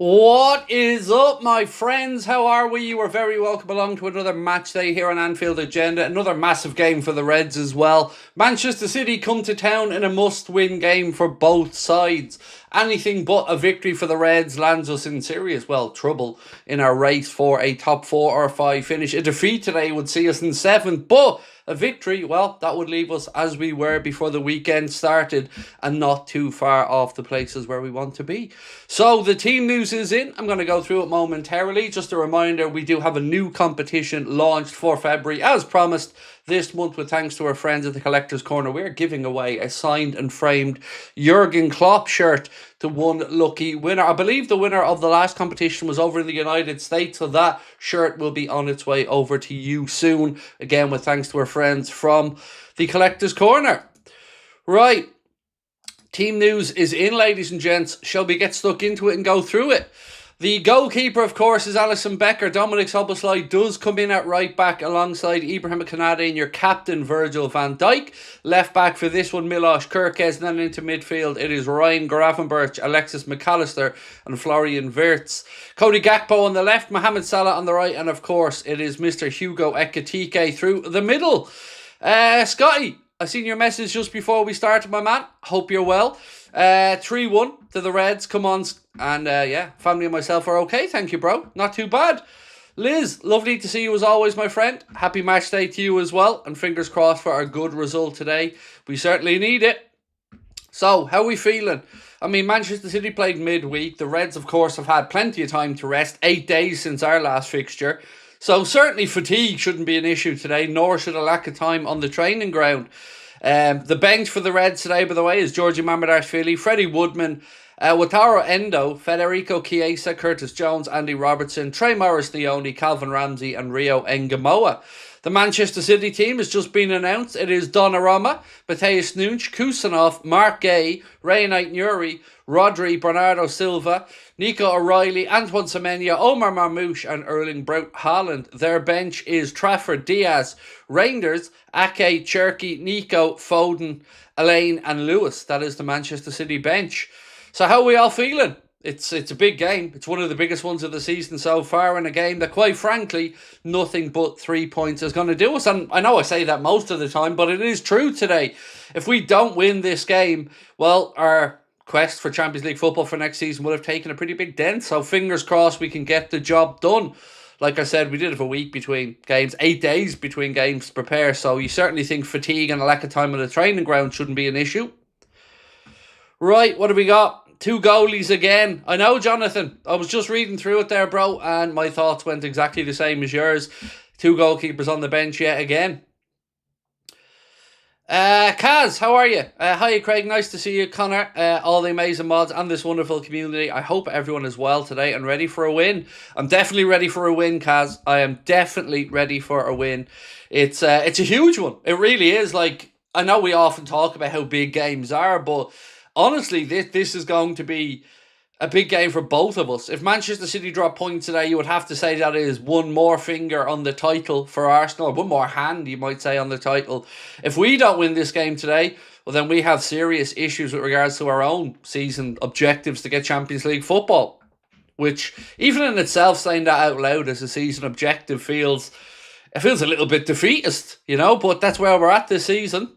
What is up, my friends? How are we? You are very welcome along to another match day here on Anfield Agenda. Another massive game for the Reds as well. Manchester City come to town in a must-win game for both sides. Anything but a victory for the Reds lands us in serious, well, trouble in our race for a top 4 or 5 finish. A defeat today would see us in 7th, but a victory, well, that would leave us as we were before the weekend started and not too far off the places where we want to be. So the team news is in. I'm going to go through it momentarily. Just a reminder, we do have a new competition launched for February as promised this month with thanks to our friends at the Collector's Corner. We're giving away a signed and framed Jurgen Klopp shirt to one lucky winner. I believe the winner of the last competition was over in the United States, so that shirt will be on its way over to you soon. Again, with thanks to our friends from the Collector's Corner. Right. Team news is in, ladies and gents. Shall we get stuck into it and go through it? The goalkeeper, of course, is Alisson Becker. Dominic Szoboszlai does come in at right back alongside Ibrahim Konate and your captain, Virgil van Dijk. Left back for this one, Milos Kerkez. And then into midfield, it is Ryan Gravenberch, Alexis McAllister and Florian Wirtz. Cody Gakpo on the left, Mohamed Salah on the right. And, of course, it is Mr. Hugo Ekitike through the middle. Scotty, I seen your message just before we started, my man. Hope you're well. 3-1 to the Reds. Come on. And yeah, family and myself are okay. Thank you, bro. Not too bad. Liz, lovely to see you as always, my friend. Happy match day to you as well. And fingers crossed for a good result today. We certainly need it. So, how are we feeling? I mean, Manchester City played midweek. The Reds, of course, have had plenty of time to rest. 8 days since our last fixture. So certainly fatigue shouldn't be an issue today, nor should a lack of time on the training ground. The bench for the Reds today, by the way, is Georgi Mamardashvili, Freddie Woodman, Wataru Endo, Federico Chiesa, Curtis Jones, Andy Robertson, Trey Morris-Leone, Calvin Ramsey and Rio Ngamoa. The Manchester City team has just been announced. It is Donnarumma, Matheus Nunes, Kusanov, Mark Gay, Ray Knight-Nuri, Rodri, Bernardo Silva, Nico O'Reilly, Antoine Semenyo, Omar Marmoush and Erling Braut Haaland. Their bench is Trafford, Diaz, Reinders, Ake, Cherky, Nico, Foden, Elaine and Lewis. That is the Manchester City bench. So how are we all feeling? It's a big game. It's one of the biggest ones of the season so far, in a game that, quite frankly, nothing but 3 points is going to do us. And I know I say that most of the time, but it is true today. If we don't win this game, well, our quest for Champions League football for next season will have taken a pretty big dent. So fingers crossed we can get the job done. Like I said, we did have a week between games, 8 days between games to prepare. So you certainly think fatigue and a lack of time on the training ground shouldn't be an issue. Right, what do we got? 2 goalies again. I know, Jonathan. I was just reading through it there, bro, and my thoughts went exactly the same as yours. 2 goalkeepers on the bench yet again. Kaz, how are you? Hi, Craig. Nice to see you, Connor. All the amazing mods and this wonderful community. I hope everyone is well today and ready for a win. I'm definitely ready for a win, Kaz. I am definitely ready for a win. It's a huge one. It really is. Like, I know we often talk about how big games are, but honestly, this is going to be a big game for both of us. If Manchester City drop points today, you would have to say that is one more finger on the title for Arsenal, or one more hand, you might say, on the title. If we don't win this game today, well, then we have serious issues with regards to our own season objectives to get Champions League football, which, even in itself, saying that out loud as a season objective feels a little bit defeatist, you know, but that's where we're at this season.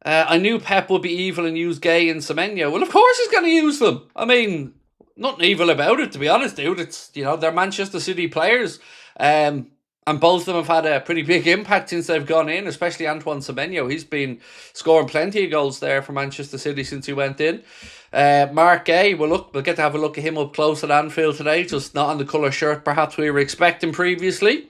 I knew Pep would be evil and use Gay and Semenyo. Well, of course he's going to use them. I mean, nothing evil about it, to be honest, dude. It's, you know, they're Manchester City players. And both of them have had a pretty big impact since they've gone in, especially Antoine Semenyo. He's been scoring plenty of goals there for Manchester City since he went in. Mark Gay, well, look, we'll get to have a look at him up close at Anfield today, just not on the colour shirt perhaps we were expecting previously.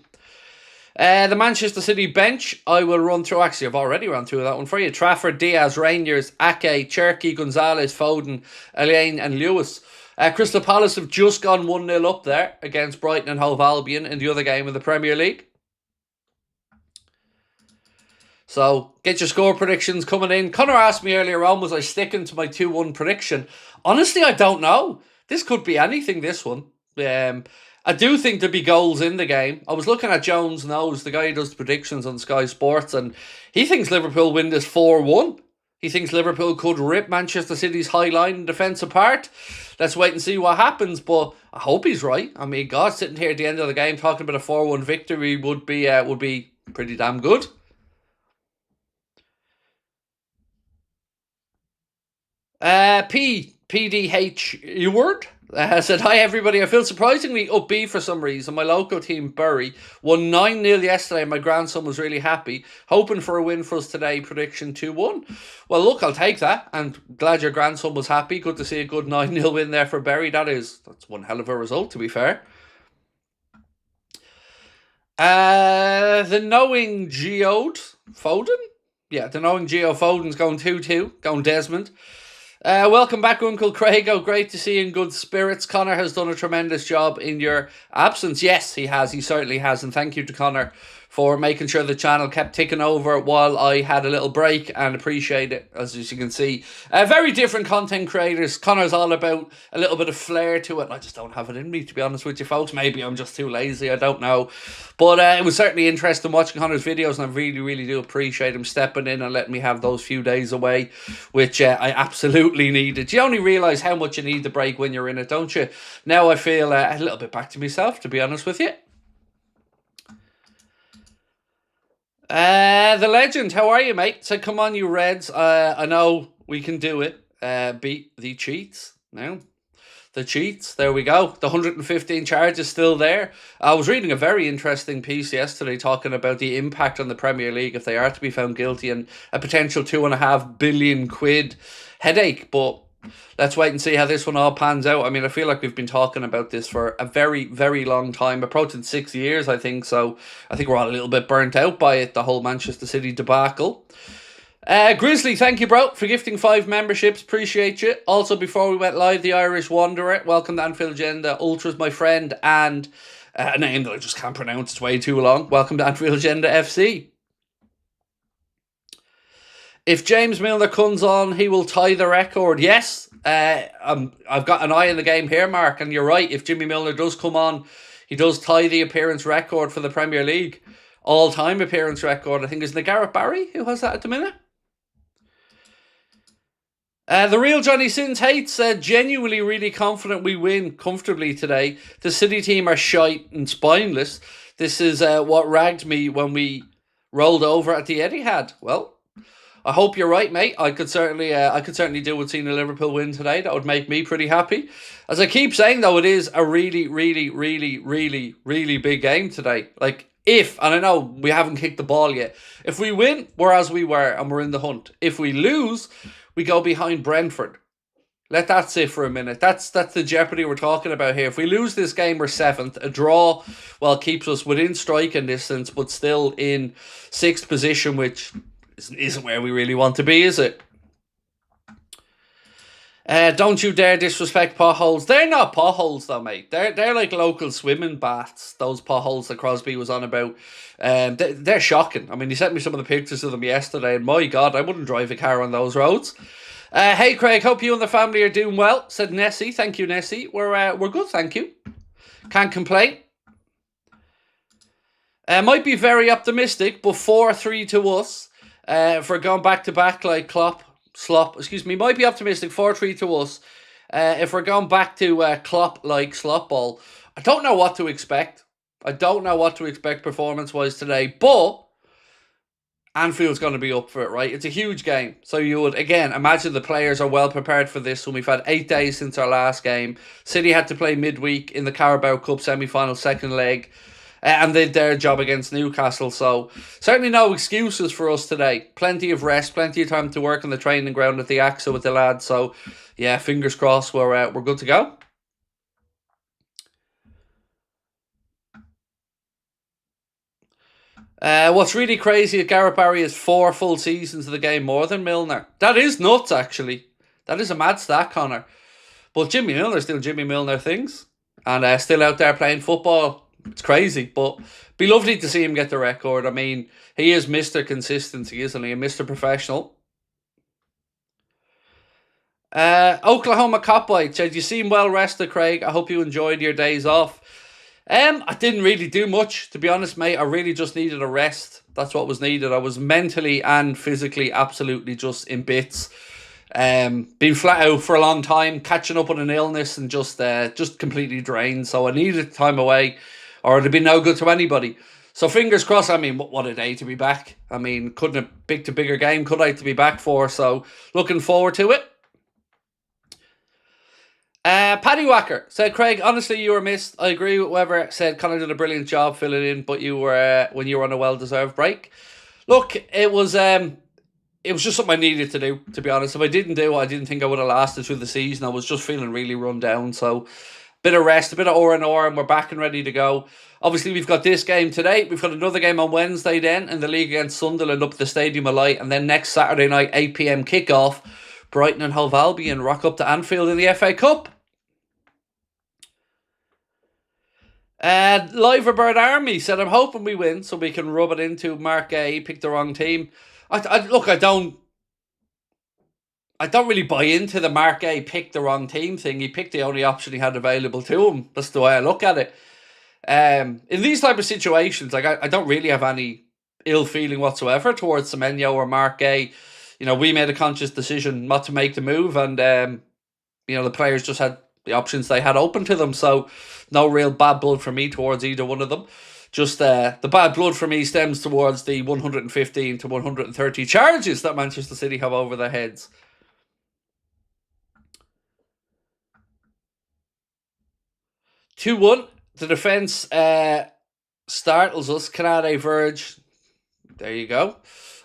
The Manchester City bench, I will run through. Actually, I've already run through that one for you. Trafford, Diaz, Rangers, Ake, Cherky, Gonzalez, Foden, Elaine and Lewis. Crystal Palace have just gone 1-0 up there against Brighton and Hove Albion in the other game of the Premier League. So, get your score predictions coming in. Connor asked me earlier on, was I sticking to my 2-1 prediction? Honestly, I don't know. This could be anything, this one. I do think there'll be goals in the game. I was looking at Jones Knows, the guy who does the predictions on Sky Sports, and he thinks Liverpool win this 4-1. He thinks Liverpool could rip Manchester City's high line and defence apart. Let's wait and see what happens, but I hope he's right. I mean, God, sitting here at the end of the game talking about a 4-1 victory would be pretty damn good. PDH Eward said, hi everybody, I feel surprisingly upbeat for some reason. My local team, Bury, won 9-0 yesterday and my grandson was really happy. Hoping for a win for us today, prediction 2-1. Well, look, I'll take that, and glad your grandson was happy. Good to see a good 9-0 win there for Bury. That's one hell of a result, to be fair. The knowing Geode Foden? Yeah, the knowing Geo Foden's going 2-2, going Desmond. Welcome back, Uncle Craig. Oh, great to see you in good spirits. Connor has done a tremendous job in your absence. Yes, he has. He certainly has. And thank you to Connor for making sure the channel kept ticking over while I had a little break, and appreciate it, as you can see. Very different content creators. Connor's all about a little bit of flair to it. I just don't have it in me, to be honest with you folks. Maybe I'm just too lazy, I don't know. But it was certainly interesting watching Connor's videos, and I really, really do appreciate him stepping in and letting me have those few days away, which I absolutely needed. You only realise how much you need the break when you're in it, don't you? Now I feel a little bit back to myself, to be honest with you. The legend, how are you, mate? Said, come on, you Reds. I know we can do it. Beat the cheats. Now, the cheats. There we go. The 115 charges still there. I was reading a very interesting piece yesterday talking about the impact on the Premier League if they are to be found guilty, and a potential £2.5 billion headache. But let's wait and see how this one all pans out. I mean, I feel like we've been talking about this for a very, very long time, approaching 6 years, I think. So I think we're all a little bit burnt out by it, the whole Manchester City debacle. Grizzly, thank you, bro, for gifting 5 memberships. Appreciate you. Also, before we went live, the Irish Wanderer. Welcome to Anfield Agenda. Ultras, my friend, and a name that I just can't pronounce. It's way too long. Welcome to Anfield Agenda FC. If James Milner comes on, he will tie the record. Yes, I've got an eye on the game here, Mark, and you're right. If Jimmy Milner does come on, he does tie the appearance record for the Premier League. All-time appearance record, I think, is Gareth Barry who has that at the minute. The real Johnny Sins hates said, genuinely really confident we win comfortably today. The City team are shite and spineless. This is what ragged me when we rolled over at the Etihad. Well, I hope you're right, mate. I could certainly do with seeing a Liverpool win today. That would make me pretty happy. As I keep saying, though, it is a really, really, really, really, really big game today. Like, and I know we haven't kicked the ball yet. If we win, we're as we were and we're in the hunt. If we lose, we go behind Brentford. Let that sit for a minute. That's the jeopardy we're talking about here. If we lose this game, we're 7th. A draw, well, keeps us within striking distance, but still in 6th position, which isn't where we really want to be, is it? Don't you dare disrespect potholes. They're not potholes, though, mate. They're like local swimming baths, those potholes that Crosby was on about. They're shocking. I mean, he sent me some of the pictures of them yesterday, and my God, I wouldn't drive a car on those roads. Hey, Craig, hope you and the family are doing well, said Nessie. Thank you, Nessie. We're good, thank you. Can't complain. Might be very optimistic, but 4-3 to us. If we're going back-to-back like might be optimistic, 4-3 to us. If we're going back to Klopp like slop ball, I don't know what to expect. I don't know what to expect performance-wise today, but Anfield's going to be up for it, right? It's a huge game. So you would, again, imagine the players are well prepared for this one. We've had 8 days since our last game. City had to play midweek in the Carabao Cup semi-final second leg. And they did their job against Newcastle. So certainly no excuses for us today. Plenty of rest, plenty of time to work on the training ground at the AXA with the lads. So yeah, fingers crossed we're good to go. What's really crazy is Gareth Barry has 4 full seasons of the game more than Milner. That is nuts, actually. That is a mad stat, Connor. But Jimmy Milner's still Jimmy Milner things. And still out there playing football. It's crazy, but be lovely to see him get the record. I mean, he is Mr. Consistency, isn't he? And Mr. Professional. Oklahoma Copbite said, you seem well rested, Craig. I hope you enjoyed your days off. I didn't really do much, to be honest, mate. I really just needed a rest. That's what was needed. I was mentally and physically absolutely just in bits. Been flat out for a long time, catching up on an illness, and just completely drained. So I needed time away, or it'd be no good to anybody. So fingers crossed. I mean, what a day to be back. I mean, couldn't have picked a bigger game, could I, to be back for? So looking forward to it. Paddy Wacker said, Craig, honestly, you were missed. I agree with whoever said Connor did a brilliant job filling in, but you were when you were on a well-deserved break. Look, it was just something I needed to do, to be honest. If I didn't do it, I didn't think I would have lasted through the season. I was just feeling really run down. So, bit of rest, a bit of R&R, and we're back and ready to go. Obviously, we've got this game today. We've got another game on Wednesday then in the league against Sunderland up at the Stadium of Light. And then next Saturday night, 8 p.m. kickoff, Brighton and Hove Albion rock up to Anfield in the FA Cup. Liverbird Army said, I'm hoping we win so we can rub it into Mark Gay. He picked the wrong team. Look, I don't really buy into the Mark Gay picked the wrong team thing. He picked the only option he had available to him. That's the way I look at it. In these type of situations, like I don't really have any ill feeling whatsoever towards Semenyo or Mark Gay. You know, we made a conscious decision not to make the move, and you know, the players just had the options they had open to them. So no real bad blood for me towards either one of them. Just the bad blood for me stems towards the 115 to 130 charges that Manchester City have over their heads. (2-1). The defence startles us. Canade Verge. There you go.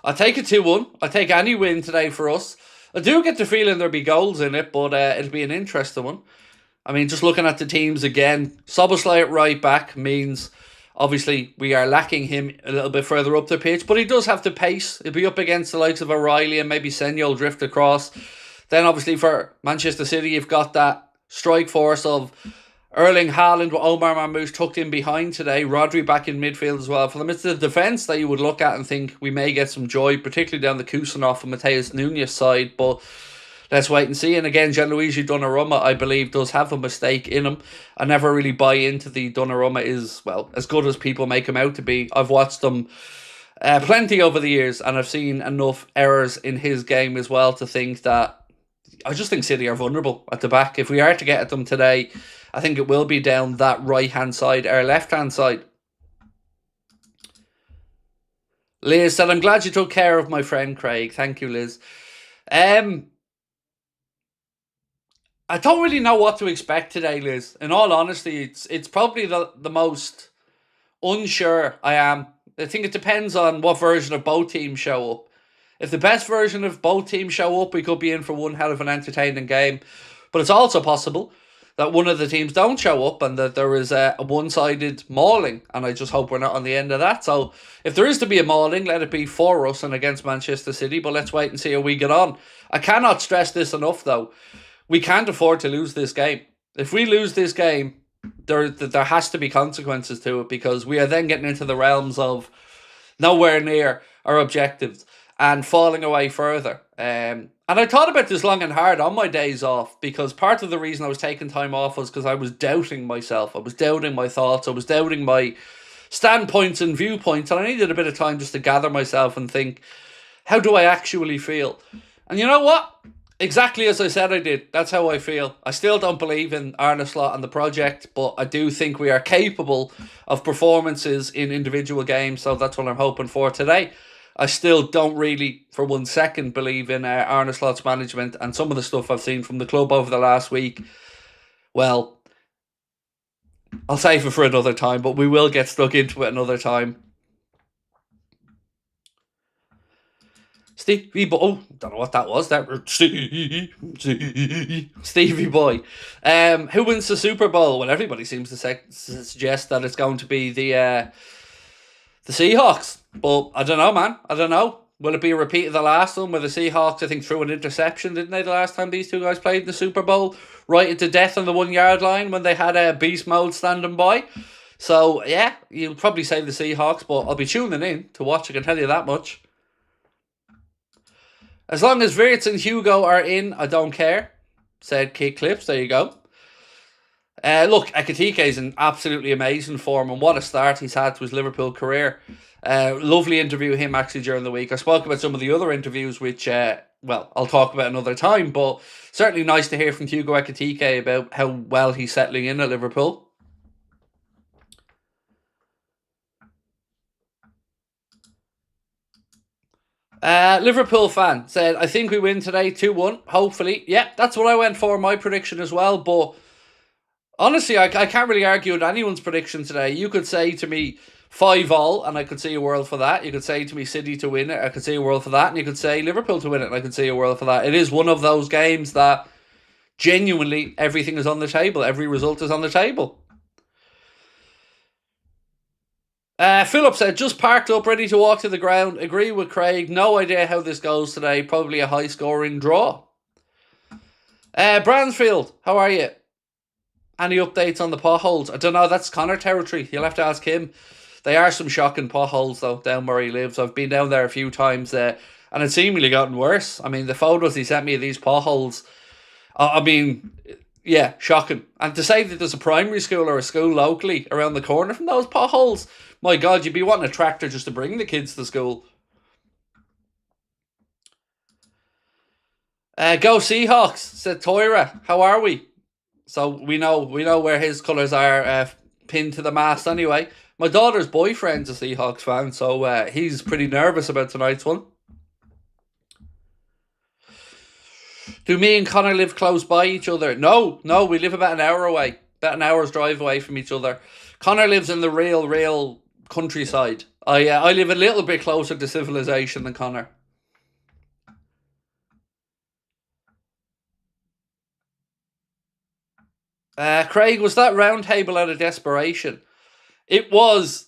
I'll take a 2-1. I'll take any win today for us. I do get the feeling there'll be goals in it, but it'll be an interesting one. I mean, just looking at the teams again, Szoboszlai at right back means obviously we are lacking him a little bit further up the pitch, but he does have the pace. He'll be up against the likes of O'Reilly and maybe Senyo will drift across. Then obviously for Manchester City, you've got that strike force of Erling Haaland with Omar Mamouche tucked in behind today. Rodri back in midfield as well. For them, it's the defence that you would look at and think we may get some joy, particularly down the Kusanov and Mateus Nunes side, but let's wait and see. And again, Gianluigi Donnarumma, I believe, does have a mistake in him. I never really buy into the Donnarumma is, well, as good as people make him out to be. I've watched them plenty over the years, and I've seen enough errors in his game as well to think that I just think City are vulnerable at the back. If we are to get at them today, I think it will be down that right-hand side or left-hand side. Liz said, I'm glad you took care of my friend Craig. Thank you, Liz. I don't really know what to expect today, Liz. In all honesty, it's probably the most unsure I am. I think it depends on what version of both teams show up. If the best version of both teams show up, we could be in for one hell of an entertaining game. But it's also possible that one of the teams don't show up and that there is a one-sided mauling. And I just hope we're not on the end of that. So if there is to be a mauling, let it be for us and against Manchester City. But let's wait and see how we get on. I cannot stress this enough, though. We can't afford to lose this game. If we lose this game, there has to be consequences to it, because we are then getting into the realms of nowhere near our objectives and falling away further. And I thought about this long and hard on my days off, because part of the reason I was taking time off was because I was doubting myself. I was doubting my thoughts. I was doubting my standpoints and viewpoints. And I needed a bit of time just to gather myself and think, how do I actually feel? And you know what? Exactly as I said I did. That's how I feel. I still don't believe in Arne Slot and the project, but I do think we are capable of performances in individual games. So that's what I'm hoping for today. I still don't really, for 1 second, believe in Arne Slot's management, and some of the stuff I've seen from the club over the last week. Well, I'll save it for another time, but we will get stuck into it another time. Stevie Boy, oh, don't know what that was. Stevie Boy. Who wins the Super Bowl? Well, everybody seems to suggest that it's going to be the Seahawks. But I don't know, man. I don't know. Will it be a repeat of the last one where the Seahawks, I think, threw an interception, didn't they, the last time these two guys played in the Super Bowl? Right into death on the 1 yard line when they had a beast mode standing by. So, yeah, you'll probably say the Seahawks, but I'll be tuning in to watch, I can tell you that much. As long as Wirtz and Hugo are in, I don't care, said Kick Clips. There you go. Look, Ekitike is in absolutely amazing form, and what a start he's had to his Liverpool career. Lovely interview with him actually during the week. I spoke about some of the other interviews, which, well, I'll talk about another time, but certainly nice to hear from Hugo Ekitike about how well he's settling in at Liverpool. Liverpool fan said, I think we win today 2-1, hopefully. Yeah, that's what I went for, my prediction as well, but honestly, I can't really argue with anyone's prediction today. You could say to me 5-all, and I could see a world for that. You could say to me City to win it, I could see a world for that. And you could say Liverpool to win it, and I could see a world for that. It is one of those games that genuinely everything is on the table. Every result is on the table. Philip said, just parked up, ready to walk to the ground. Agree with Craig. No idea how this goes today. Probably a high-scoring draw. Bransfield, how are you? Any updates on the potholes? I don't know, that's Connor territory. You'll have to ask him. They are some shocking potholes, though, down where he lives. I've been down there a few times, and it's seemingly gotten worse. I mean, the photos he sent me of these potholes, I mean, yeah, shocking. And to say that there's a primary school or a school locally around the corner from those potholes, my God, you'd be wanting a tractor just to bring the kids to school. Go Seahawks, said Toira. How are we? So we know where his colours are pinned to the mast anyway. My daughter's boyfriend's a Seahawks fan, so he's pretty nervous about tonight's one. Do me and Connor live close by each other? No, we live about an hour away. About an hour's drive away from each other. Connor lives in the real countryside. I live a little bit closer to civilization than Connor. Craig, was that round table out of desperation? It was.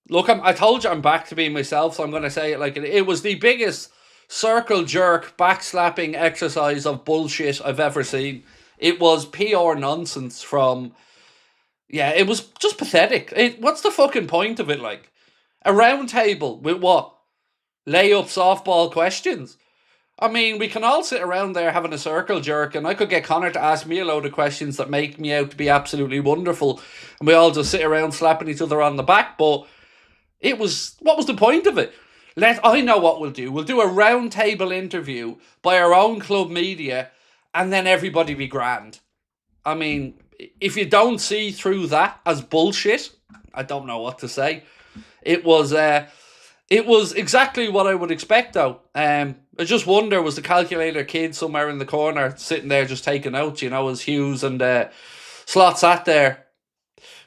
Look, I told you I'm back to being myself, so I'm going to say it like it was the biggest circle jerk backslapping exercise of bullshit I've ever seen. It was pure nonsense from. Yeah, it was just pathetic. What's the fucking point of it? Like a round table with what? Layup softball questions. I mean, we can all sit around there having a circle jerk, and I could get Connor to ask me a load of questions that make me out to be absolutely wonderful, and we all just sit around slapping each other on the back. But what was the point of it? I know what we'll do. We'll do a round table interview by our own club media, and then everybody be grand. I mean, if you don't see through that as bullshit, I don't know what to say. It was exactly what I would expect, though. I just wonder, was the calculator kid somewhere in the corner sitting there just taking notes, as Hughes and Slot sat there?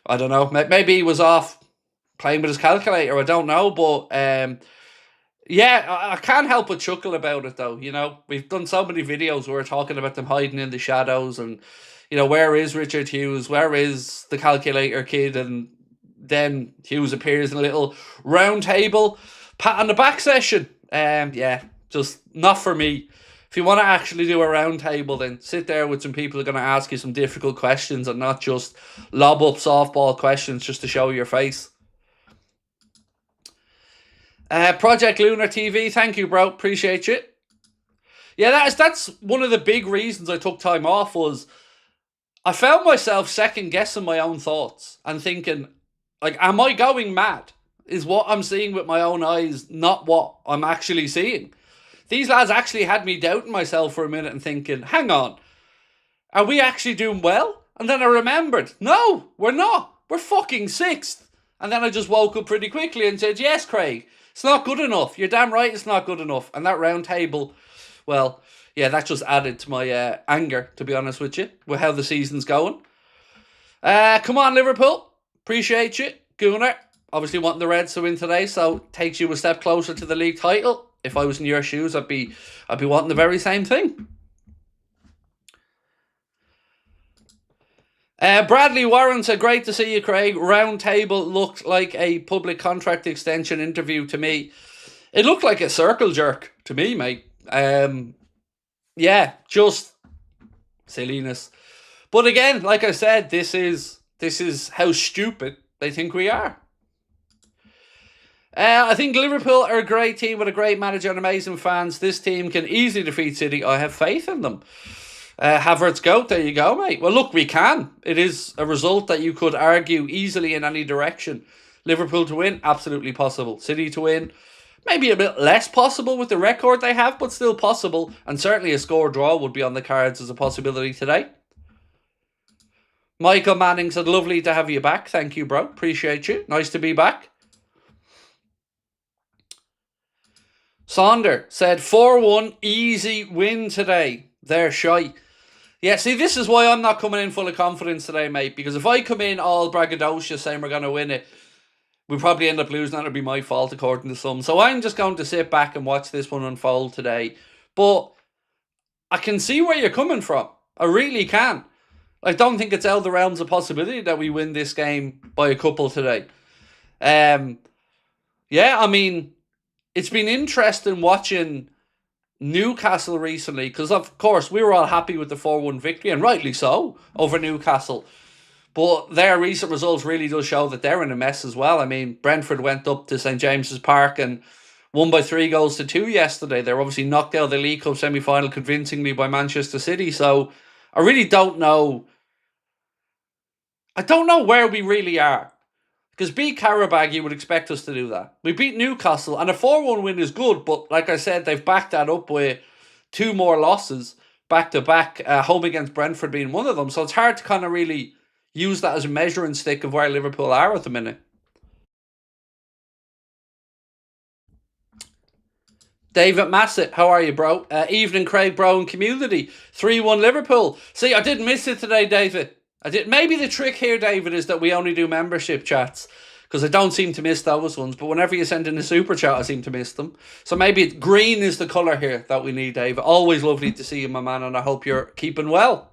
I don't know. Maybe he was off playing with his calculator. I don't know. But yeah, I can't help but chuckle about it, though. We've done so many videos where we're talking about them hiding in the shadows and, where is Richard Hughes? Where is the calculator kid? And then Hughes appears in a little round table pat on the back session. Yeah, just not for me. If you want to actually do a round table, then sit there with some people who are going to ask you some difficult questions and not just lob up softball questions just to show your face. Project Lunar TV, thank you, bro. Appreciate you. Yeah, that's one of the big reasons I took time off was I found myself second guessing my own thoughts and thinking, like, am I going mad? Is what I'm seeing with my own eyes not what I'm actually seeing? These lads actually had me doubting myself for a minute and thinking, hang on, are we actually doing well? And then I remembered, no, we're not. We're fucking sixth. And then I just woke up pretty quickly and said, yes, Craig, it's not good enough. You're damn right it's not good enough. And that round table, well, yeah, that just added to my anger, to be honest with you, with how the season's going. Come on, Liverpool. Appreciate you. Gunnar, obviously wanting the Reds to win today, so takes you a step closer to the league title. If I was in your shoes, I'd be wanting the very same thing. Bradley Warren said, great to see you, Craig. Round table looked like a public contract extension interview to me. It looked like a circle jerk to me, mate. Yeah, just silliness. But again, like I said, this is how stupid they think we are. I think Liverpool are a great team with a great manager and amazing fans. This team can easily defeat City. I have faith in them. Havertz goat, there you go, mate. Well, look, we can. It is a result that you could argue easily in any direction. Liverpool to win, absolutely possible. City to win, maybe a bit less possible with the record they have, but still possible. And certainly a score draw would be on the cards as a possibility today. Michael Manning said, lovely to have you back. Thank you, bro. Appreciate you. Nice to be back. Sonder said, 4-1, easy win today. They're shy. Yeah, see, this is why I'm not coming in full of confidence today, mate. Because if I come in all braggadocious saying we're going to win it, we'll probably end up losing. That'll be my fault, according to some. So I'm just going to sit back and watch this one unfold today. But I can see where you're coming from. I really can. I don't think it's out of the realms of possibility that we win this game by a couple today. Yeah, I mean, it's been interesting watching Newcastle recently because, of course, we were all happy with the 4-1 victory, and rightly so, over Newcastle. But their recent results really do show that they're in a mess as well. I mean, Brentford went up to St James's Park and won by 3-2 yesterday. They were obviously knocked out of the League Cup semi-final convincingly by Manchester City. So I really don't know. I don't know where we really are. Because beat Karabag, you would expect us to do that. We beat Newcastle, and a 4-1 win is good, but like I said, they've backed that up with 2 more losses back-to-back, home against Brentford being one of them. So it's hard to kind of really use that as a measuring stick of where Liverpool are at the minute. David Massett, how are you, bro? Evening, Craig, bro, and community. 3-1 Liverpool. See, I didn't miss it today, David. I did. Maybe the trick here, David, is that we only do membership chats, because I don't seem to miss those ones. But whenever you send in a super chat, I seem to miss them. So maybe green is the colour here that we need, David. Always lovely to see you, my man, and I hope you're keeping well.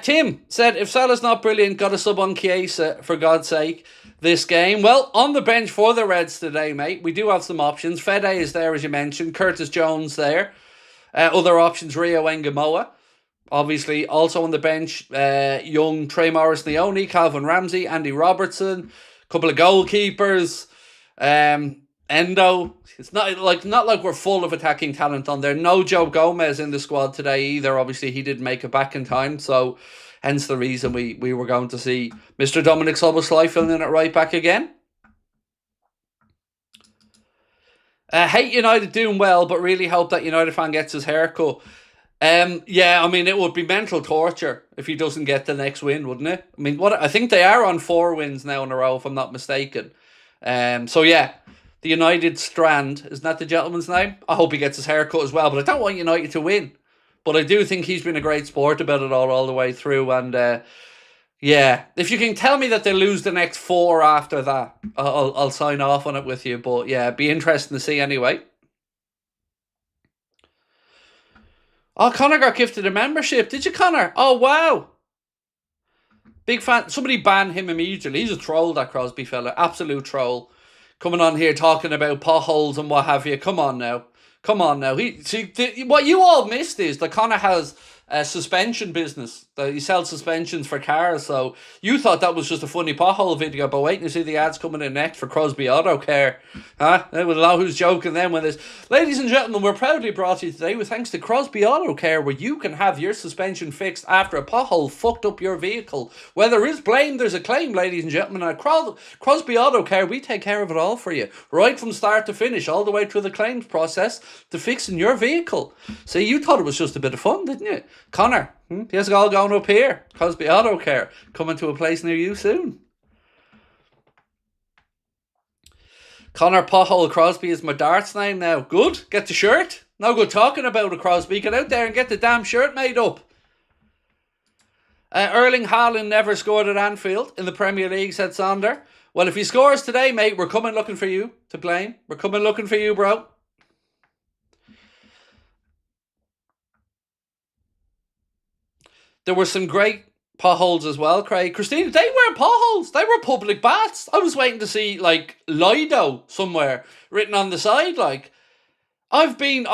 Tim said, if Salah's not brilliant, got a sub on Chiesa, for God's sake, this game. Well, on the bench for the Reds today, mate, we do have some options. Fede is there, as you mentioned. Curtis Jones there. Other options, Rio Engamoa. Obviously, also on the bench, young Trey Morris-Leone, Calvin Ramsey, Andy Robertson, a couple of goalkeepers, Endo. It's not like we're full of attacking talent on there. No Joe Gomez in the squad today either. Obviously, he didn't make it back in time, so hence the reason we were going to see Mr. Dominic Szoboszlai filling in at right back again. Hate United doing well, but really hope that United fan gets his haircut. Yeah, I mean, it would be mental torture if he doesn't get the next win, wouldn't it? I mean, I think they are on 4 wins now in a row, if I'm not mistaken. So yeah, the United Strand, isn't that the gentleman's name? I hope he gets his haircut as well, but I don't want United to win. But I do think he's been a great sport about it all the way through, and yeah, if you can tell me that they lose the next 4 after that, I'll sign off on it with you. But yeah, it'd be interesting to see anyway. Oh, Connor got gifted a membership. Did you, Connor? Oh, wow. Big fan. Somebody ban him immediately. He's a troll, that Crosby fella. Absolute troll. Coming on here talking about potholes and what have you. Come on now. Come on now. What you all missed is that Connor has a suspension business. He sells suspensions for cars. So you thought that was just a funny pothole video, but waiting to see the ads coming in next for Crosby Auto Care. Huh? They would know who's joking then with this. Ladies and gentlemen, we're proudly brought to you today with thanks to Crosby Auto Care, where you can have your suspension fixed after a pothole fucked up your vehicle. Where there is blame, there's a claim, ladies and gentlemen. At Crosby Auto Care, we take care of it all for you. Right from start to finish, all the way through the claims process to fixing your vehicle. See, you thought it was just a bit of fun, didn't you? Connor, here's it all going up here. Crosby Auto Care, coming to a place near you soon. Connor Pothole Crosby is my darts name now. Good, get the shirt. No good talking about it, Crosby. Get out there and get the damn shirt made up. Erling Haaland never scored at Anfield in the Premier League, said Sonder. Well, if he scores today, mate, we're coming looking for you to blame. We're coming looking for you, bro. There were some great potholes as well, Craig. Christina, they weren't potholes. They were public baths. I was waiting to see, like, Lido somewhere written on the side, like. I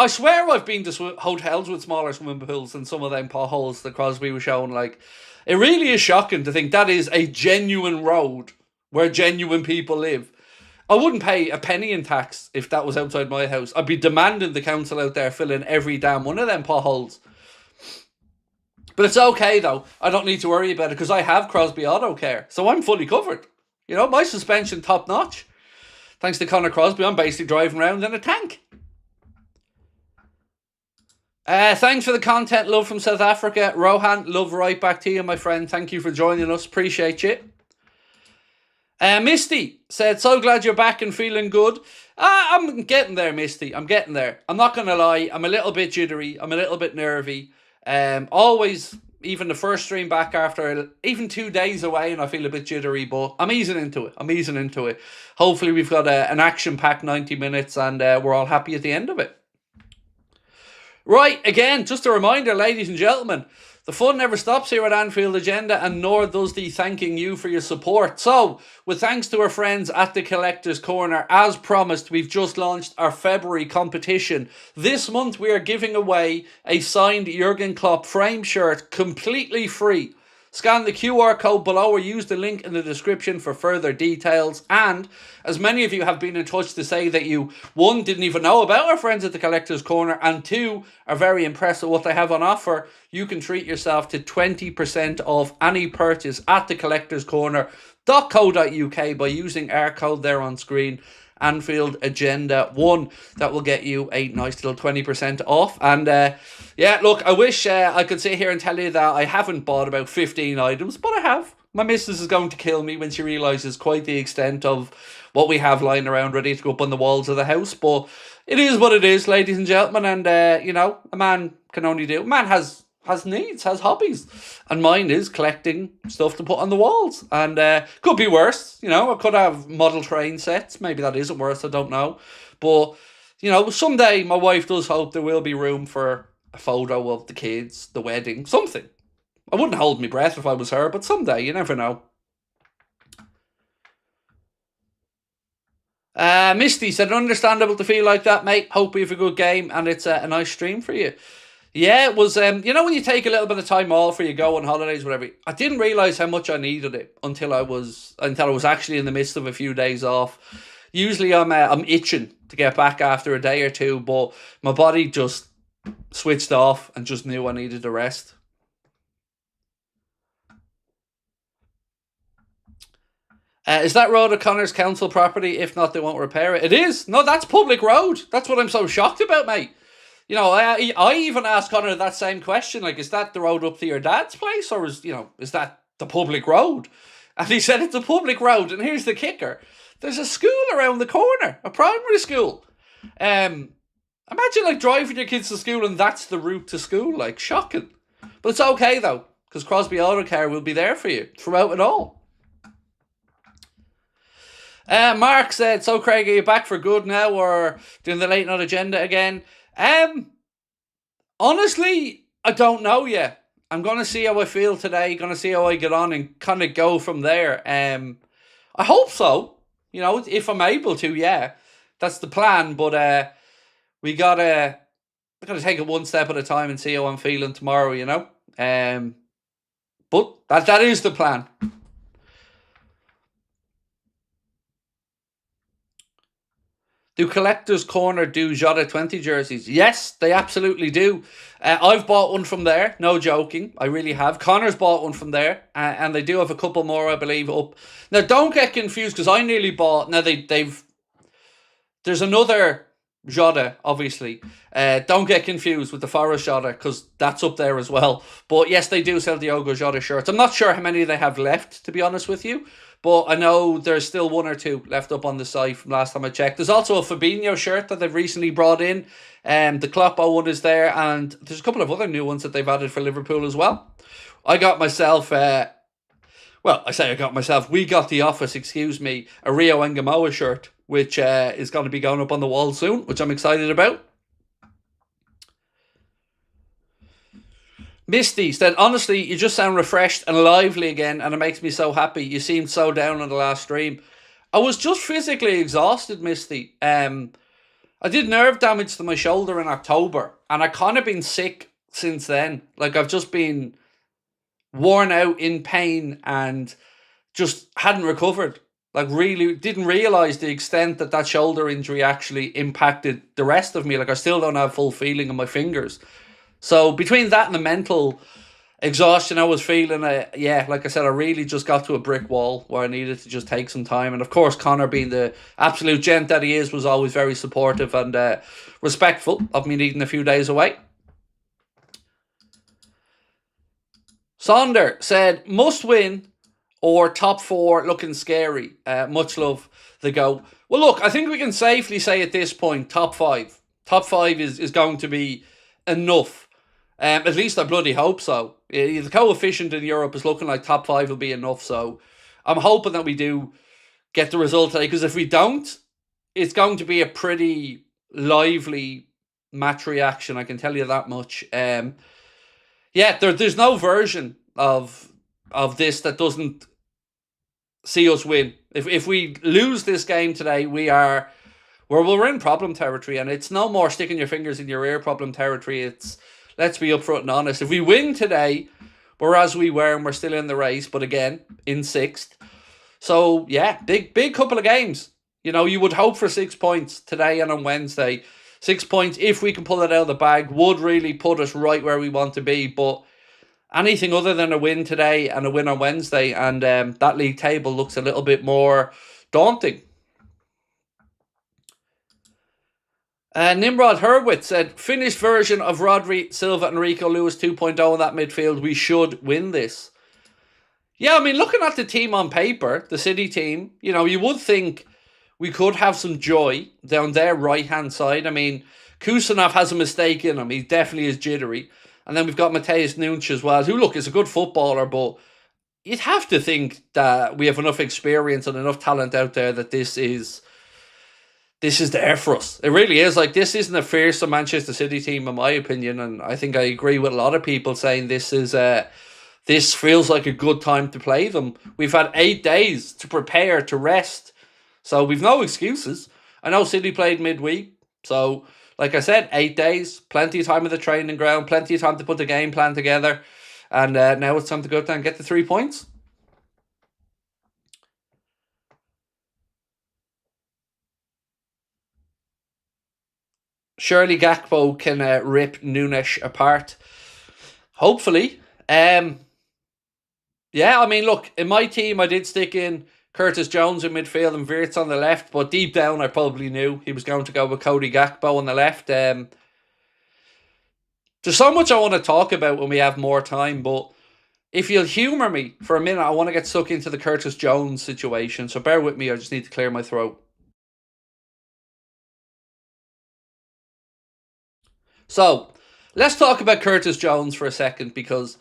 swear I've been to hotels with smaller swimming pools than some of them potholes that Crosby was showing. Like, it really is shocking to think that is a genuine road where genuine people live. I wouldn't pay a penny in tax if that was outside my house. I'd be demanding the council out there fill in every damn one of them potholes. But it's okay though. I don't need to worry about it because I have Crosby Auto Care. So I'm fully covered. You know, my suspension top notch. Thanks to Conor Crosby, I'm basically driving around in a tank. Thanks for the content, love from South Africa. Rohan, love right back to you, my friend. Thank you for joining us. Appreciate you. Misty said, so glad you're back and feeling good. I'm getting there, Misty. I'm getting there. I'm not going to lie. I'm a little bit jittery. I'm a little bit nervy. Always, even the first stream back after, even 2 days away, and I feel a bit jittery, but I'm easing into it. Hopefully we've got an action-packed 90 minutes and we're all happy at the end of it. Right, again, just a reminder, ladies and gentlemen, the fun never stops here at Anfield Agenda, and nor does the thanking you for your support. So, with thanks to our friends at the Collector's Corner, as promised, we've just launched our February competition. This month, we are giving away a signed Jurgen Klopp frame shirt completely free. Scan the QR code below or use the link in the description for further details. And as many of you have been in touch to say that you, one, didn't even know about our friends at the Collector's Corner, and two, are very impressed with what they have on offer, you can treat yourself to 20% off any purchase at thecollectorscorner.co.uk by using our code there on screen, Anfield Agenda 1. That will get you a nice little 20% off. And yeah, look, I wish I could sit here and tell you that I haven't bought about 15 items, but I have. My missus is going to kill me when she realises quite the extent of what we have lying around ready to go up on the walls of the house. But it is what it is, ladies and gentlemen. And, you know, a man can only do... A man has needs, has hobbies. And mine is collecting stuff to put on the walls. And could be worse. You know, I could have model train sets. Maybe that isn't worse, I don't know. But, you know, someday my wife does hope there will be room for a photo of the kids, the wedding, something. I wouldn't hold my breath if I was her, but someday, you never know. Misty said, understandable to feel like that, mate. Hope you have a good game and it's a nice stream for you. Yeah, it was, you know, when you take a little bit of time off or you go on holidays, whatever, I didn't realise how much I needed it until I was actually in the midst of a few days off. Usually I'm itching to get back after a day or two, but my body just switched off and just knew I needed a rest. Is that road O'Connor's council property? If not, they won't repair it. It is. No, that's public road. That's what I'm so shocked about, mate. You know, I even asked Connor that same question, like, is that the road up to your dad's place, or is that the public road? And he said it's a public road, and here's the kicker. There's a school around the corner, a primary school. Imagine, like, driving your kids to school and that's the route to school, like, shocking. But it's okay, though, because Crosby Auto Care will be there for you throughout it all. Mark said, so Craig, are you back for good now, or doing the late night agenda again? Honestly, I don't know yet. I'm going to see how I feel today, going to see how I get on and kind of go from there. I hope so, you know, if I'm able to, yeah. That's the plan, but we got to take it one step at a time and see how I'm feeling tomorrow, you know. But that is the plan. Do Collector's Corner do Jota 20 jerseys? Yes, they absolutely do. I've bought one from there, no joking. I really have. Connor's bought one from there, and they do have a couple more, I believe, up. Now, don't get confused, because I nearly bought... Now, there's another Jota, obviously. Don't get confused with the Forest Jota, because that's up there as well. But yes, they do sell Diogo Jota shirts. I'm not sure how many they have left, to be honest with you. But I know there's still one or two left up on the site from last time I checked. There's also a Fabinho shirt that they've recently brought in. The Kloppo one is there. And there's a couple of other new ones that they've added for Liverpool as well. I got myself... we got the office, a Rio Engamoa shirt, which is going to be going up on the wall soon, which I'm excited about. Misty said, honestly, you just sound refreshed and lively again, and it makes me so happy. You seemed so down on the last stream. I was just physically exhausted, Misty. I did nerve damage to my shoulder in October, and I kind of been sick since then. Like, I've just been worn out, in pain, and just hadn't recovered. Like, really didn't realise the extent that that shoulder injury actually impacted the rest of me. Like, I still don't have full feeling in my fingers. So between that and the mental exhaustion I was feeling, like I said, I really just got to a brick wall where I needed to just take some time. And of course, Connor, being the absolute gent that he is, was always very supportive and respectful of me needing a few days away. Sonder said, must win or top four looking scary. Much love, the go. Well, look, I think we can safely say at this point, top five. Top five is going to be enough. At least I bloody hope so. The coefficient in Europe is looking like top five will be enough. So I'm hoping that we do get the result today. Because if we don't, it's going to be a pretty lively match reaction. I can tell you that much. There's no version of this that doesn't see us win. If we lose this game today, we're in problem territory, and it's no more sticking your fingers in your ear problem territory. It's, let's be upfront and honest. If we win today, we're as we were and we're still in the race, but again, in sixth. So yeah, big couple of games. You know, you would hope for 6 points today and on Wednesday. 6 points, if we can pull it out of the bag, would really put us right where we want to be. But anything other than a win today and a win on Wednesday, and that league table looks a little bit more daunting. Nimrod Hurwitz said, finished version of Rodri, Silva and Rico Lewis 2.0 in that midfield. We should win this. Yeah, I mean, looking at the team on paper, the City team, you know, you would think we could have some joy down their right-hand side. I mean, Kusanov has a mistake in him. He definitely is jittery. And then we've got Mateus Nunes as well, who, look, is a good footballer, but you'd have to think that we have enough experience and enough talent out there that this is there for us. It really is. Like, this isn't a fearsome Manchester City team, in my opinion, and I think I agree with a lot of people saying this feels like a good time to play them. We've had 8 days to prepare, to rest, so we've no excuses. I know City played midweek, so like I said, 8 days, plenty of time at the training ground, plenty of time to put the game plan together, and now it's time to go out there and get the 3 points. Surely Gakpo can rip Nunes apart. Hopefully. Yeah, I mean, look, in my team, I did stick in Curtis Jones in midfield and Wirtz on the left, but deep down, I probably knew he was going to go with Cody Gakpo on the left. There's so much I want to talk about when we have more time, but if you'll humour me for a minute, I want to get stuck into the Curtis Jones situation, so bear with me, I just need to clear my throat. So, let's talk about Curtis Jones for a second, because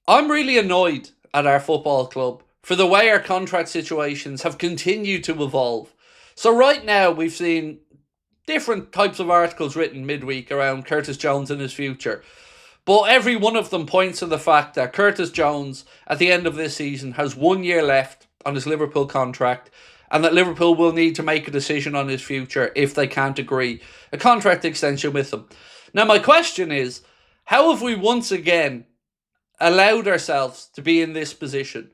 I'm really annoyed at our football club for the way our contract situations have continued to evolve. So right now, we've seen different types of articles written midweek around Curtis Jones and his future. But every one of them points to the fact that Curtis Jones, at the end of this season, has 1 year left on his Liverpool contract, and that Liverpool will need to make a decision on his future if they can't agree a contract extension with him. Now, my question is, how have we once again allowed ourselves to be in this position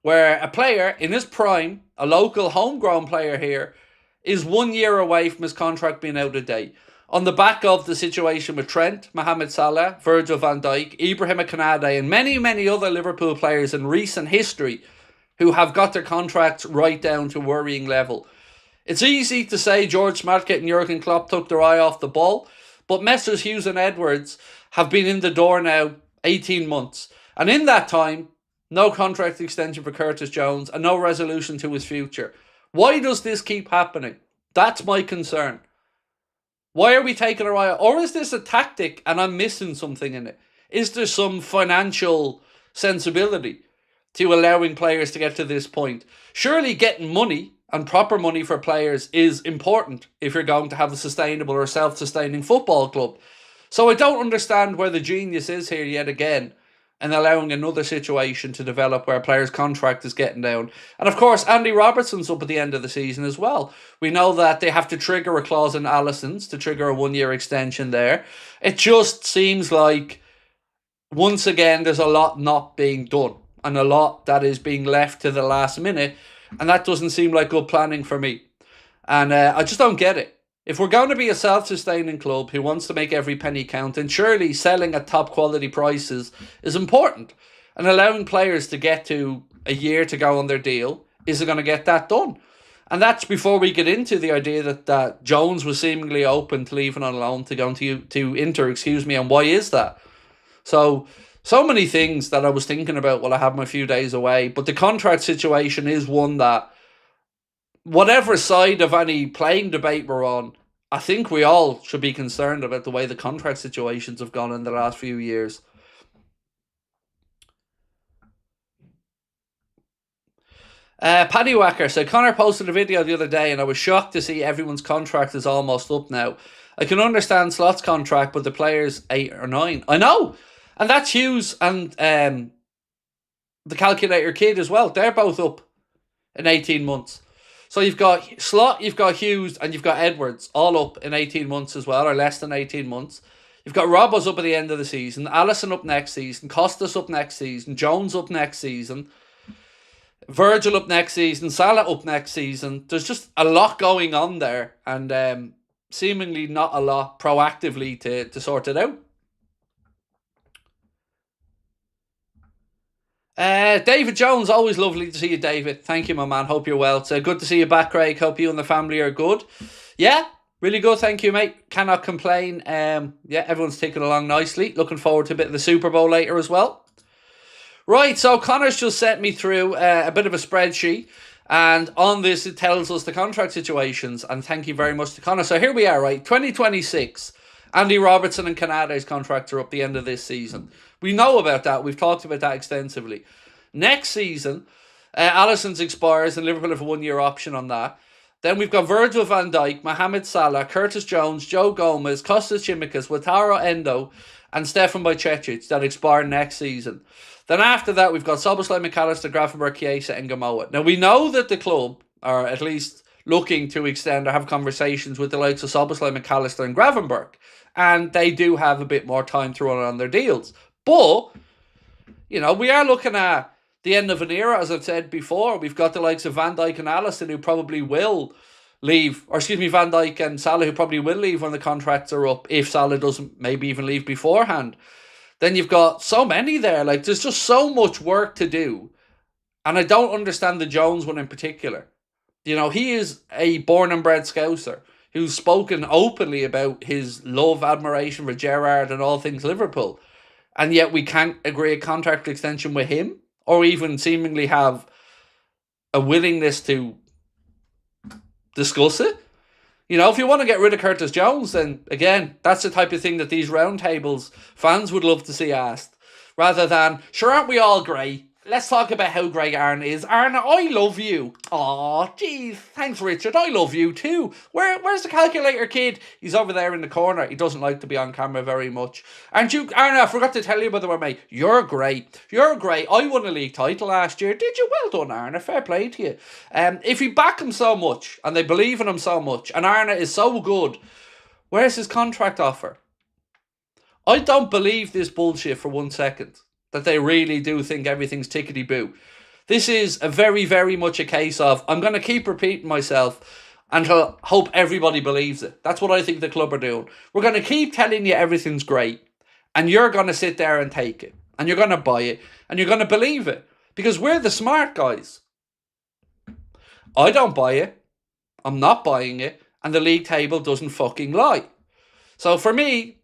where a player in his prime, a local homegrown player here, is 1 year away from his contract being out of date, on the back of the situation with Trent, Mohamed Salah, Virgil van Dijk, Ibrahim Konate, and many, many other Liverpool players in recent history who have got their contracts right down to worrying level. It's easy to say George Southgate and Jurgen Klopp took their eye off the ball, but Messrs Hughes and Edwards have been in the door now 18 months. And in that time, no contract extension for Curtis Jones and no resolution to his future. Why does this keep happening? That's my concern. Why are we taking our eye off? Or is this a tactic and I'm missing something in it? Is there some financial sensibility to allowing players to get to this point? Surely getting money and proper money for players is important if you're going to have a sustainable or self-sustaining football club. So I don't understand where the genius is here yet again and allowing another situation to develop where a player's contract is getting down. And of course, Andy Robertson's up at the end of the season as well. We know that they have to trigger a clause in Allison's to trigger a 1 year extension there. It just seems like, once again, there's a lot not being done and a lot that is being left to the last minute. And that doesn't seem like good planning for me. And I just don't get it. If we're going to be a self-sustaining club who wants to make every penny count, then surely selling at top quality prices is important. And allowing players to get to a year to go on their deal isn't going to get that done. And that's before we get into the idea that Jones was seemingly open to leaving on loan to go to Inter, and why is that? So many things that I was thinking about while I had my few days away. But the contract situation is one that, whatever side of any playing debate we're on, I think we all should be concerned about the way the contract situations have gone in the last few years. Paddy Wacker said, Connor posted a video the other day and I was shocked to see everyone's contract is almost up now. I can understand Slot's contract, but the players 8 or 9. I know! And that's Hughes and the Calculator Kid as well. They're both up in 18 months. So you've got Slot, you've got Hughes, and you've got Edwards, all up in 18 months as well, or less than 18 months. You've got Robbo's up at the end of the season, Allison up next season, Costas up next season, Jones up next season, Virgil up next season, Salah up next season. There's just a lot going on there, and seemingly not a lot proactively to sort it out. David Jones, always lovely to see you, David. Thank you, my man. Hope you're well. It's good to see you back, Craig. Hope you and the family are good. Yeah, really good. Thank you, mate. Cannot complain. Yeah, everyone's taking along nicely. Looking forward to a bit of the Super Bowl later as well. Right, so Connor's just sent me through a bit of a spreadsheet. And on this, it tells us the contract situations. And thank you very much to Connor. So here we are, right? 2026. Andy Robertson and Canade's contracts are up the end of this season. We know about that. We've talked about that extensively. Next season, Alisson's expires and Liverpool have a 1-year option on that. Then we've got Virgil van Dijk, Mohamed Salah, Curtis Jones, Joe Gomez, Kostas Tsimikas, Wataru Endo, and Stefan Bajcetic that expire next season. Then after that, we've got Szoboszlai, McAllister, Grafenberg, Chiesa, and Gamoa. Now, we know that the club are at least looking to extend or have conversations with the likes of Szoboszlai, McAllister, and Grafenberg. And they do have a bit more time to run on their deals. But, you know, we are looking at the end of an era, as I've said before. We've got the likes of Van Dijk and Alisson who probably will leave, or excuse me, Van Dijk and Salah who probably will leave when the contracts are up, if Salah doesn't maybe even leave beforehand. Then you've got so many there. Like, there's just so much work to do. And I don't understand the Jones one in particular. You know, he is a born and bred Scouser who's spoken openly about his love, admiration for Gerrard and all things Liverpool. And yet we can't agree a contract extension with him, or even seemingly have a willingness to discuss it. You know, if you want to get rid of Curtis Jones, then again, that's the type of thing that these roundtables fans would love to see asked. Rather than, sure, aren't we all great? Let's talk about how great Arne is. Arne, I love you. Aw, geez, thanks, Richard. I love you too. Where's the Calculator Kid? He's over there in the corner. He doesn't like to be on camera very much. Aren't you, Arne? I forgot to tell you, by the way, mate. You're great. You're great. I won a league title last year. Did you? Well done, Arne. Fair play to you. If you back him so much and they believe in him so much, and Arne is so good, where's his contract offer? I don't believe this bullshit for 1 second. That they really do think everything's tickety-boo. This is a very, very much a case of, I'm going to keep repeating myself and hope everybody believes it. That's what I think the club are doing. We're going to keep telling you everything's great, and you're going to sit there and take it, and you're going to buy it, and you're going to believe it, because we're the smart guys. I don't buy it. I'm not buying it, and the league table doesn't fucking lie. So for me,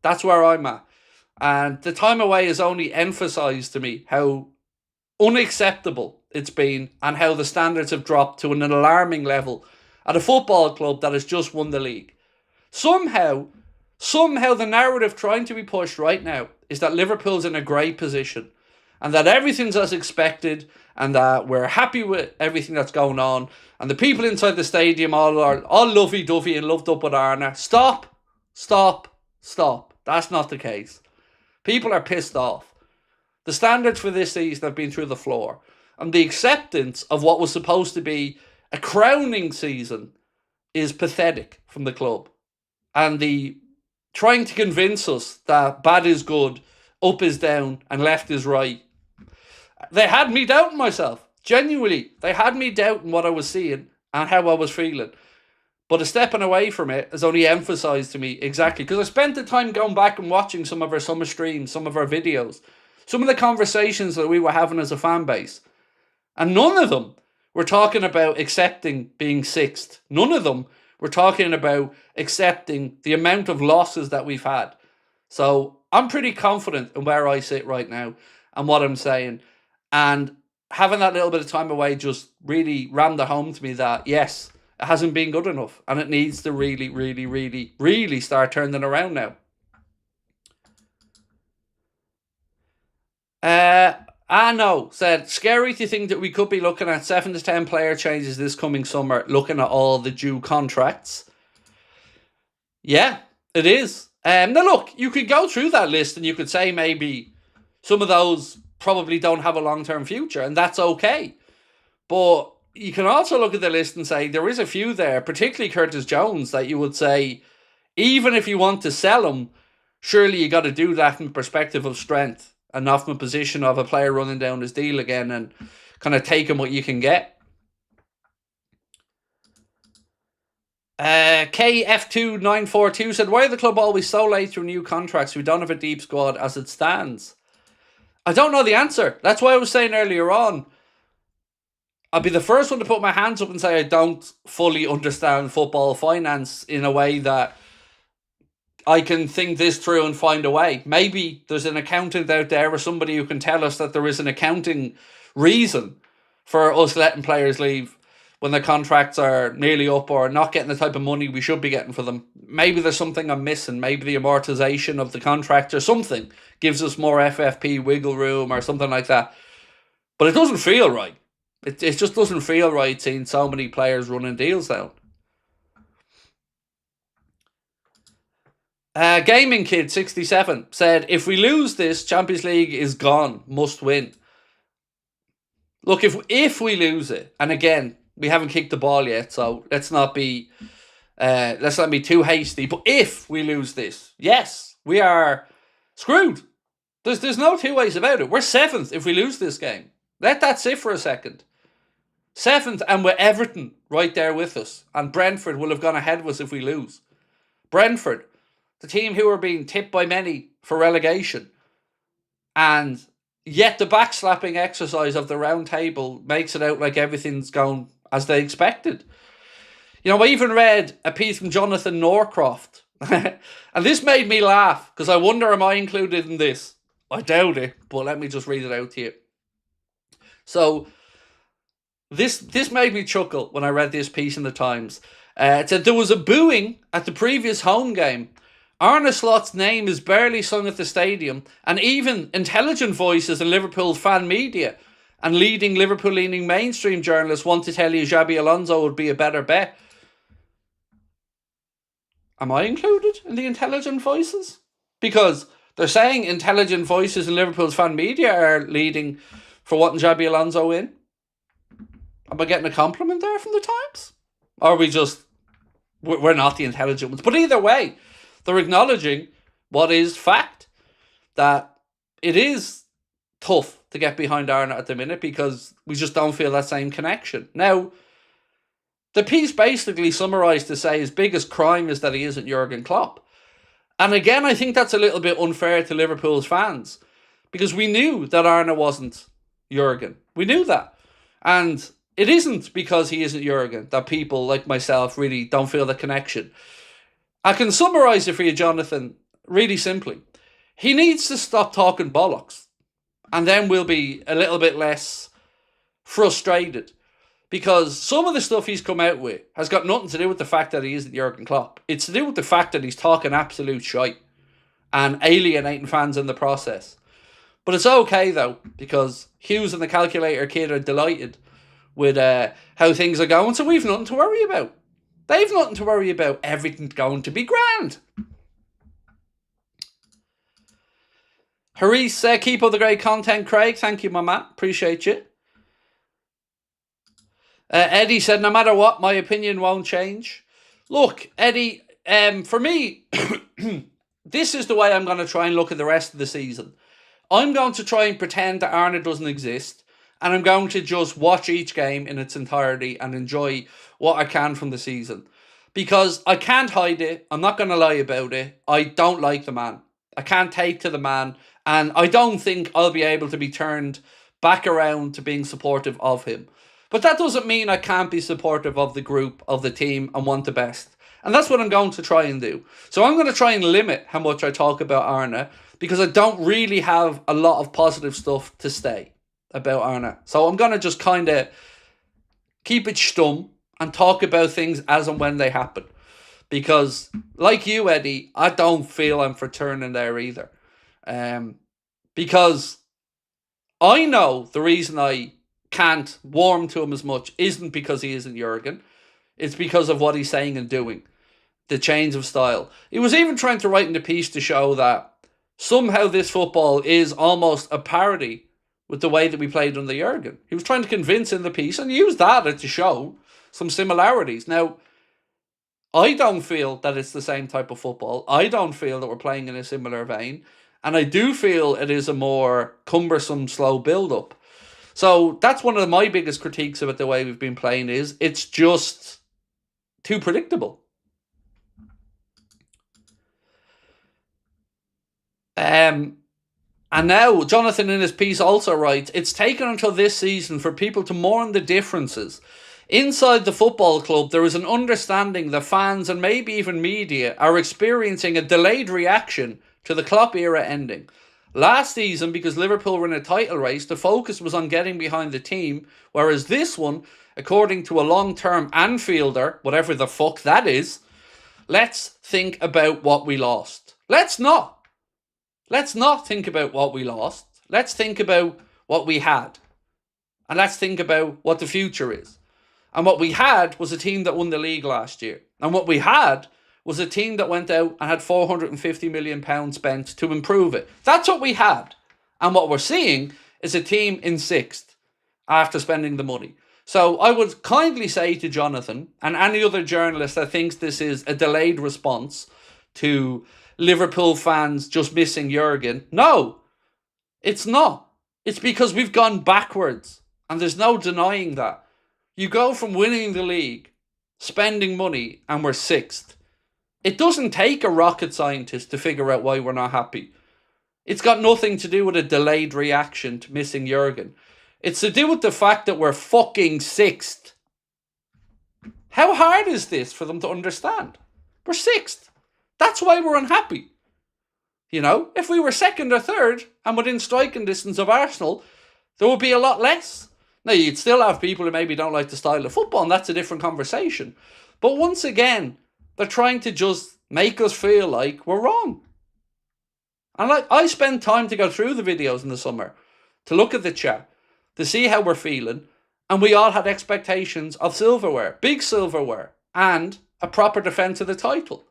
that's where I'm at. And the time away has only emphasised to me how unacceptable it's been and how the standards have dropped to an alarming level at a football club that has just won the league. Somehow the narrative trying to be pushed right now is that Liverpool's in a great position and that everything's as expected and that we're happy with everything that's going on and the people inside the stadium all are all lovey-dovey and loved up with Arne. Stop. That's not the case. People are pissed off. The standards for this season have been through the floor. And the acceptance of what was supposed to be a crowning season is pathetic from the club. And the trying to convince us that bad is good, up is down, and left is right. They had me doubting myself. Genuinely, they had me doubting what I was seeing and how I was feeling. But a stepping away from it has only emphasised to me exactly, because I spent the time going back and watching some of our summer streams, some of our videos, some of the conversations that we were having as a fan base. And none of them were talking about accepting being sixth. None of them were talking about accepting the amount of losses that we've had. So I'm pretty confident in where I sit right now and what I'm saying. And having that little bit of time away just really rammed it home to me that, yes, it hasn't been good enough. And it needs to really, really, really, really start turning around now. No, said, scary to think that we could be looking at 7 to 10 player changes this coming summer, looking at all the due contracts. Yeah, it is. Now look, you could go through that list and you could say maybe some of those probably don't have a long-term future, and that's okay. But you can also look at the list and say there is a few there, particularly Curtis Jones, that you would say, even if you want to sell him, surely you got to do that from the perspective of strength and not from a position of a player running down his deal again and kind of taking what you can get. KF2942 said, why are the club always so late through new contracts? We don't have a deep squad as it stands. I don't know the answer. That's why I was saying earlier on, I'll be the first one to put my hands up and say I don't fully understand football finance in a way that I can think this through and find a way. Maybe there's an accountant out there or somebody who can tell us that there is an accounting reason for us letting players leave when their contracts are nearly up or not getting the type of money we should be getting for them. Maybe there's something I'm missing. Maybe the amortization of the contract or something gives us more FFP wiggle room or something like that. But it doesn't feel right. It just doesn't feel right seeing so many players running deals down. Gaming Kid 67 said, if we lose this, Champions League is gone. Must win. Look, if we lose it, and again, we haven't kicked the ball yet, so let's not be too hasty. But if we lose this, yes, we are screwed. There's no two ways about it. We're 7th if we lose this game. Let that sit for a second. 7th, and with Everton right there with us. And Brentford will have gone ahead of us if we lose. Brentford, the team who are being tipped by many for relegation. And yet the backslapping exercise of the round table makes it out like everything's going as they expected. You know, I even read a piece from Jonathan Norcroft. And this made me laugh, because I wonder, am I included in this? I doubt it, but let me just read it out to you. So, this made me chuckle when I read this piece in the Times. It said, there was a booing at the previous home game. Arne Slot's name is barely sung at the stadium, and even intelligent voices in Liverpool fan media and leading Liverpool-leaning mainstream journalists want to tell you Xabi Alonso would be a better bet. Am I included in the intelligent voices? Because they're saying intelligent voices in Liverpool's fan media are leading for wanting Xabi Alonso in. Am I getting a compliment there from the Times? Or are we just... we're not the intelligent ones. But either way, they're acknowledging what is fact. That it is tough to get behind Arne at the minute because we just don't feel that same connection. Now, the piece basically summarised to say his biggest crime is that he isn't Jurgen Klopp. And again, I think that's a little bit unfair to Liverpool's fans, because we knew that Arne wasn't Jurgen. We knew that. And it isn't because he isn't Jurgen that people like myself really don't feel the connection. I can summarise it for you, Jonathan, really simply. He needs to stop talking bollocks, and then we'll be a little bit less frustrated. Because some of the stuff he's come out with has got nothing to do with the fact that he isn't Jurgen Klopp. It's to do with the fact that he's talking absolute shite and alienating fans in the process. But it's okay, though, because Hughes and the Calculator Kid are delighted with how things are going, so we've nothing to worry about. They've nothing to worry about. Everything's going to be grand. Haris, keep up the great content, Craig. Thank you, my man. Appreciate you. Eddie said, no matter what, my opinion won't change. Look, Eddie, for me, this is the way I'm going to try and look at the rest of the season. I'm going to try and pretend that Arne doesn't exist, And I'm going to just watch each game in its entirety and enjoy what I can from the season. Because I can't hide it. I'm not going to lie about it. I don't like the man. I can't take to the man. And I don't think I'll be able to be turned back around to being supportive of him. But that doesn't mean I can't be supportive of the group, of the team, and want the best. And that's what I'm going to try and do. So I'm going to try and limit how much I talk about Arne, because I don't really have a lot of positive stuff to say about Arne. So I'm going to just kind of keep it stum and talk about things as and when they happen. Because, like you, Eddie, I don't feel I'm for turning there either. Because I know the reason I can't warm to him as much isn't because he isn't Jurgen. It's because of what he's saying and doing. The change of style. He was even trying to write in the piece to show that somehow this football is almost a parody with the way that we played under Jurgen. He was trying to convince in the piece and use that to show some similarities. Now, I don't feel that it's the same type of football. I don't feel that we're playing in a similar vein. And I do feel it is a more cumbersome, slow build-up. So that's one of my biggest critiques about the way we've been playing is it's just too predictable. And now, Jonathan in his piece also writes, it's taken until this season for people to mourn the differences. Inside the football club, there is an understanding that fans and maybe even media are experiencing a delayed reaction to the Klopp era ending. Last season, because Liverpool were in a title race, the focus was on getting behind the team, whereas this one, according to a long-term Anfielder, whatever the fuck that is, let's think about what we lost. Let's not. Let's not think about what we lost. Let's think about what we had. And let's think about what the future is. And what we had was a team that won the league last year. And what we had was a team that went out and had £450 million spent to improve it. That's what we had. And what we're seeing is a team in sixth after spending the money. So I would kindly say to Jonathan and any other journalist that thinks this is a delayed response to Liverpool fans just missing Jurgen. No, it's not. It's because we've gone backwards. And there's no denying that. You go from winning the league, spending money, and we're sixth. It doesn't take a rocket scientist to figure out why we're not happy. It's got nothing to do with a delayed reaction to missing Jurgen. It's to do with the fact that we're fucking sixth. How hard is this for them to understand? We're sixth. That's why we're unhappy. You know, if we were second or third and within striking distance of Arsenal, there would be a lot less. Now, you'd still have people who maybe don't like the style of football, and that's a different conversation. But once again, they're trying to just make us feel like we're wrong. And I spend time to go through the videos in the summer, to look at the chat, to see how we're feeling, and we all had expectations of silverware, big silverware, and a proper defence of the title.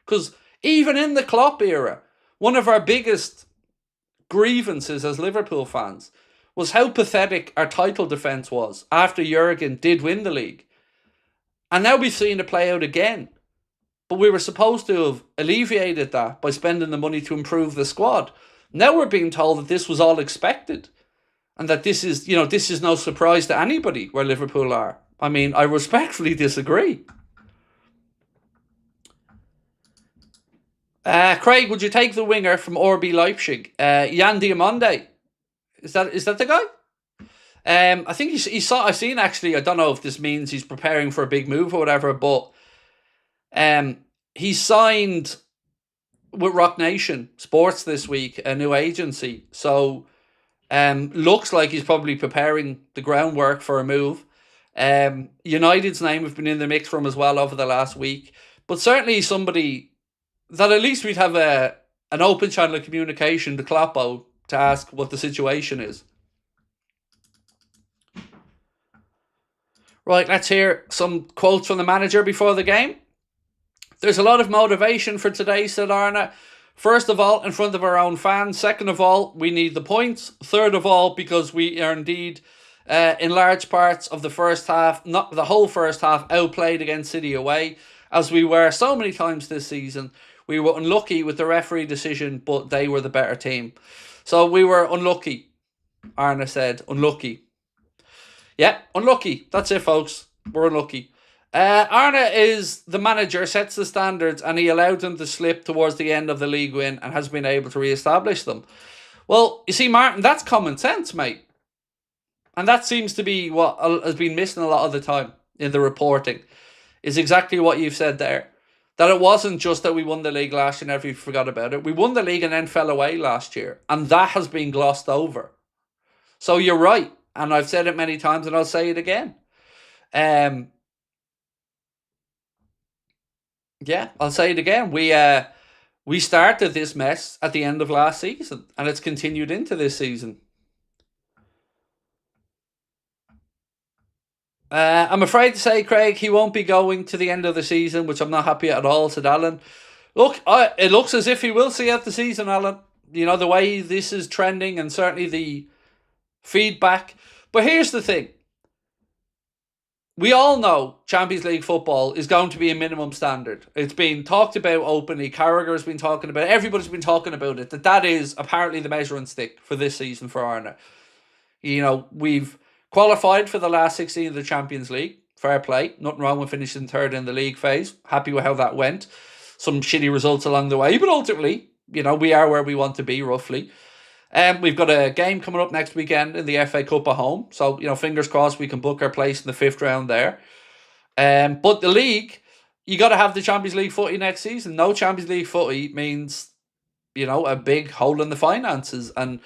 Because even in the Klopp era, one of our biggest grievances as Liverpool fans was how pathetic our title defence was after Jurgen did win the league. And now we've seen it play out again. But we were supposed to have alleviated that by spending the money to improve the squad. Now we're being told that this was all expected. And that this is no surprise to anybody where Liverpool are. I mean, I respectfully disagree. Craig, would you take the winger from RB Leipzig? Jan Diamonde. Is that the guy? I think I've seen actually, I don't know if this means he's preparing for a big move or whatever, but he signed with Rock Nation Sports this week, a new agency. So looks like he's probably preparing the groundwork for a move. United's name have been in the mix for him as well over the last week. But certainly somebody that at least we'd have an open channel of communication to Kloppo to ask what the situation is. Right, let's hear some quotes from the manager before the game. There's a lot of motivation for today, said Arne. First of all, in front of our own fans. Second of all, we need the points. Third of all, because we are indeed, in large parts of the first half, not the whole first half, outplayed against City away, as we were so many times this season. We were unlucky with the referee decision, but they were the better team. So we were unlucky, Arne said. Unlucky. Yeah, unlucky. That's it, folks. We're unlucky. Arne is the manager, sets the standards, and he allowed them to slip towards the end of the league win and has been able to re-establish them. Well, you see, Martin, that's common sense, mate. And that seems to be what has been missing a lot of the time in the reporting, is exactly what you've said there. That it wasn't just that we won the league last year and everybody forgot about it. We won the league and then fell away last year. And that has been glossed over. So you're right. And I've said it many times and I'll say it again. Yeah, I'll say it again. We started this mess at the end of last season and it's continued into this season. I'm afraid to say, Craig, he won't be going to the end of the season, which I'm not happy at all, said Alan. Look, it looks as if he will see out the season, Alan. You know, the way this is trending and certainly the feedback. But here's the thing. We all know Champions League football is going to be a minimum standard. It's been talked about openly. Carragher has been talking about it. Everybody's been talking about it. That is apparently the measuring stick for this season for Arne. You know, we've qualified for the last 16 of the Champions League. Fair play. Nothing wrong with finishing third in the league phase. Happy with how that went. Some shitty results along the way. But ultimately, you know, we are where we want to be, roughly. We've got a game coming up next weekend in the FA Cup at home. So, you know, fingers crossed we can book our place in the 5th round there. But the league, you got to have the Champions League footy next season. No Champions League footy means, you know, a big hole in the finances. And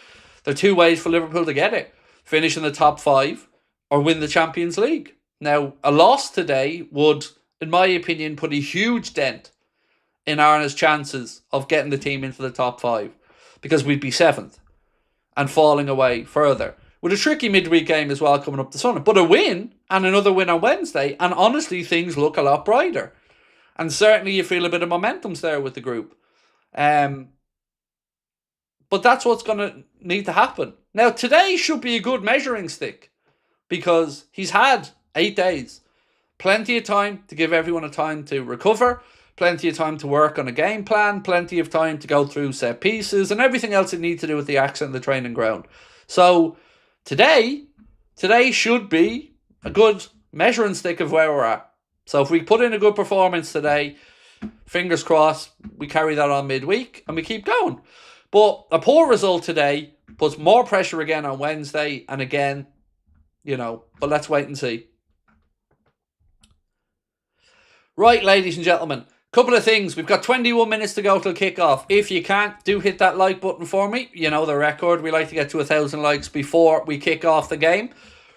there are two ways for Liverpool to get it. Finish in the top 5 or win the Champions League. Now, a loss today would, in my opinion, put a huge dent in Arne's chances of getting the team into the top 5 because we'd be 7th and falling away further. With a tricky midweek game as well coming up this Sunday. But a win and another win on Wednesday, and honestly, things look a lot brighter. And certainly you feel a bit of momentum's there with the group. But that's what's going to need to happen. Now, today should be a good measuring stick because he's had 8 days. Plenty of time to give everyone a time to recover. Plenty of time to work on a game plan. Plenty of time to go through set pieces and everything else you need to do with the accent and the training ground. So today should be a good measuring stick of where we're at. So if we put in a good performance today, fingers crossed, we carry that on midweek and we keep going. But a poor result today puts more pressure again on Wednesday and again, you know, but let's wait and see. Right, ladies and gentlemen, couple of things. We've got 21 minutes to go till kickoff. If you can't, do hit that like button for me. You know the record. We like to get to 1,000 likes before we kick off the game.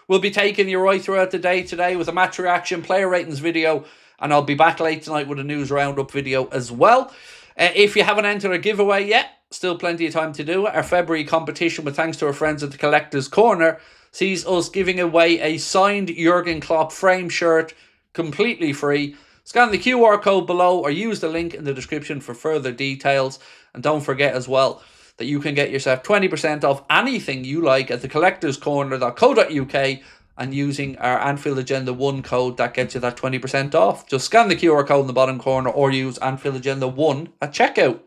We'll be taking you right throughout the day today with a match reaction, player ratings video, and I'll be back late tonight with a news roundup video as well. If you haven't entered a giveaway yet, still plenty of time to do it. Our February competition, with thanks to our friends at the Collector's Corner, sees us giving away a signed Jurgen Klopp frame shirt completely free. Scan the QR code below or use the link in the description for further details. And don't forget as well that you can get yourself 20% off anything you like at thecollectorscorner.co.uk and using our Anfield Agenda 1 code that gets you that 20% off. Just scan the QR code in the bottom corner or use Anfield Agenda 1 at checkout.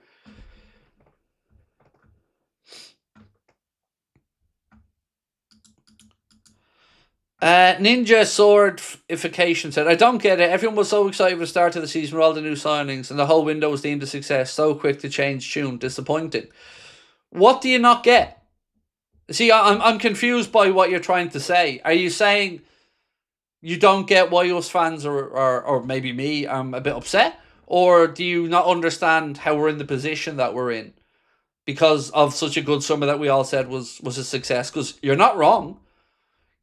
Ninja Swordification said, I don't get it. Everyone was so excited for the start of the season with all the new signings and the whole window was deemed a success. So quick to change tune. Disappointing. What do you not get? See, I'm confused by what you're trying to say. Are you saying you don't get why us fans or maybe me, I'm a bit upset? Or do you not understand how we're in the position that we're in because of such a good summer that we all said was a success? Because you're not wrong.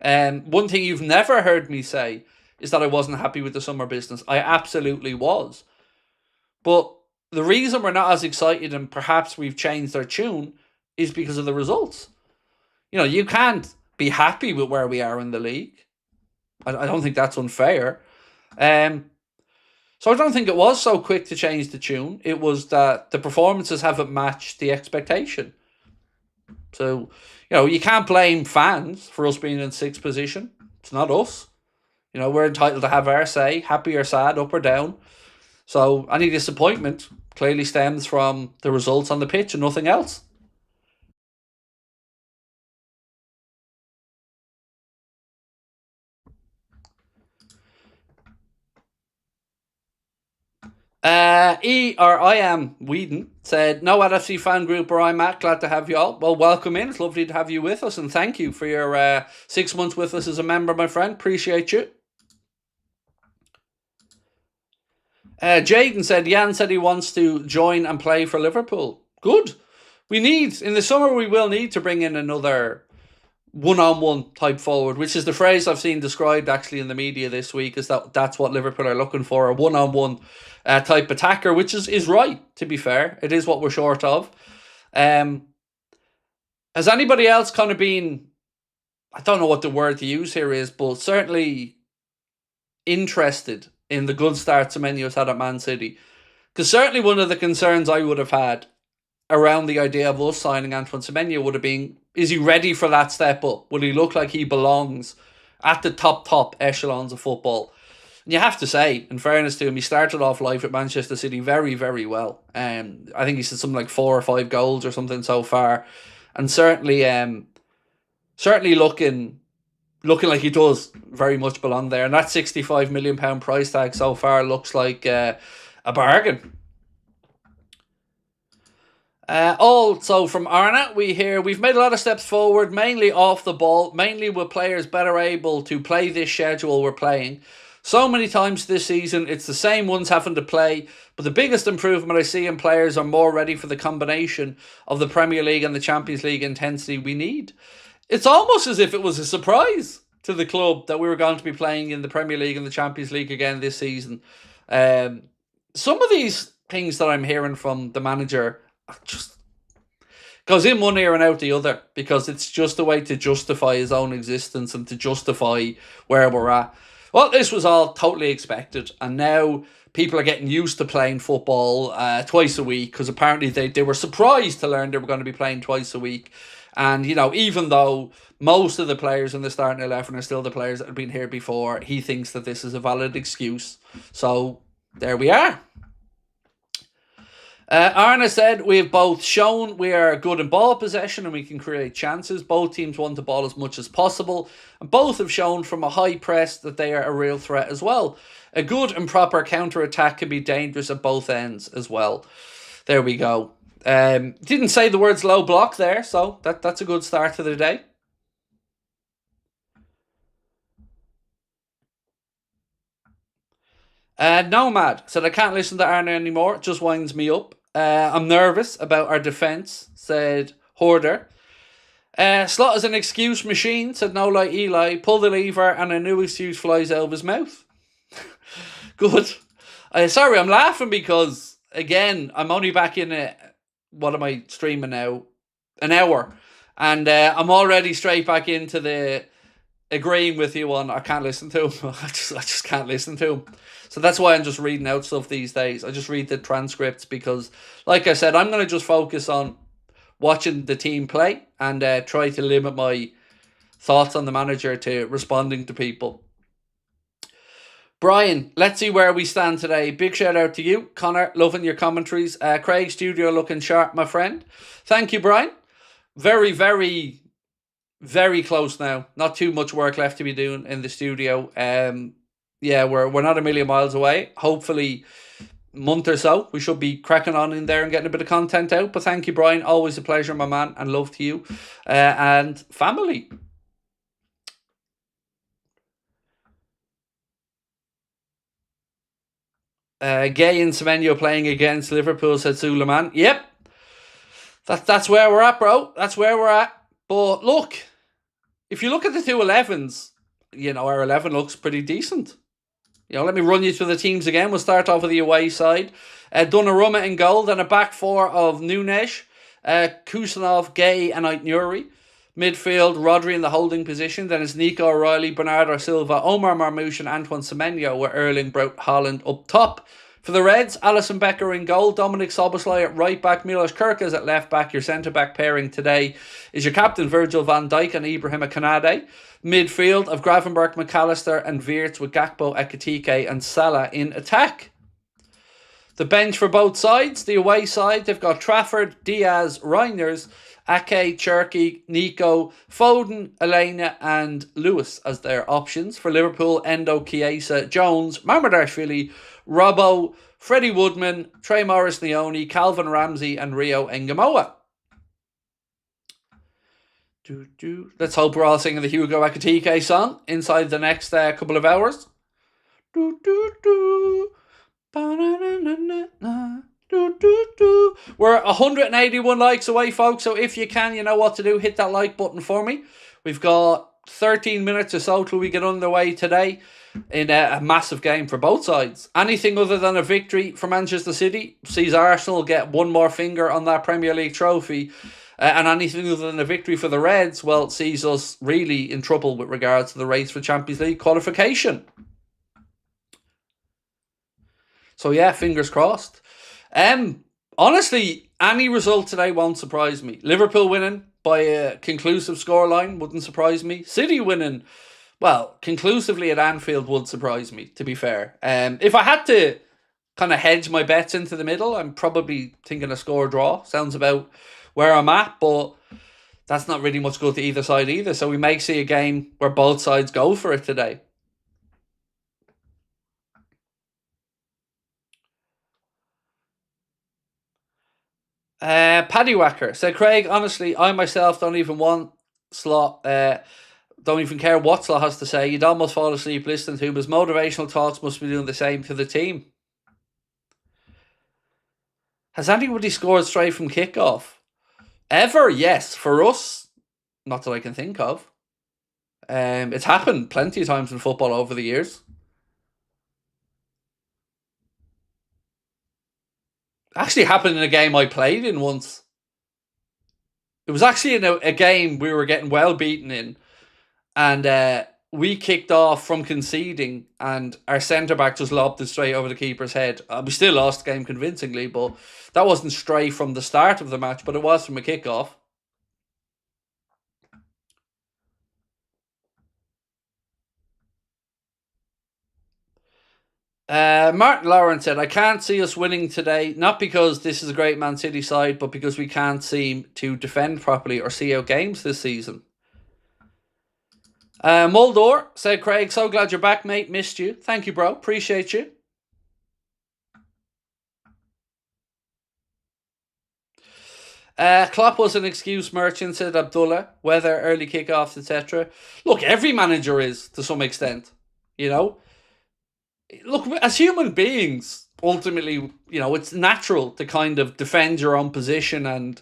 One thing you've never heard me say is that I wasn't happy with the summer business. I absolutely was. But the reason we're not as excited and perhaps we've changed our tune is because of the results. You know, you can't be happy with where we are in the league. I don't think that's unfair. So I don't think it was so quick to change the tune. It was that the performances haven't matched the expectation. So, you know, you can't blame fans for us being in 6th position. It's not us. You know, we're entitled to have our say, happy or sad, up or down. So any disappointment clearly stems from the results on the pitch and nothing else. I am Whedon said, no LFC fan group where I'm at. Glad to have you all. Well, welcome in. It's lovely to have you with us, and thank you for your 6 months with us as a member, my friend. Appreciate you. Jaden said, Jan said he wants to join and play for Liverpool. Good. In the summer, we will need to bring in another one-on-one type forward, which is the phrase I've seen described actually in the media this week, is that's what Liverpool are looking for, a one-on-one type attacker, which is right, to be fair. It is what we're short of. Has anybody else kind of been, I don't know what the word to use here is, but certainly interested in the good start Semenyo's had at Man City? Because certainly one of the concerns I would have had around the idea of us signing Antoine Semenyo would have been, is he ready for that step up? Will he look like he belongs at the top echelons of football? And you have to say, in fairness to him, he started off life at Manchester City very, very well. I think he's had something like 4 or 5 goals or something so far. And certainly looking like he does very much belong there. And that £65 million price tag so far looks like a bargain. Also from Arna, we've made a lot of steps forward, mainly off the ball, mainly with players better able to play this schedule we're playing. So many times this season, it's the same ones having to play, but the biggest improvement I see in players are more ready for the combination of the Premier League and the Champions League intensity we need. It's almost as if it was a surprise to the club that we were going to be playing in the Premier League and the Champions League again this season. Some of these things that I'm hearing from the manager just goes in one ear and out the other, because it's just a way to justify his own existence and to justify where we're at. Well, this was all totally expected, and now people are getting used to playing football twice a week, because apparently they were surprised to learn they were going to be playing twice a week. And, you know, even though most of the players in the starting 11 are still the players that have been here before, he thinks that this is a valid excuse. So there we are. Arna said, we have both shown we are good in ball possession and we can create chances. Both teams want the ball as much as possible, and both have shown from a high press that they are a real threat as well. A good and proper counter-attack can be dangerous at both ends as well. There we go. Didn't say the words low block there, so that's a good start to the day. Nomad said, I can't listen to Arna anymore. It just winds me up. I'm nervous about our defence, said Hoarder. Slot is an excuse machine, said No Lie Eli. Pull the lever and a new excuse flies out of his mouth. Good. Sorry, I'm laughing because, again, I'm only back in it. What am I streaming now? An hour. And I'm already straight back into the agreeing with you on I can't listen to him. I just can't listen to him. So that's why I'm just reading out stuff these days. I just read the transcripts because, like I said, I'm going to just focus on watching the team play and try to limit my thoughts on the manager to responding to people. Brian, let's see where we stand today. Big shout out to you. Connor, loving your commentaries. Craig, studio looking sharp, my friend. Thank you, Brian. Very, very, very close now. Not too much work left to be doing in the studio. Yeah, we're not a million miles away. Hopefully, a month or so, we should be cracking on in there and getting a bit of content out. But thank you, Brian. Always a pleasure, my man, and love to you and family. Gay and Semenyo playing against Liverpool, said Suleiman. Yep. That's where we're at, bro. That's where we're at. But look, if you look at the two 11s, you know, our 11 looks pretty decent. You know, let me run you through the teams again. We'll start off with the away side. Donnarumma in goal, then a back four of Nunes, Kusanov, Gay and Aït-Nouri. Midfield, Rodri in the holding position. Then it's Nico O'Reilly, Bernardo Silva, Omar Marmoush and Antoine Semenyo, with Erling Braut Haaland up top. For the Reds, Alisson Becker in goal, Dominic Szoboszlai at right back, Milos Kerkez at left back. Your centre back pairing today is your captain Virgil van Dijk and Ibrahima Konate. Midfield of Gravenberch, McAllister and Wirtz, with Gakpo, Ekitike and Salah in attack. The bench for both sides, the away side, they've got Trafford, Diaz, Reiners, Ake, Cherky, Nico, Foden, Elena and Lewis as their options. For Liverpool, Endo, Chiesa, Jones, Mamadashvili, Robbo, Freddie Woodman, Trey Morris-Leone, Calvin Ramsey and Rio Engamoa. Let's hope we're all singing the Hugo Ekitike song inside the next couple of hours. We're 181 likes away, folks, so if you can, you know what to do. Hit that like button for me. We've got 13 minutes or so till we get underway today in a massive game for both sides. Anything other than a victory for Manchester City sees Arsenal get one more finger on that Premier League trophy. And anything other than a victory for the Reds, well, sees us really in trouble with regards to the race for Champions League qualification. So yeah, fingers crossed. Honestly, any result today won't surprise me. Liverpool winning by a conclusive scoreline wouldn't surprise me. City winning, well, conclusively at Anfield would surprise me, to be fair. If I had to kind of hedge my bets into the middle, I'm probably thinking a score draw. Sounds about where I'm at, but that's not really much good to either side either. So we may see a game where both sides go for it today. Paddy Whacker said, Craig, honestly, I myself don't even want Slot, don't even care what Slot has to say. You'd almost fall asleep listening to him. His motivational talks must be doing the same to the team. Has anybody scored straight from kickoff? Ever? Yes. For us, not that I can think of. It's happened plenty of times in football over the years. Actually happened in a game I played in once. It was actually in a game we were getting well beaten in. And we kicked off from conceding and our centre-back just lobbed it straight over the keeper's head. We still lost the game convincingly, but that wasn't straight from the start of the match, but it was from a kickoff. Martin Lawrence said, I can't see us winning today, not because this is a great Man City side, but because we can't seem to defend properly or see out games this season. Muldor said, Craig, so glad you're back, mate. Missed you. Thank you, bro. Appreciate you. Klopp was an excuse merchant, said Abdullah. Weather, early kickoffs, etc. Look, every manager is, to some extent. You know? Look, as human beings, ultimately, you know, it's natural to kind of defend your own position and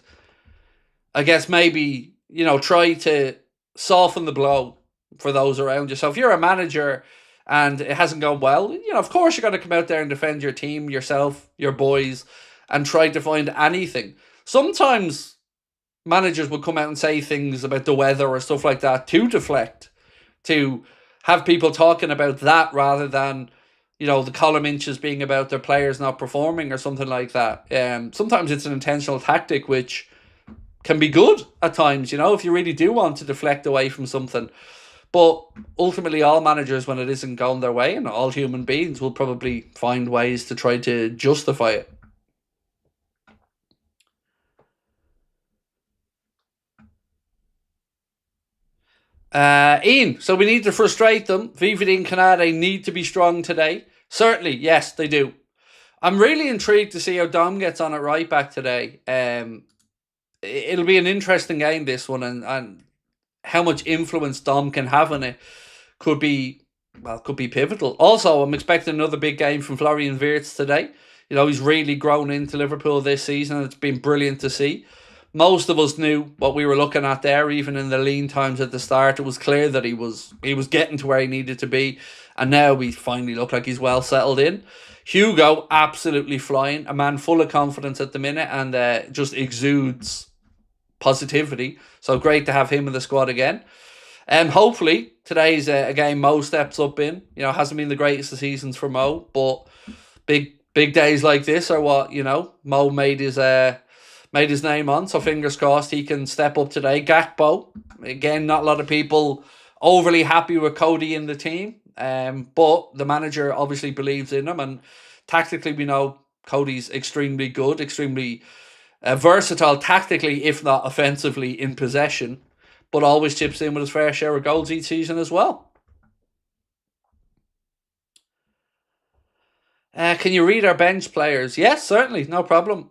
I guess maybe, you know, try to soften the blow for those around you. So if you're a manager and it hasn't gone well, you know, of course you're going to come out there and defend your team, yourself, your boys, and try to find anything. Sometimes managers will come out and say things about the weather or stuff like that to deflect, to have people talking about that rather than, you know, the column inches being about their players not performing or something like that. Sometimes it's an intentional tactic which can be good at times, you know, if you really do want to deflect away from something. But ultimately, all managers, when it isn't going their way, and all human beings will probably find ways to try to justify it. Ian, so we need to frustrate them. Vivid and Canade need to be strong today. Certainly, yes, they do. I'm really intrigued to see how Dom gets on at right back today. It'll be an interesting game, this one, and how much influence Dom can have on it could be pivotal. Also, I'm expecting another big game from Florian Wirtz today. You know, he's really grown into Liverpool this season. It's been brilliant to see. Most of us knew what we were looking at there, even in the lean times at the start. It was clear that he was getting to where he needed to be, and now we finally look like he's well settled in. Hugo, absolutely flying. A man full of confidence at the minute and just exudes positivity. So great to have him in the squad again. Hopefully today's a game Mo steps up in. You know, hasn't been the greatest of seasons for Mo, but big days like this are what, you know, Mo made his name on. So fingers crossed he can step up today. Gakpo, again, not a lot of people overly happy with Cody in the team. But the manager obviously believes in him, and tactically we know Cody's extremely good, extremely versatile tactically, if not offensively in possession, but always chips in with his fair share of goals each season as well. Can you read our bench players? Yes, certainly, no problem.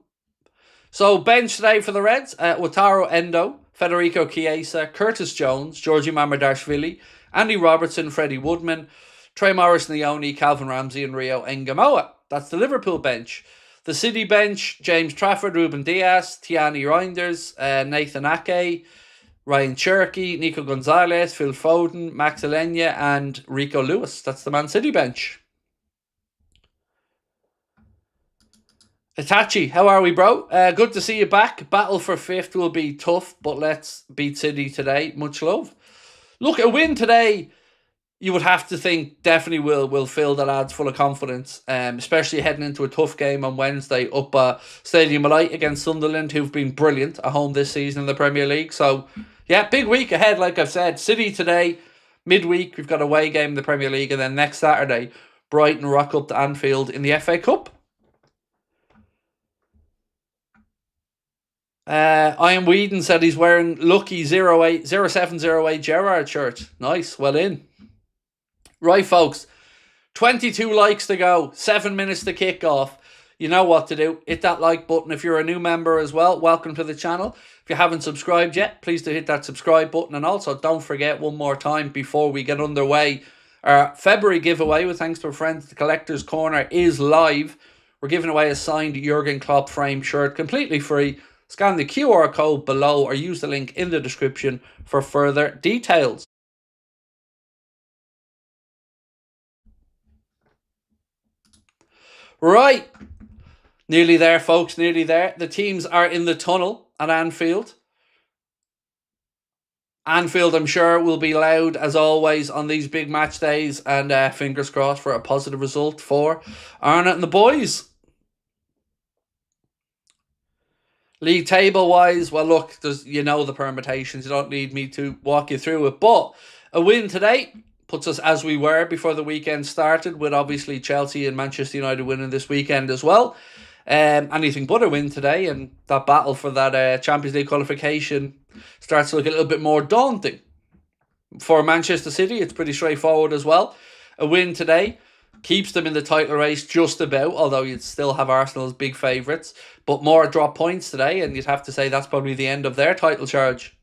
So, bench today for the Reds, Wataru Endo, Federico Chiesa, Curtis Jones, Georgie Mamardashvili, Andy Robertson, Freddie Woodman, Trey Morris-Nyoni, Calvin Ramsey and Rio Engamoa. That's the Liverpool bench. The City bench, James Trafford, Ruben Diaz, Tiani Reinders, Nathan Ake, Ryan Cherky, Nico Gonzalez, Phil Foden, Max Alenia and Rico Lewis. That's the Man City bench. Itachi, how are we, bro? Good to see you back. Battle for 5th will be tough, but let's beat City today. Much love. Look, a win today, you would have to think definitely will fill the lads full of confidence, especially heading into a tough game on Wednesday up Stadium of Light against Sunderland, who've been brilliant at home this season in the Premier League. So, yeah, big week ahead, like I've said. City today, midweek, we've got a away game in the Premier League, and then next Saturday, Brighton rock up to Anfield in the FA Cup. Ian Whedon said he's wearing Lucky 0708 Gerrard shirt. Nice, well in. Right, folks, 22 likes to go, 7 minutes to kick off. You know what to do. Hit that like button. If you're a new member as well, welcome to the channel. If you haven't subscribed yet, please do hit that subscribe button. And also, don't forget one more time before we get underway, our February giveaway with thanks to our friends, the Collector's Corner, is live. We're giving away a signed Jurgen Klopp frame shirt, completely free. Scan the QR code below or use the link in the description for further details. Right. Nearly there, folks. Nearly there. The teams are in the tunnel at Anfield. Anfield, I'm sure, will be loud as always on these big match days. And fingers crossed for a positive result for Arnott and the boys. League table wise, well, look, you know the permutations. You don't need me to walk you through it. But a win today puts us as we were before the weekend started, with obviously Chelsea and Manchester United winning this weekend as well. Anything but a win today, and that battle for that Champions League qualification starts to look a little bit more daunting. For Manchester City, it's pretty straightforward as well. A win today keeps them in the title race just about, although you'd still have Arsenal as big favourites. But more drop points today, and you'd have to say that's probably the end of their title charge.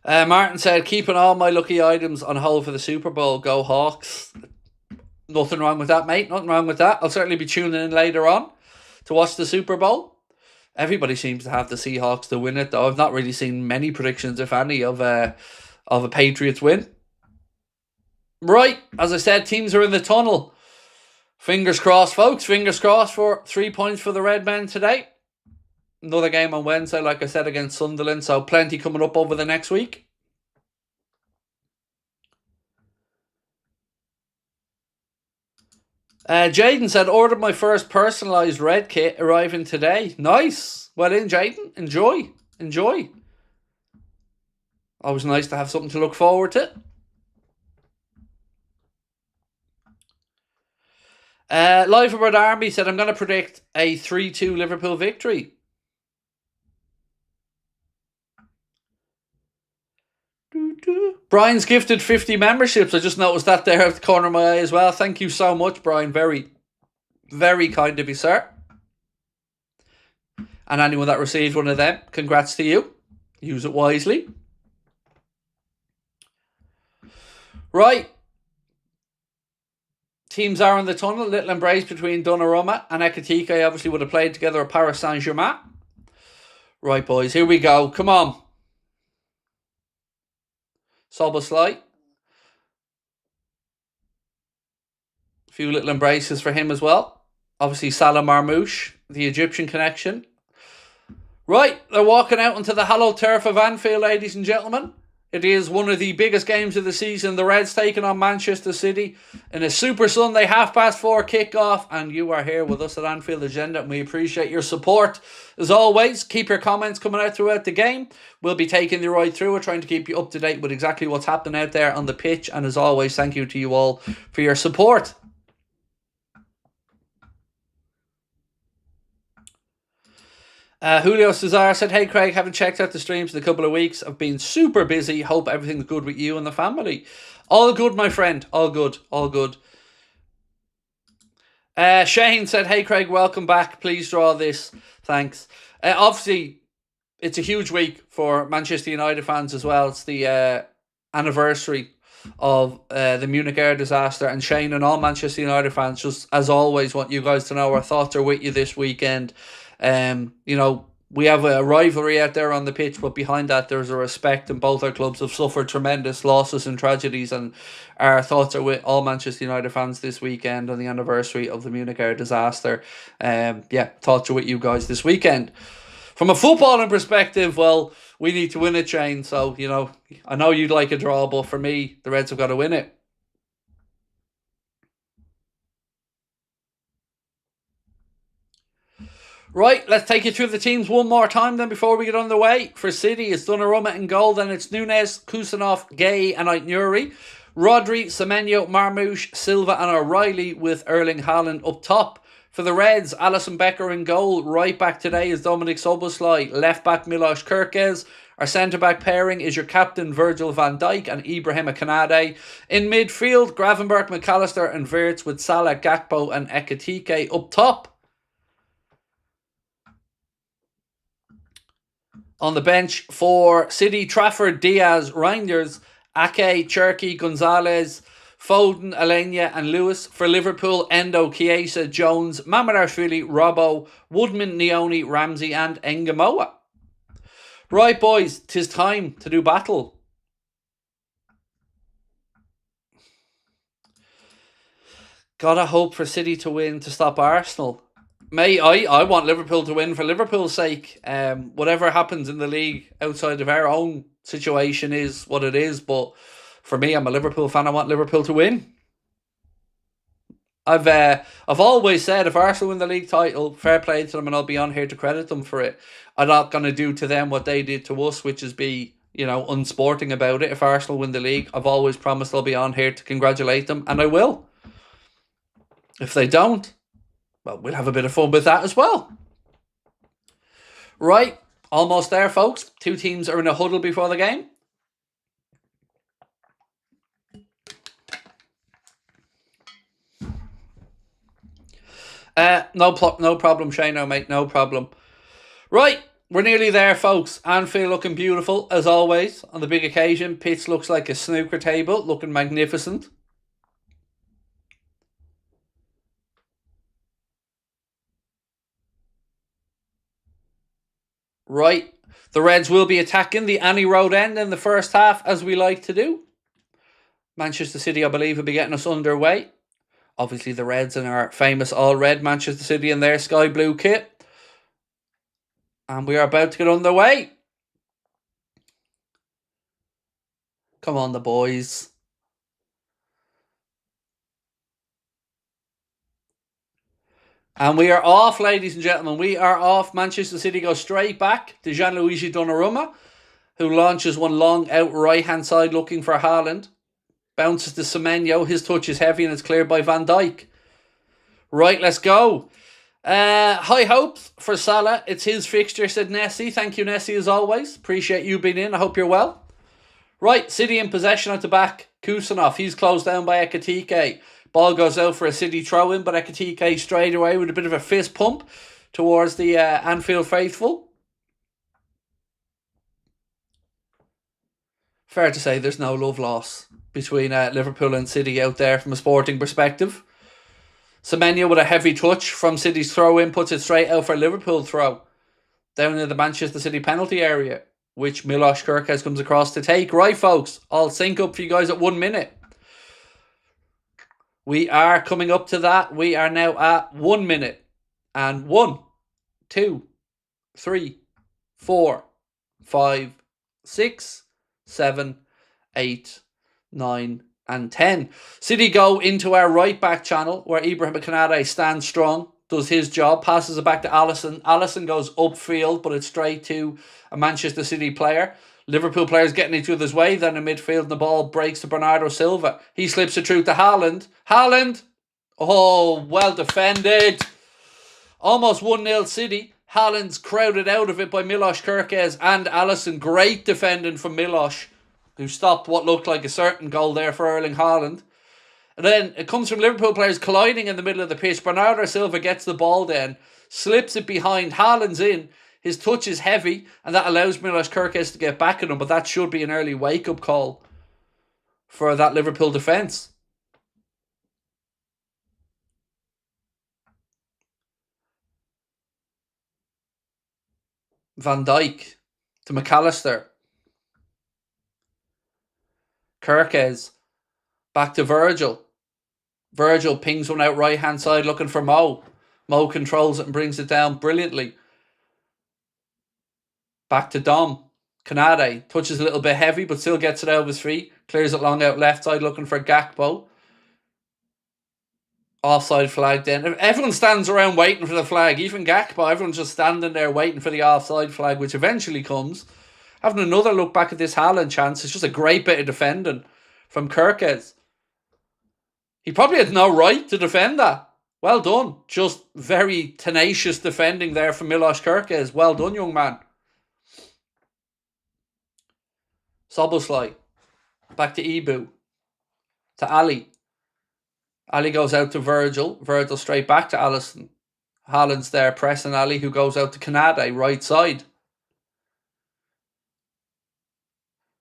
Martin said, keeping all my lucky items on hold for the Super Bowl. Go Hawks. Nothing wrong with that, mate. Nothing wrong with that. I'll certainly be tuning in later on to watch the Super Bowl. Everybody seems to have the Seahawks to win it, though. I've not really seen many predictions, if any, of a Patriots win. Right, as I said, teams are in the tunnel. Fingers crossed, folks. Fingers crossed for 3 points for the Red Men today. Another game on Wednesday, like I said, against Sunderland. So plenty coming up over the next week. Jaden said, ordered my first personalised red kit arriving today. Nice. Well in, Jaden. Enjoy. Enjoy. Always nice to have something to look forward to. Live About Army said, I'm going to predict a 3-2 Liverpool victory. Brian's gifted 50 memberships. I just noticed that there at the corner of my eye as well. Thank you so much, Brian. Very, very kind of you, sir. And anyone that received one of them, congrats to you. Use it wisely. Right. Teams are in the tunnel. Little embrace between Donnarumma and Ekitike. Obviously would have played together at Paris Saint-Germain. Right, boys. Here we go. Come on. Szoboszlai. A few little embraces for him as well. Obviously Salah Marmoush, the Egyptian connection. Right, they're walking out onto the hallowed turf of Anfield, ladies and gentlemen. It is one of the biggest games of the season. The Reds taking on Manchester City in a Super Sunday 4:30 kickoff. And you are here with us at Anfield Agenda, and we appreciate your support. As always, keep your comments coming out throughout the game. We'll be taking you right through it, trying to keep you up to date with exactly what's happening out there on the pitch. And as always, thank you to you all for your support. Julio Cesar said, "Hey Craig, haven't checked out the streams in a couple of weeks. I've been super busy. Hope everything's good with you and the family." All good, my friend. All good. All good. Shane said, "Hey Craig, welcome back. Please draw this. Thanks." Obviously, it's a huge week for Manchester United fans as well. It's the anniversary of the Munich air disaster, and Shane and all Manchester United fans, just as always, want you guys to know our thoughts are with you this weekend. We have a rivalry out there on the pitch, but behind that there's a respect, and both our clubs have suffered tremendous losses and tragedies, and our thoughts are with all Manchester United fans this weekend on the anniversary of the Munich air disaster. Thoughts are with you guys this weekend. From a footballing perspective, well, we need to win it, Shane. So, I know you'd like a draw, but for me, the Reds have got to win it. Right, let's take you through the teams one more time then before we get underway. For City, it's Donnarumma in goal, then it's Nunes, Kusanov, Gay and Aït-Nouri. Rodri, Semenyo, Marmoush, Silva and O'Reilly with Erling Haaland up top. For the Reds, Alisson Becker in goal. Right back today is Dominic Szoboszlai. Left back Milos Kerkez. Our centre-back pairing is your captain Virgil van Dijk and Ibrahima Konate. In midfield, Gravenberch, McAllister and Wirtz with Salah, Gakpo and Ekitike up top. On the bench for City, Trafford, Diaz, Reinders, Ake, Cherki, Gonzalez, Foden, Alenia and Lewis. For Liverpool, Endo, Chiesa, Jones, Mamadashvili, Robbo, Woodman, Nioni, Ramsey and Engamoa. Right, boys, 'tis time to do battle. Gotta hope for City to win to stop Arsenal. I want Liverpool to win for Liverpool's sake. Whatever happens in the league outside of our own situation is what it is. But for me, I'm a Liverpool fan. I want Liverpool to win. I've always said if Arsenal win the league title, fair play to them, and I'll be on here to credit them for it. I'm not going to do to them what they did to us, which is be unsporting about it. If Arsenal win the league, I've always promised I'll be on here to congratulate them, and I will. If they don't, well, we'll have a bit of fun with that as well. Right, almost there, folks. Two teams are in a huddle before the game. No problem, Shane, mate, no problem. Right, we're nearly there, folks. Anfield looking beautiful, as always, on the big occasion. Pitch looks like a snooker table, looking magnificent. Right, the Reds will be attacking the Annie Road end in the first half, as we like to do. Manchester City, I believe, will be getting us underway. Obviously, the Reds in our famous all-red Manchester City in their sky blue kit. And we are about to get underway. Come on, the boys. And we are off, ladies and gentlemen. We are off. Manchester City go straight back to Gianluigi Donnarumma, who launches one long out right-hand side looking for Haaland. Bounces to Semenyo. His touch is heavy and it's cleared by Van Dijk. Right, let's go. High hopes for Salah. It's his fixture, said Nessie. Thank you, Nessie, as always. Appreciate you being in. I hope you're well. Right, City in possession at the back. Kusanov. He's closed down by Ekitike. Ball goes out for a City throw-in, but Ekitike straight away with a bit of a fist pump towards the Anfield faithful. Fair to say there's no love loss between Liverpool and City out there from a sporting perspective. Semenyo with a heavy touch from City's throw-in puts it straight out for a Liverpool throw. Down in the Manchester City penalty area, which Milos Kerkez comes across to take. Right, folks, I'll sync up for you guys at 1 minute. We are coming up to that. We are now at 1 minute. And 1, 2, 3, 4, 5, 6, 7, 8, 9 and 10. City go into our right back channel where Ibrahima Konate stands strong, does his job, passes it back to Alisson. Alisson goes upfield, but it's straight to a Manchester City player. Liverpool players getting each other's way then in midfield, and the ball breaks to Bernardo Silva. He slips it through to Haaland. Haaland! Oh, well defended. Almost 1-0 City. Haaland's crowded out of it by Milos Kerkez and Alisson. Great defending from Milos, who stopped what looked like a certain goal there for Erling Haaland. And then it comes from Liverpool players colliding in the middle of the pitch. Bernardo Silva gets the ball then, slips it behind, Haaland's in. His touch is heavy, and that allows Milos Kerkez to get back at him, but that should be an early wake-up call for that Liverpool defence. Van Dijk to McAllister. Kerkez back to Virgil. Virgil pings one out right hand side looking for Mo. Mo controls it and brings it down brilliantly. Back to Dom. Kanade touches a little bit heavy but still gets it out of his feet. Clears it long out left side looking for Gakpo. Offside flag then. Everyone stands around waiting for the flag. Even Gakpo, everyone's just standing there waiting for the offside flag, which eventually comes. Having another look back at this Haaland chance. It's just a great bit of defending from Kerkez. He probably had no right to defend that. Well done. Just very tenacious defending there from Milos Kerkez. Well done, young man. Szoboszlai. Back to Ibu. To Ali. Ali goes out to Virgil. Virgil straight back to Alisson. Haaland's there pressing Ali, who goes out to Kanade, right side.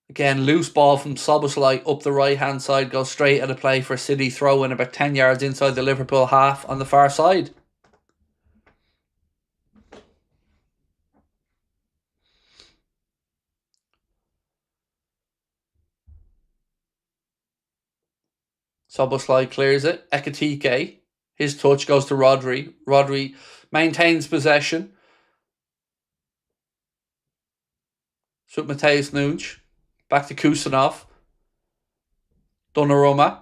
Again, loose ball from Szoboszlai up the right-hand side, goes straight at a play for City, throw in about 10 yards inside the Liverpool half on the far side. Szoboszlai clears it. Ekitike, his touch goes to Rodri. Rodri maintains possession. So Mateusz Nunes. Back to Kusanov. Donnarumma.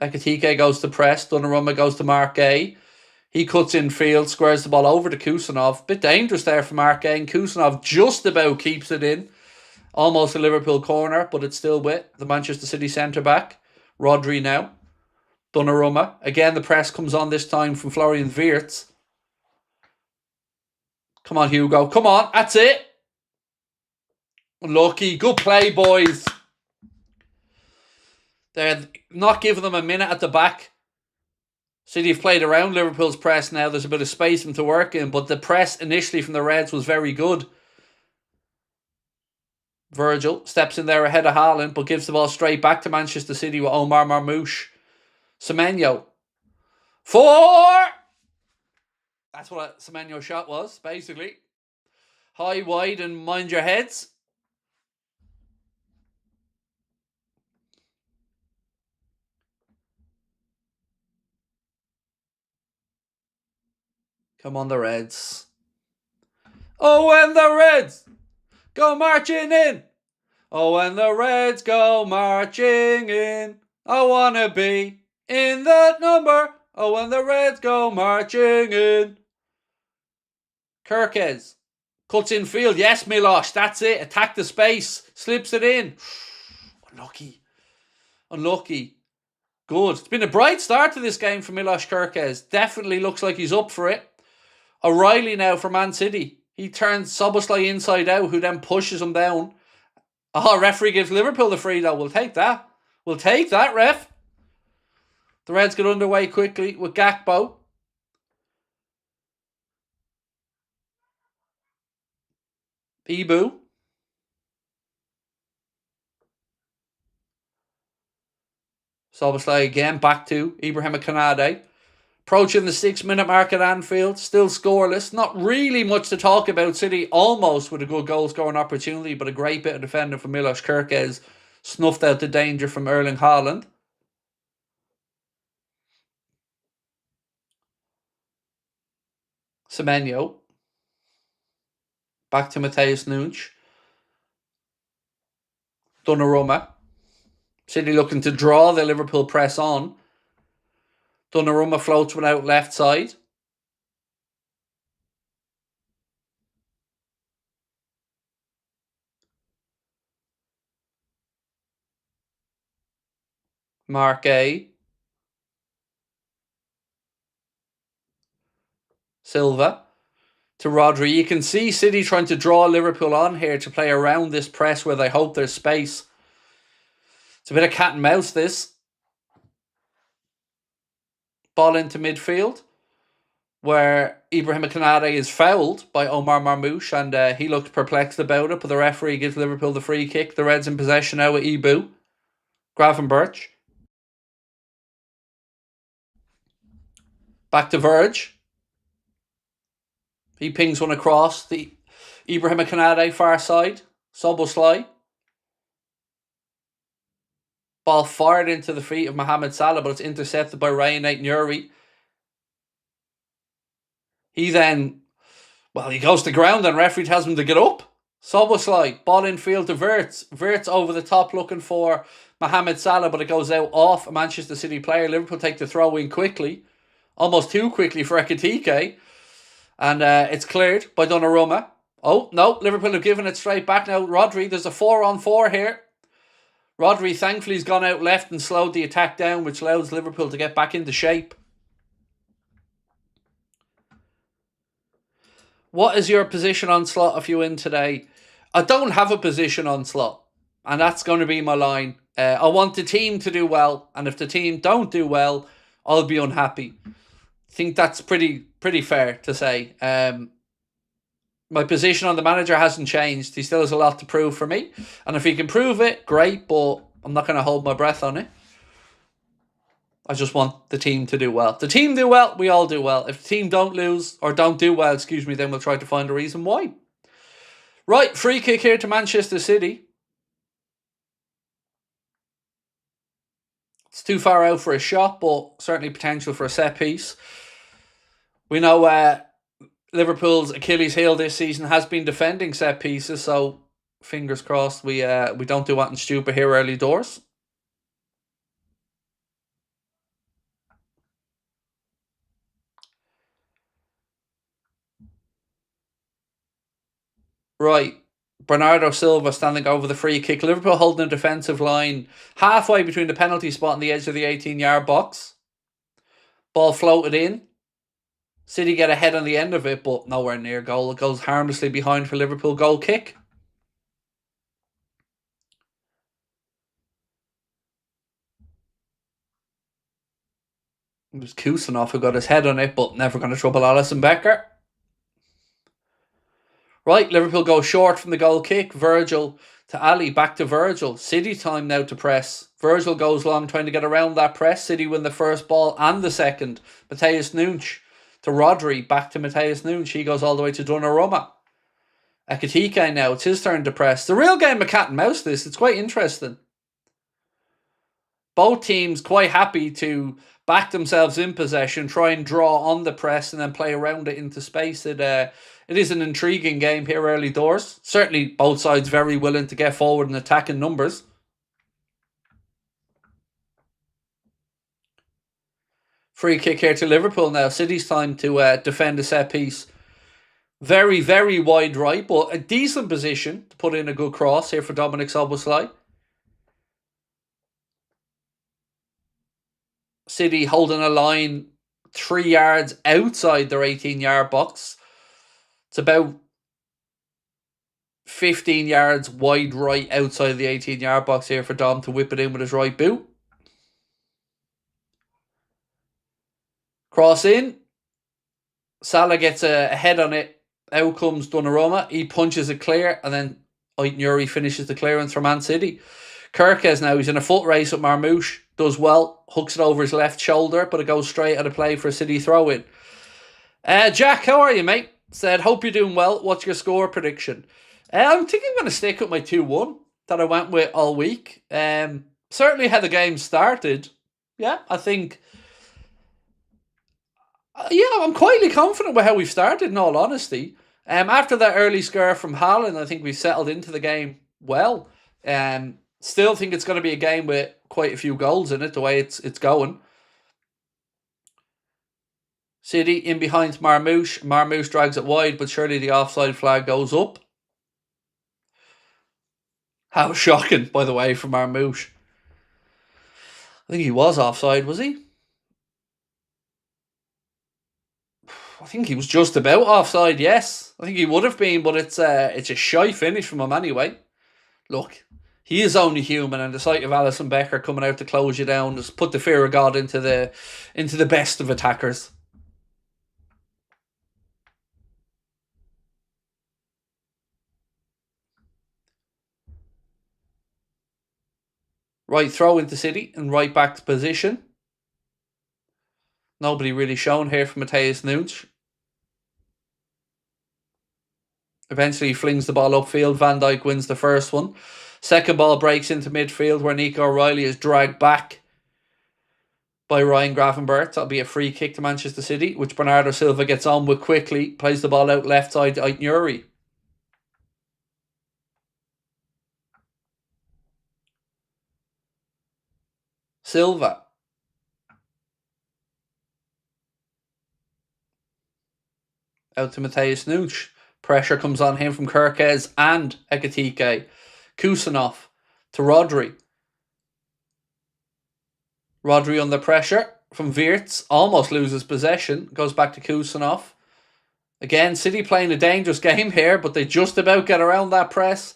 Ekitike goes to press. Donnarumma goes to Mark A. He cuts in field, squares the ball over to Kusanov. Bit dangerous there for Mark A. And Kusanov just about keeps it in. Almost a Liverpool corner, but it's still with the Manchester City centre-back. Rodri now. Donnarumma. Again, the press comes on this time from Florian Wirtz. Come on, Hugo. Come on. That's it. Unlucky. Good play, boys. They're not giving them a minute at the back. City have played around Liverpool's press now. There's a bit of space for them to work in, but the press initially from the Reds was very good. Virgil steps in there ahead of Haaland, but gives the ball straight back to Manchester City with Omar Marmoush. Semenyo. 4! That's what a Semenyo shot was, basically. High, wide, and mind your heads. Come on, the Reds. Oh, and the Reds go marching in. Oh, and the Reds go marching in. I want to be in that number. Oh, and the Reds go marching in. Kerkez cuts in field. Yes, Milos. That's it. Attack the space. Slips it in. Unlucky. Unlucky. Good. It's been a bright start to this game for Milos Kerkez. Definitely looks like he's up for it. O'Reilly now for Man City. He turns Szoboszlai inside out, who then pushes him down. Oh, referee gives Liverpool the free though. We'll take that. We'll take that, ref. The Reds get underway quickly with Gakpo. Ibu. Szoboszlai again, back to Ibrahim Kanade. Approaching the 6-minute mark at Anfield, still scoreless. Not really much to talk about. City almost with a good goal scoring opportunity, but a great bit of defending from Milos Kerkez snuffed out the danger from Erling Haaland. Semenyo. Back to Mateusz Nunes. Donnarumma. City looking to draw the Liverpool press on. Donnarumma floats one out left side. Mark A. Silva. to Rodri. You can see City trying to draw Liverpool on here to play around this press where they hope there's space. It's a bit of cat and mouse, this. Ball into midfield, where Ibrahim Konate is fouled by Omar Marmoush, and he looked perplexed about it, but the referee gives Liverpool the free kick. The Reds in possession now with Ibu. Gravenberch. Back to Verge. He pings one across. The Ibrahim Konate far side. Szoboszlai. Ball fired into the feet of Mohamed Salah, but it's intercepted by Ryan Aït-Nouri. He then, he goes to ground and referee tells him to get up. Szoboszlai, ball in field to Wirtz. Wirtz over the top looking for Mohamed Salah, but it goes out off a Manchester City player. Liverpool take the throw in quickly. Almost too quickly for Ekitike. And it's cleared by Donnarumma. Oh, no, Liverpool have given it straight back now. Rodri, there's a 4-on-4 here. Rodri thankfully has gone out left and slowed the attack down, which allows Liverpool to get back into shape. What is your position on slot if you win today? I don't have a position on slot, and that's going to be my line. I want the team to do well, and if the team don't do well, I'll be unhappy. I think that's pretty fair to say. My position on the manager hasn't changed. He still has a lot to prove for me. And if he can prove it, great, but I'm not going to hold my breath on it. I just want the team to do well. If the team do well, we all do well. If the team don't do well, then we'll try to find a reason why. Right, free kick here to Manchester City. It's too far out for a shot, but certainly potential for a set piece. We know Liverpool's Achilles heel this season has been defending set pieces, so fingers crossed we don't do anything stupid here early doors. Right, Bernardo Silva standing over the free kick. Liverpool holding a defensive line halfway between the penalty spot and the edge of the 18-yard box. Ball floated in. City get ahead on the end of it, but nowhere near goal. It goes harmlessly behind for Liverpool. Goal kick. It was Kusanov who got his head on it, but never going to trouble Alisson Becker. Right, Liverpool go short from the goal kick. Virgil to Ali, back to Virgil. City time now to press. Virgil goes long trying to get around that press. City win the first ball and the second. Matheus Nunes to Rodri, back to Matheus Nunes. He goes all the way to Donnarumma. Ekitike now, it's his turn to press. The real game of cat and mouse this. It's quite interesting. Both teams quite happy to back themselves in possession, try and draw on the press and then play around it into space. It is an intriguing game here early doors. Certainly both sides very willing to get forward and attack in numbers. Free kick here to Liverpool now. City's time to defend a set piece. Very, very wide right, but a decent position to put in a good cross here for Dominic Szoboszlai. City holding a line 3 yards outside their 18-yard box. It's about 15 yards wide right outside the 18-yard box here for Dom to whip it in with his right boot. Cross in. Salah gets a head on it. Out comes Donnarumma. He punches it clear, and then Aït-Nouri finishes the clearance for Man City. Kirkes now, he's in a foot race with Marmoush. Does well. Hooks it over his left shoulder, but it goes straight out of play for a City throw-in. Jack, how are you, mate? Said, hope you're doing well. What's your score prediction? I think I'm going to stick with my 2-1 that I went with all week. Certainly how the game started. Yeah, I think... I'm quietly confident with how we've started, in all honesty. After that early scare from Haaland, I think we've settled into the game well. Still think it's going to be a game with quite a few goals in it, the way it's going. City in behind Marmoush. Marmoush drags it wide, but surely the offside flag goes up. How shocking, by the way, for Marmoush. I think he was offside, was he? I think he was just about offside, yes. I think he would have been, but it's a shy finish from him anyway. Look, he is only human, and the sight of Alisson Becker coming out to close you down just put the fear of God into the best of attackers. Right throw into City and right back to position. Nobody really shown here for Matheus Nunes. Eventually he flings the ball upfield. Van Dijk wins the first one. Second ball breaks into midfield where Nico O'Reilly is dragged back by Ryan Gravenberch. That'll be a free kick to Manchester City, which Bernardo Silva gets on with quickly. Plays the ball out left side to Aït-Nouri. Silva. Out to Matheus Nunes. Pressure comes on him from Kirkes and Ekitike. Kusanov to Rodri. Rodri under pressure from Wirtz. Almost loses possession. Goes back to Kusanov. Again, City playing a dangerous game here, but they just about get around that press.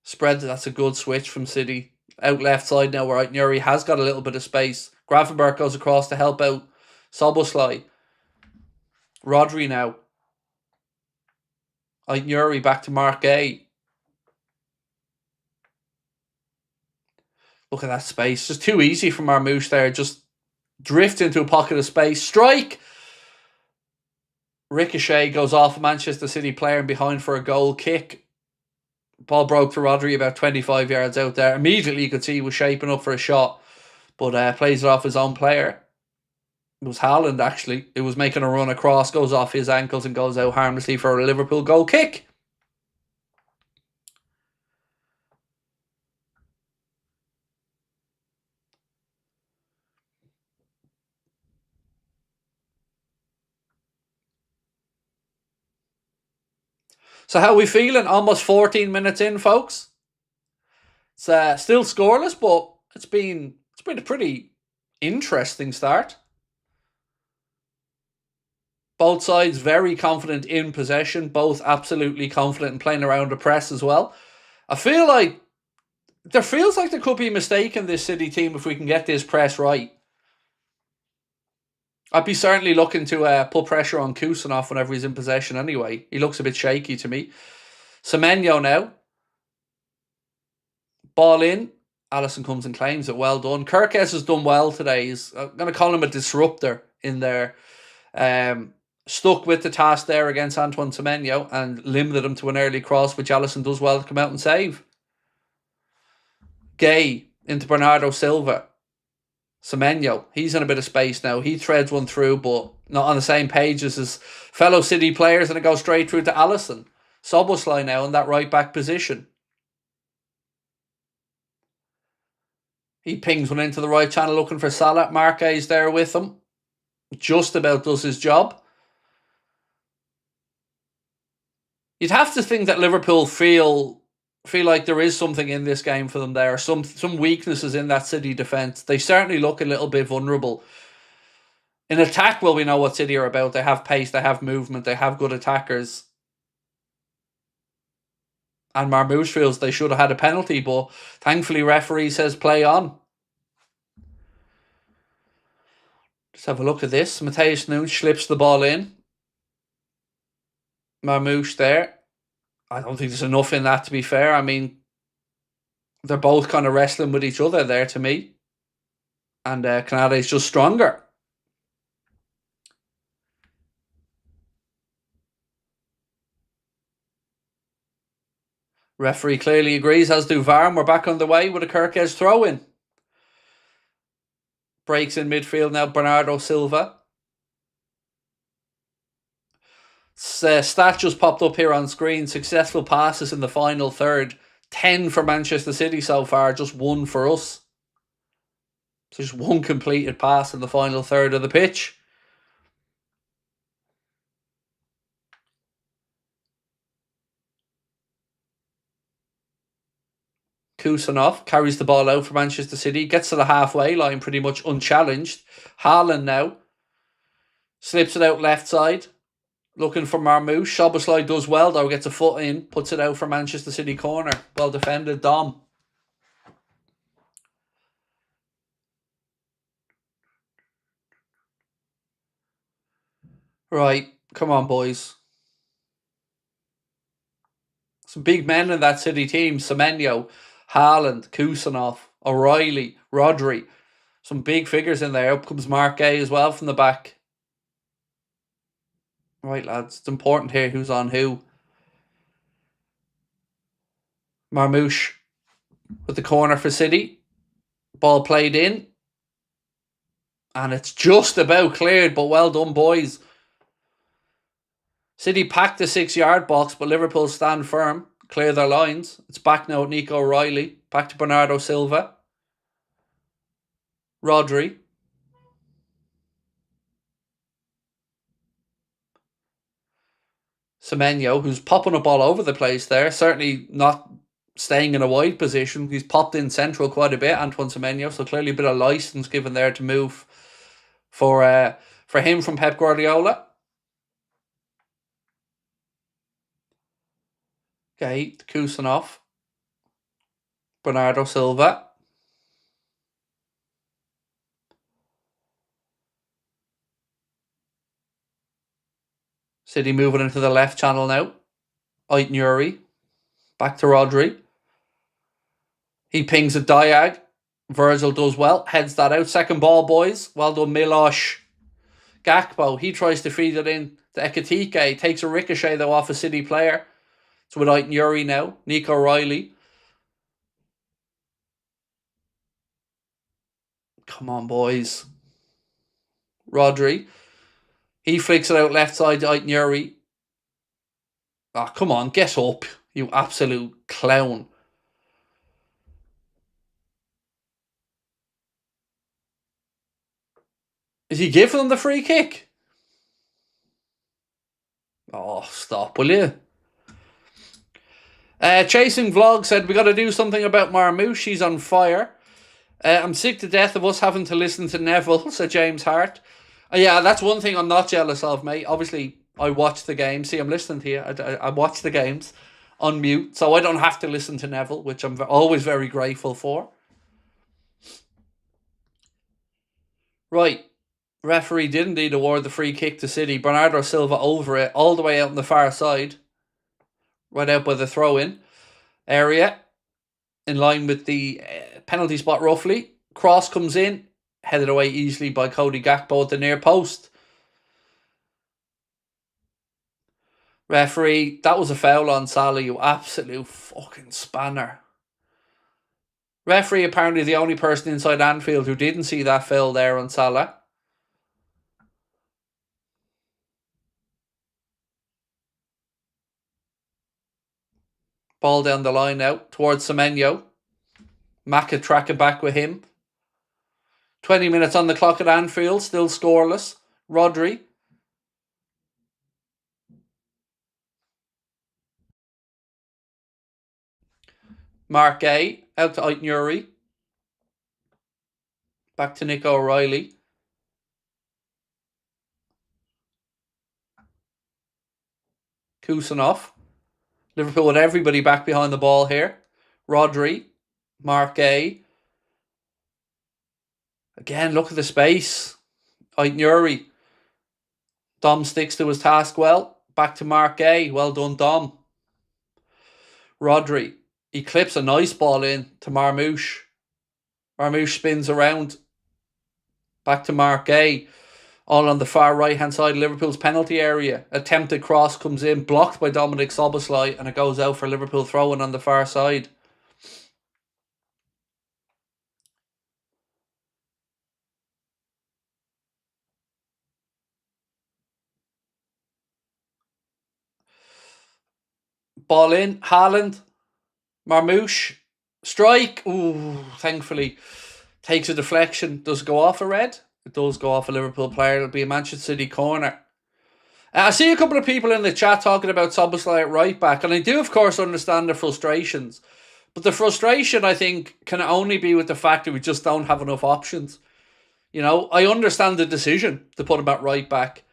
Spread, that's a good switch from City. Out left side now where Aït-Nouri has got a little bit of space. Gravenberch goes across to help out Szoboszlai. Rodri now. Aït-Nouri back to Mark Gay. Look at that space. Just too easy for Marmoush there. Just drift into a pocket of space. Strike! Ricochet goes off a Manchester City player and behind for a goal kick. Ball broke to Rodri about 25 yards out there. Immediately you could see he was shaping up for a shot, but plays it off his own player. It was Haaland, actually. It was making a run across, goes off his ankles and goes out harmlessly for a Liverpool goal kick. So how are we feeling? Almost 14 minutes in, folks. It's still scoreless, but it's been a pretty interesting start. Both sides very confident in possession, both absolutely confident in playing around the press as well. I feel like there feels like there could be a mistake in this City team if we can get this press right. I'd be certainly looking to put pressure on Kusanov whenever he's in possession anyway. He looks a bit shaky to me. Semenyo now. Ball in. Alisson comes and claims it. Well done. Kirkes has done well today. I'm going to call him a disruptor in there. Stuck with the task there against Antoine Semenyo and limited him to an early cross, which Alisson does well to come out and save. Gay into Bernardo Silva. Semenyo, he's in a bit of space now. He threads one through, but not on the same page as his fellow City players, and it goes straight through to Alisson. Szoboszlai now in that right back position. He pings one into the right channel looking for Salah. Marquez there with him. Just about does his job. You'd have to think that Liverpool feel like there is something in this game for them there. Some weaknesses in that City defence. They certainly look a little bit vulnerable. In attack, well, we know what City are about. They have pace, they have movement, they have good attackers. And Marmoush feels they should have had a penalty, but thankfully referee says play on. Let's have a look at this. Matheus Nunes slips the ball in. Marmoush there. I don't think there's enough in that, to be fair. I mean, they're both kind of wrestling with each other there to me. And Canada's just stronger. Referee clearly agrees, as do VAR, and we're back on the way with a Kirkes throw-in. Breaks in midfield now, Bernardo Silva. Stat just popped up here on screen. Successful passes in the final third. 10 for Manchester City so far, just 1 for us. So just 1 completed pass in the final third of the pitch. Kusanov carries the ball out for Manchester City. Gets to the halfway line pretty much unchallenged. Haaland now. Slips it out left side. Looking for Marmoush. Szoboszlai does well though. Gets a foot in. Puts it out for Manchester City corner. Well defended, Dom. Right. Come on, boys. Some big men in that City team. Semenyo, Haaland, Kusanov, O'Reilly, Rodri. Some big figures in there. Up comes Mark Gay as well from the back. Right, lads. It's important here who's on who. Marmoush with the corner for City. Ball played in. And it's just about cleared, but well done, boys. City packed the 6-yard box, but Liverpool stand firm. Clear their lines. It's back now at Nico O'Reilly. Back to Bernardo Silva. Rodri. Semenyo, who's popping up all over the place there. Certainly not staying in a wide position. He's popped in central quite a bit, Antoine Semenyo. So clearly a bit of license given there to move for him from Pep Guardiola. Okay, Kusanov. Bernardo Silva. City moving into the left channel now. Aït-Nouri. Back to Rodri. He pings a diag. Virgil does well. Heads that out. Second ball, boys. Well done, Milos. Gakpo. He tries to feed it in to Ekitike. Takes a ricochet, though, off a City player. It's with Aït-Nouri now. Nico O'Reilly. Come on, boys. Rodri. He flicks it out left side to Aït-Nouri. Ah, come on. Get up, you absolute clown. Is he giving them the free kick? Oh, stop, will you? Chasing Vlog said, we got to do something about Marmoush. She's on fire. I'm sick to death of us having to listen to Neville, said James Hart. Yeah, that's one thing I'm not jealous of, mate. Obviously, I watch the games. See, I'm listening to you. I watch the games on mute, so I don't have to listen to Neville, which I'm always very grateful for. Right. Referee did indeed award the free kick to City. Bernardo Silva over it, all the way out on the far side. Right out by the throw-in area. In line with the penalty spot, roughly. Cross comes in. Headed away easily by Cody Gakpo at the near post. Referee, that was a foul on Salah, you absolute fucking spanner. Referee apparently the only person inside Anfield who didn't see that foul there on Salah. Ball down the line now towards Semenyo. Maka tracking back with him. 20 minutes on the clock at Anfield, still scoreless. Rodri. Mark Gay out to Aït-Nouri. Back to Nico O'Reilly. Kusanov. Liverpool with everybody back behind the ball here. Rodri. Mark Gay. Again, look at the space. Aït-Nouri. Dom sticks to his task well. Back to Mark Gay. Well done, Dom. Rodri. He clips a nice ball in to Marmoush. Marmoush spins around. Back to Mark Gay. All on the far right-hand side of Liverpool's penalty area. Attempted cross comes in, blocked by Dominic Szoboszlai, and it goes out for Liverpool throwing on the far side. Ball in. Haaland. Marmoush. Strike. Ooh, thankfully. Takes a deflection. Does it go off a red? It does go off a Liverpool player. It'll be a Manchester City corner. I see a couple of people in the chat talking about Szoboszlai at right back, and I do, of course, understand their frustrations. But the frustration, I think, can only be with the fact that we just don't have enough options. You know, I understand the decision to put him at right back.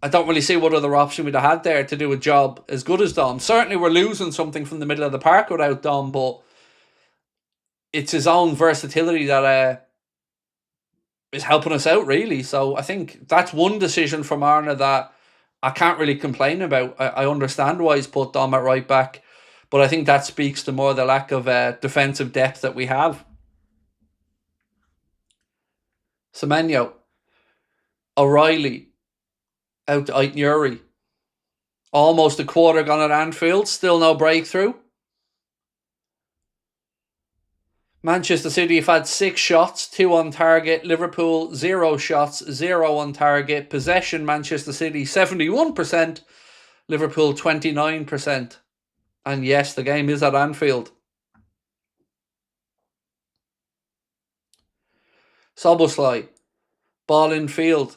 I don't really see what other option we'd have had there to do a job as good as Dom. Certainly we're losing something from the middle of the park without Dom, but it's his own versatility that is helping us out, really. So I think that's one decision from Arna that I can't really complain about. I understand why he's put Dom at right back, but I think that speaks to more the lack of defensive depth that we have. Semenyo, O'Reilly, out to Aitnuri. Almost a quarter gone at Anfield, still no breakthrough. Manchester City have had 6 shots, 2 on target. Liverpool, 0 shots, 0 on target. Possession, Manchester City, 71%. Liverpool, 29%. And yes, the game is at Anfield. Soboslai, ball in field.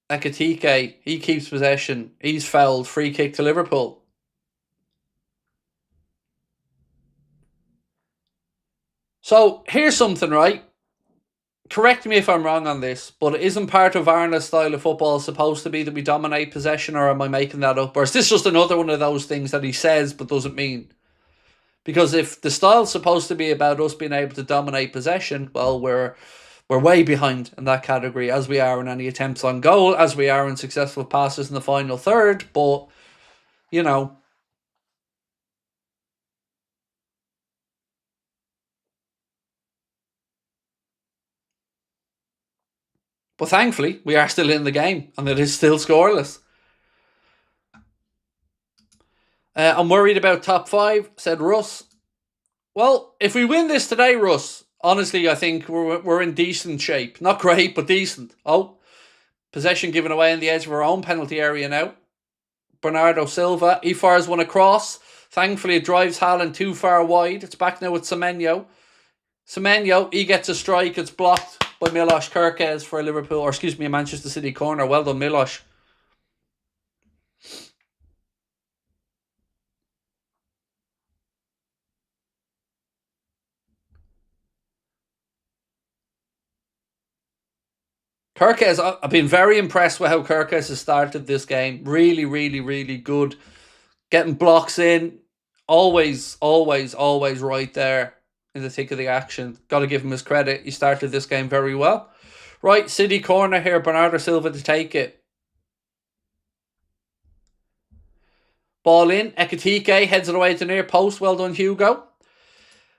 Ekitike, he keeps possession. He's fouled. Free kick to Liverpool. So here's something, right? Correct me if I'm wrong on this, but isn't part of Arna's style of football supposed to be that we dominate possession, or am I making that up? Or is this just another one of those things that he says but doesn't mean? Because if the style's supposed to be about us being able to dominate possession, well, we're way behind in that category, as we are in any attempts on goal, as we are in successful passes in the final third. But, you know, but thankfully, we are still in the game, and it is still scoreless. I'm worried about top 5, said Russ. Well, if we win this today, Russ, honestly, I think we're in decent shape. Not great, but decent. Oh, possession given away on the edge of our own penalty area now. Bernardo Silva, he fires one across. Thankfully, it drives Haaland too far wide. It's back now with Semenyo. Semenyo, he gets a strike. It's blocked by Milos Kerkez for Liverpool, or excuse me, a Manchester City corner. Well done, Milos. Kerkez, I've been very impressed with how Kerkez has started this game. Really, really, really good. Getting blocks in. Always, always, always right there in the thick of the action. Got to give him his credit. He started this game very well. Right, City corner here. Bernardo Silva to take it. Ball in. Ekitike heads it away to near post. Well done, Hugo.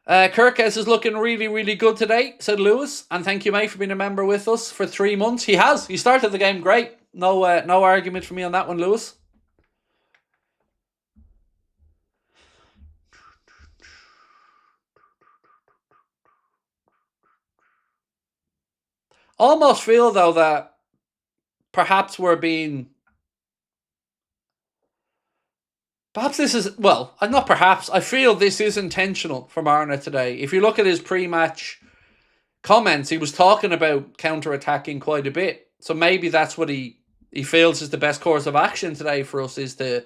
Kerkez is looking really, really good today, said Lewis. And thank you, mate, for being a member with us for 3 months. He has. He started the game great. No argument for me on that one, Lewis. Almost feel, though, that perhaps we're being... Perhaps this is... Well, not perhaps. I feel this is intentional from Arna today. If you look at his pre-match comments, he was talking about counter-attacking quite a bit. So maybe that's what he feels is the best course of action today for us, is to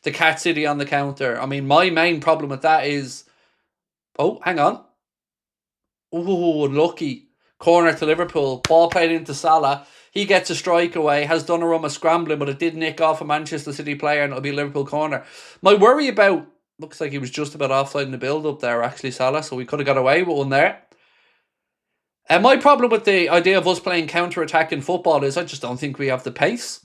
catch City on the counter. I mean, my main problem with that is... Oh, hang on. Ooh, lucky. Corner to Liverpool. Ball played into Salah. He gets a strike away. Has done a run of scrambling, but it did nick off a Manchester City player, and it'll be a Liverpool corner. My worry about... Looks like he was just about offside in the build-up there, actually, Salah, so we could have got away with one there. And my problem with the idea of us playing counter-attacking football is I just don't think we have the pace.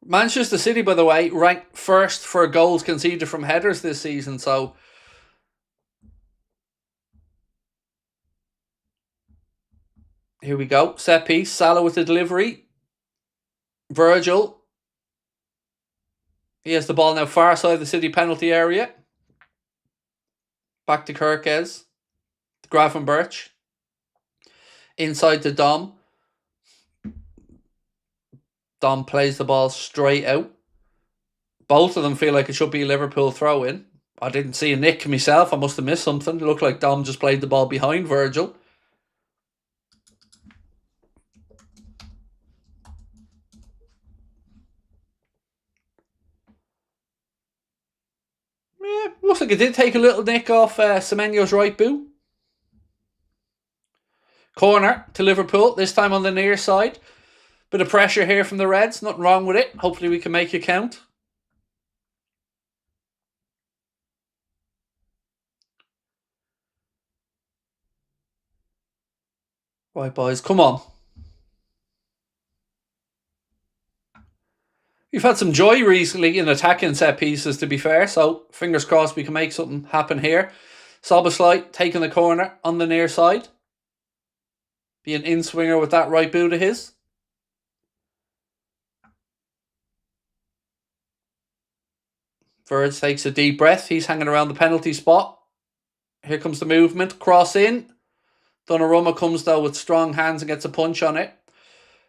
Manchester City, by the way, ranked first for goals conceded from headers this season, so... Here we go. Set piece. Salah with the delivery. Virgil. He has the ball now far side of the City penalty area. Back to Kerkez. Gravenberch. Inside to Dom. Dom plays the ball straight out. Both of them feel like it should be a Liverpool throw-in. I didn't see a nick myself. I must have missed something. It looked like Dom just played the ball behind Virgil. Looks like it did take a little nick off Semenyo's right boot. Corner to Liverpool, this time on the near side. Bit of pressure here from the Reds, nothing wrong with it. Hopefully we can make it count. Right, boys, come on. We've had some joy recently in attacking set pieces, to be fair, so fingers crossed we can make something happen here. Szoboszlai taking the corner on the near side. Be an in-swinger with that right boot of his. Verge takes a deep breath. He's hanging around the penalty spot. Here comes the movement. Cross in. Donnarumma comes though with strong hands and gets a punch on it.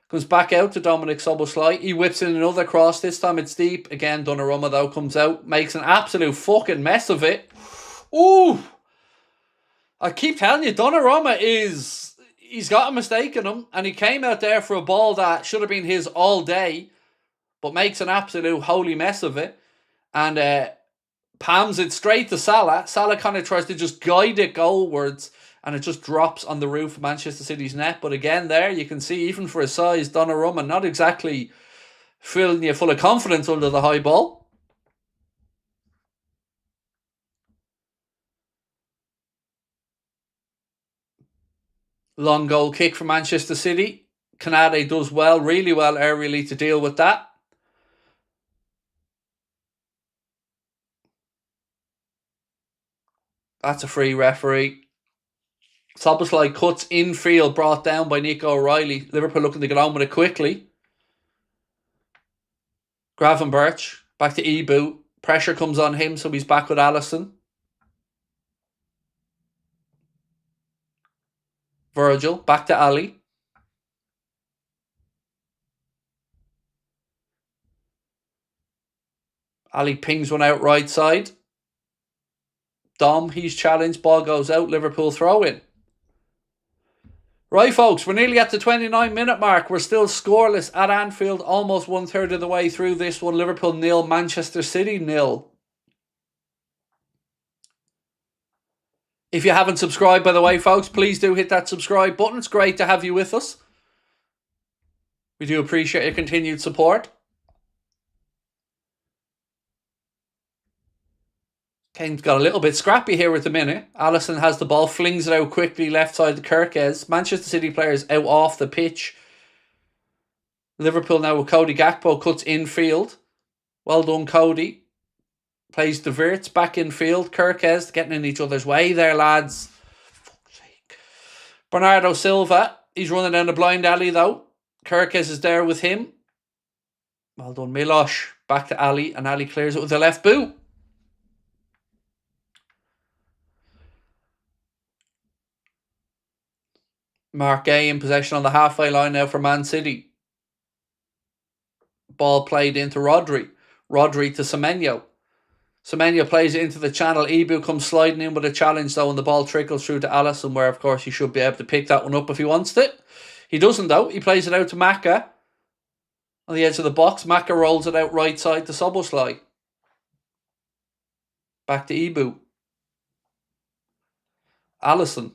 Comes back out to Dominic Szoboszlai. He whips in another cross. This time it's deep. Again, Donnarumma though comes out. Makes an absolute fucking mess of it. Ooh! I keep telling you, Donnarumma he's got a mistake in him, and he came out there for a ball that should have been his all day, but makes an absolute holy mess of it, and palms it straight to Salah. Salah kind of tries to just guide it goalwards, and it just drops on the roof of Manchester City's net. But again, there you can see, even for his size, Donnarumma not exactly filling you full of confidence under the high ball. Long goal kick for Manchester City. Canade does well, really well aerially to deal with that. That's a free, referee. Szoboszlai cuts infield, brought down by Nico O'Reilly. Liverpool looking to get on with it quickly. Gravenberch back to Ibu. Pressure comes on him, so he's back with Alisson. Virgil back to Ali. Ali pings one out right side. Dom, he's challenged. Ball goes out. Liverpool throw in. Right, folks, we're nearly at the 29-minute mark. We're still scoreless at Anfield, almost 1/3 of the way through this one. Liverpool 0, Manchester City 0. If you haven't subscribed, by the way, folks, please do hit that subscribe button. It's great to have you with us. We do appreciate your continued support. Kane's got a little bit scrappy here at the minute. Alisson has the ball, flings it out quickly, left side to Kirkes. Manchester City players out off the pitch. Liverpool now with Cody Gakpo, cuts infield. Well done, Cody. Plays De Vrij back infield. Kirkes getting in each other's way there, lads. Fuck's sake. Bernardo Silva, he's running down the blind alley though. Kirkes is there with him. Well done, Milos. Back to Ali, and Ali clears it with the left boot. Mark Gay in possession on the halfway line now for Man City. Ball played into Rodri. Rodri to Semenyo. Semenyo plays it into the channel. Ibu comes sliding in with a challenge though, and the ball trickles through to Alisson, where of course he should be able to pick that one up if he wants it. He doesn't though. He plays it out to Maka on the edge of the box. Maka rolls it out right side to Szoboszlai. Back to Ibu. Alisson.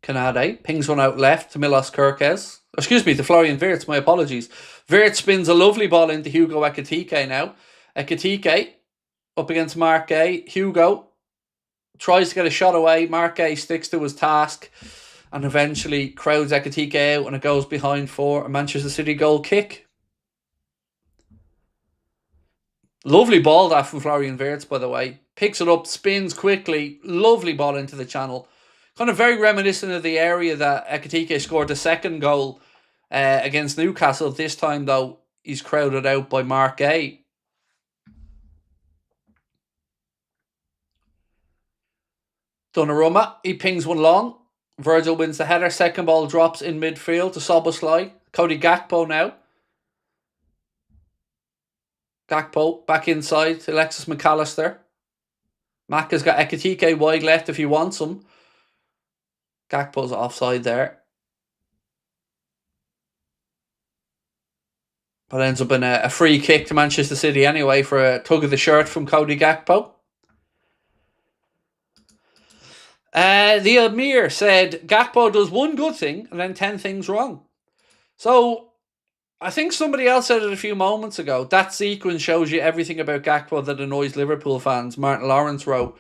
Canade pings one out left to Milos Kirkes. Excuse me, to Florian Wirtz, my apologies. Wirtz spins a lovely ball into Hugo Ekitike now. Ekitike up against Mark Gay. Hugo tries to get a shot away. Mark Gay sticks to his task and eventually crowds Ekitike out, and it goes behind for a Manchester City goal kick. Lovely ball that from Florian Wirtz, by the way. Picks it up, spins quickly. Lovely ball into the channel. Kind of very reminiscent of the area that Ekitike scored the second goal against Newcastle. This time, though, he's crowded out by Mark Gay. Donnarumma, he pings one long. Virgil wins the header. Second ball drops in midfield to Szoboszlai. Cody Gakpo now. Gakpo back inside to Alexis McAllister. Maka's got Ekitike wide left if he wants him. Gakpo's offside there. But ends up in a free kick to Manchester City anyway for a tug of the shirt from Cody Gakpo. The Amir said Gakpo does one good thing and then 10 things wrong. So I think somebody else said it a few moments ago. That sequence shows you everything about Gakpo that annoys Liverpool fans. Martin Lawrence wrote,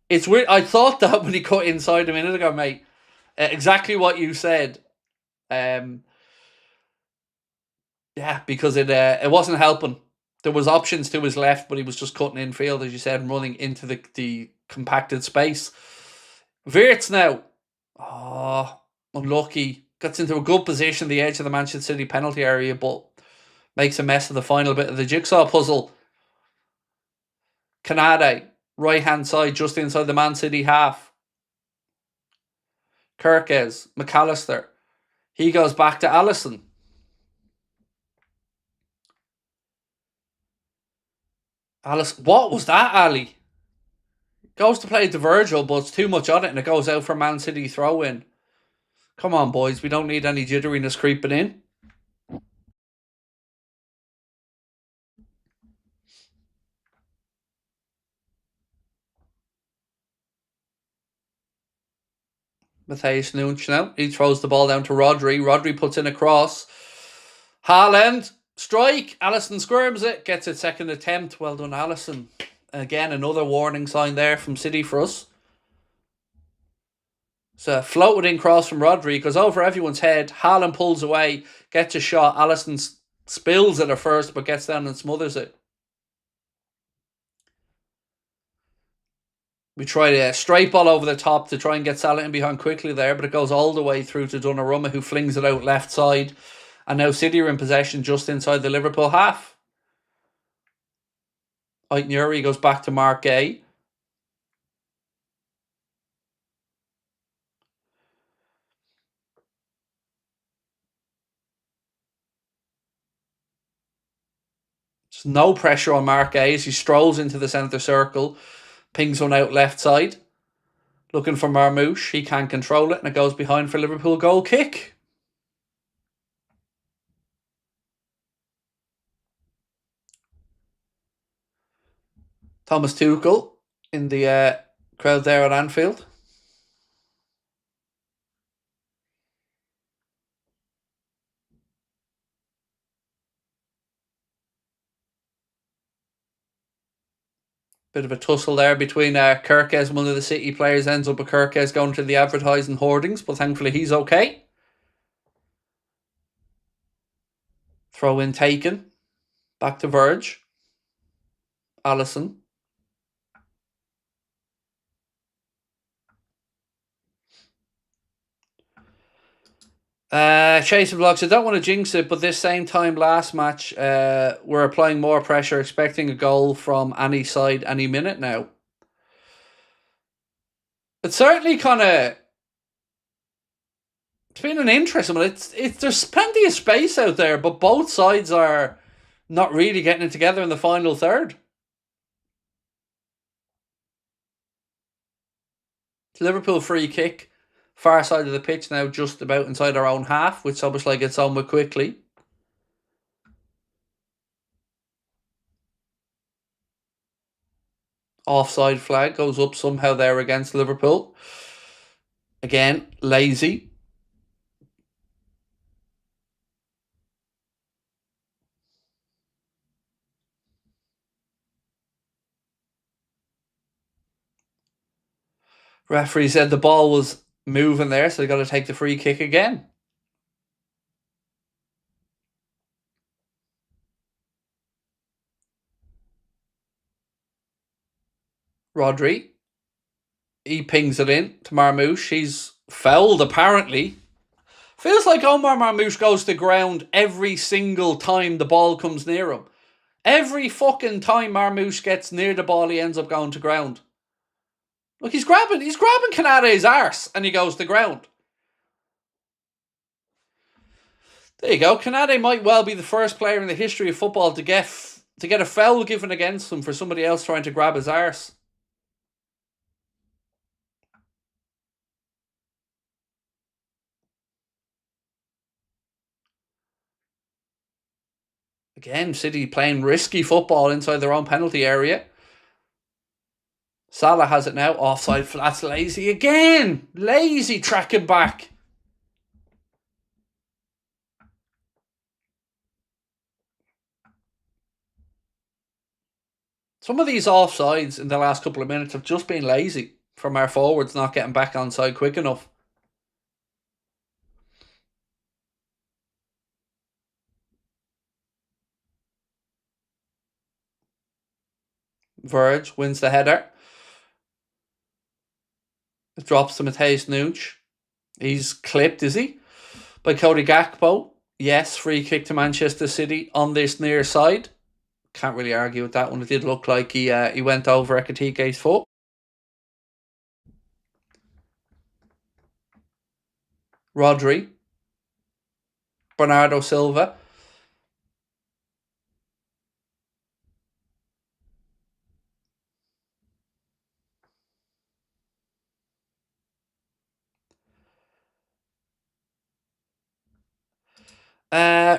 "It's weird. I thought that when he cut inside a minute ago, mate. Exactly what you said. Yeah, because it wasn't helping. There was options to his left, but he was just cutting infield, as you said, and running into the compacted space. Wirtz now. Oh, unlucky. Gets into a good position, the edge of the Manchester City penalty area, but makes a mess of the final bit of the jigsaw puzzle. Canade, right-hand side, just inside the Man City half. Kirkes, McAllister. He goes back to Alisson. What was that, Ali? Goes to play to Virgil, but it's too much on it, and it goes out for Man City throw-in. Come on, boys. We don't need any jitteriness creeping in. Matthias Nunes now. He throws the ball down to Rodri. Rodri puts in a cross. Haaland. Strike. Alisson squirms it. Gets it second attempt. Well done, Alisson. Again, another warning sign there from City for us. It's a floated in cross from Rodri. Goes over everyone's head. Haaland pulls away. Gets a shot. Alisson spills it at first, but gets down and smothers it. We tried a straight ball over the top to try and get Salah in behind quickly there, but it goes all the way through to Donnarumma, who flings it out left side. And now City are in possession just inside the Liverpool half. ENQUIRIES goes back to Mark Gay. There's no pressure on Mark Gay as he strolls into the centre circle. Pings one out left side. Looking for Marmoush. He can't control it, and it goes behind for Liverpool goal kick. Thomas Tuchel in the crowd there at Anfield. Bit of a tussle there between Kirkes and one of the City players. Ends up with Kirkes going to the advertising hoardings, but thankfully he's okay. Throw in taken. Back to Verge. Alisson. Chasing blocks. I don't want to jinx it, but this same time last match, we're applying more pressure, expecting a goal from any side any minute now. It's certainly kind of... It's been an interesting one. There's plenty of space out there, but both sides are not really getting it together in the final third. Liverpool free kick. Far side of the pitch now, just about inside our own half, which obviously gets on with quickly. Offside flag goes up somehow there against Liverpool. Again, lazy. Referee said the ball was moving there, so they got to take the free kick again. Rodri. He pings it in to Marmoush. He's fouled, apparently. Feels like Omar Marmoush goes to ground every single time the ball comes near him. Every fucking time Marmoush gets near the ball, he ends up going to ground. Look, he's grabbing Canade's arse, and he goes to ground. There you go. Canade might well be the first player in the history of football to get a foul given against him for somebody else trying to grab his arse. Again, City playing risky football inside their own penalty area. Salah has it now. Offside, flats, lazy again. Lazy tracking back. Some of these offsides in the last couple of minutes have just been lazy from our forwards not getting back onside quick enough. Verge wins the header. It drops to Matheus Nunes. He's clipped, is he? By Cody Gakpo. Yes, free kick to Manchester City on this near side. Can't really argue with that one. It did look like he went over Ekitike's foot. Rodri. Bernardo Silva.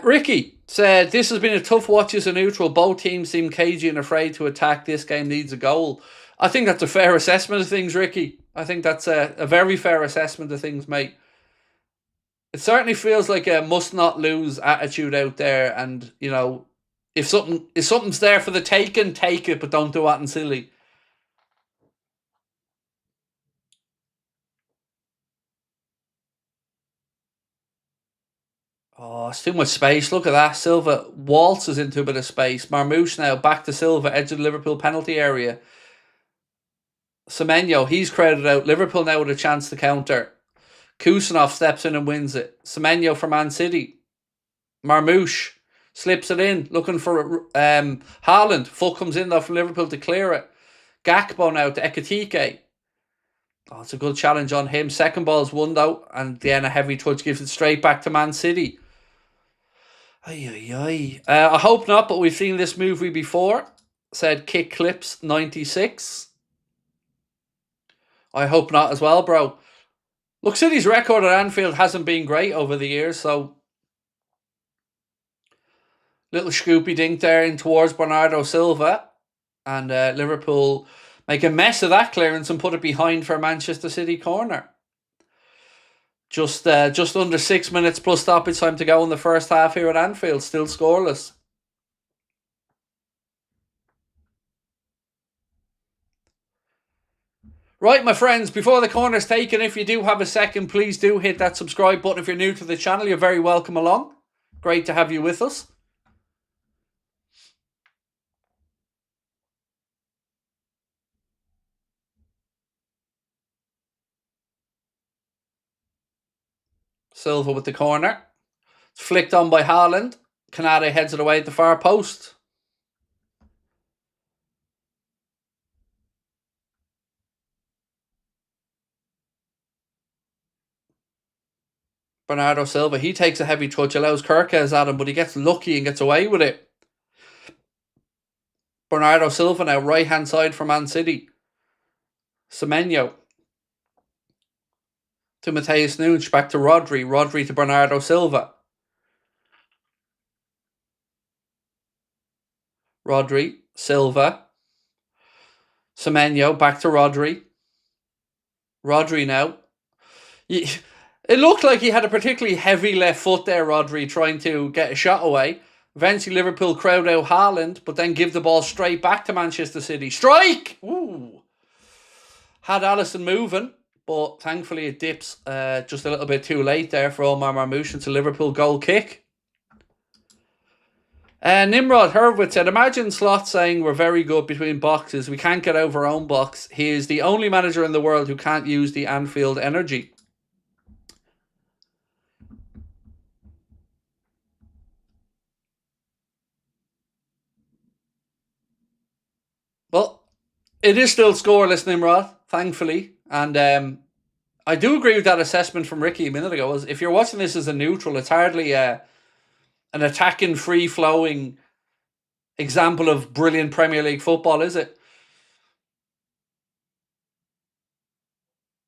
Ricky said, this has been a tough watch as a neutral. Both teams seem cagey and afraid to attack. This game needs a goal. I think that's a fair assessment of things, Ricky. I think that's a very fair assessment of things, mate. It certainly feels like a must-not-lose attitude out there. And, you know, if something's there for the taking, take it, but don't do anything silly. Oh, it's too much space. Look at that. Silva waltzes into a bit of space. Marmouche now back to Silva, edge of the Liverpool penalty area. Semenyo, he's crowded out. Liverpool now with a chance to counter. Kusanov steps in and wins it. Semenyo for Man City. Marmouche slips it in, looking for Haaland. Foot comes in though from Liverpool to clear it. Gakpo now to Ekitike. Oh, it's a good challenge on him. Second ball's won though, and then a heavy touch gives it straight back to Man City. I hope not, but we've seen this movie before. Said Kick Clips 96. I hope not as well, bro. Look, City's record at Anfield hasn't been great over the years, so little Scoopy dink there in towards Bernardo Silva, and Liverpool make a mess of that clearance and put it behind for Manchester City corner. Just under 6 minutes plus stoppage time to go in the first half here at Anfield. Still scoreless. Right, my friends, before the corner's taken, if you do have a second, please do hit that subscribe button. If you're new to the channel, you're very welcome along. Great to have you with us. Silva with the corner. It's flicked on by Haaland. Canade heads it away at the far post. Bernardo Silva, he takes a heavy touch, allows Kirkes at him, but he gets lucky and gets away with it. Bernardo Silva now, right-hand side for Man City. Semenyo to Matheus Nunes, back to Rodri. Rodri to Bernardo Silva. Rodri, Silva. Semenyo, back to Rodri. Rodri now. It looked like he had a particularly heavy left foot there, Rodri, trying to get a shot away. Eventually Liverpool crowd out Haaland, but then give the ball straight back to Manchester City. Strike! Ooh. Had Alisson moving, but thankfully it dips just a little bit too late there for Omar Marmouche. It's a Liverpool goal kick. Nimrod Hurwitz said, imagine Slot saying we're very good between boxes. We can't get over our own box. He is the only manager in the world who can't use the Anfield energy. Well, it is still scoreless, Nimrod, thankfully. And I do agree with that assessment from Ricky a minute ago. If you're watching this as a neutral, it's hardly an attacking, free-flowing example of brilliant Premier League football, is it?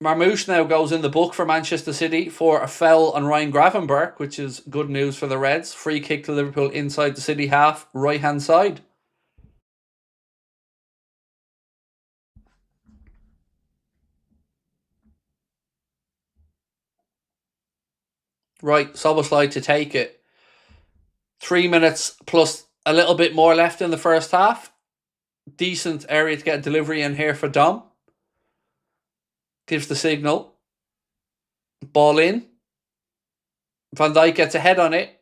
Marmoush now goes in the book for Manchester City for a foul on Ryan Gravenberch, which is good news for the Reds. Free kick to Liverpool inside the City half, right hand side. Right, Szoboszlai to take it. 3 minutes plus a little bit more left in the first half. Decent area to get a delivery in here for Dom. Gives the signal. Ball in. Van Dijk gets a head on it.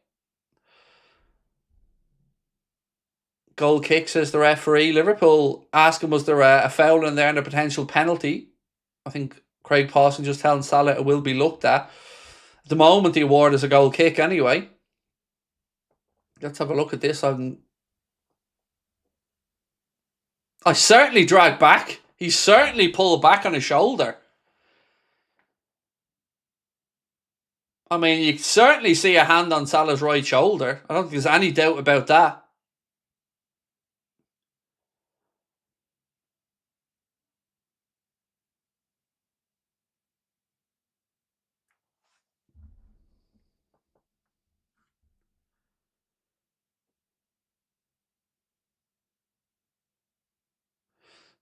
Goal kick, says the referee. Liverpool asking was there a foul in there and a potential penalty. I think Craig Pawson just telling Salah it will be looked at. At the moment, the award is a goal kick anyway. Let's have a look at this. I certainly dragged back. He certainly pulled back on his shoulder. I mean, you certainly see a hand on Salah's right shoulder. I don't think there's any doubt about that.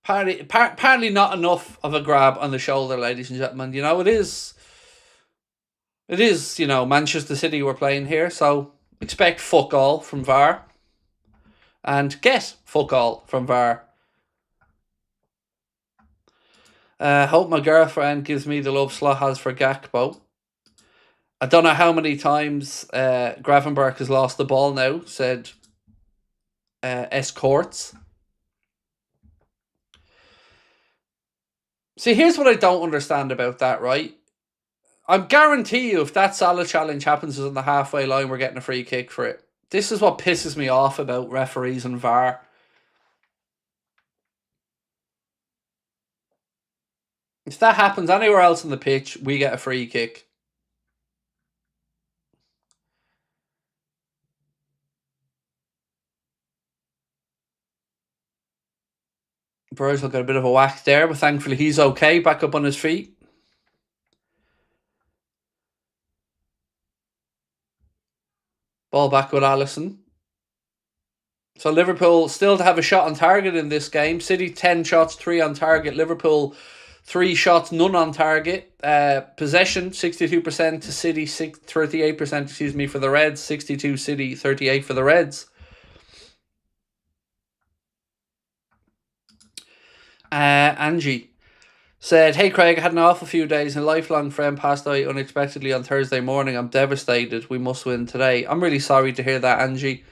Apparently not enough of a grab on the shoulder, ladies and gentlemen. You know, it is, you know, Manchester City we're playing here, so expect fuck all from VAR. And get fuck all from VAR. Hope my girlfriend gives me the love Slot has for Gakpo. I don't know how many times Gravenberch has lost the ball now, said Escorts. See, here's what I don't understand about that, right? I guarantee you if that Salah challenge happens on the halfway line, we're getting a free kick for it. This is what pisses me off about referees and VAR. If that happens anywhere else on the pitch, we get a free kick. Virgil got a bit of a whack there, but thankfully he's okay, back up on his feet. Ball back with Alisson. So Liverpool still to have a shot on target in this game. City 10 shots, 3 on target. Liverpool 3 shots, none on target. Possession 62% to City, 38% for the Reds. 62 City, 38 for the Reds. Angie said, "Hey Craig, I had an awful few days. A lifelong friend passed away unexpectedly on Thursday morning. I'm devastated. We must win today." I'm really sorry to hear that, Angie.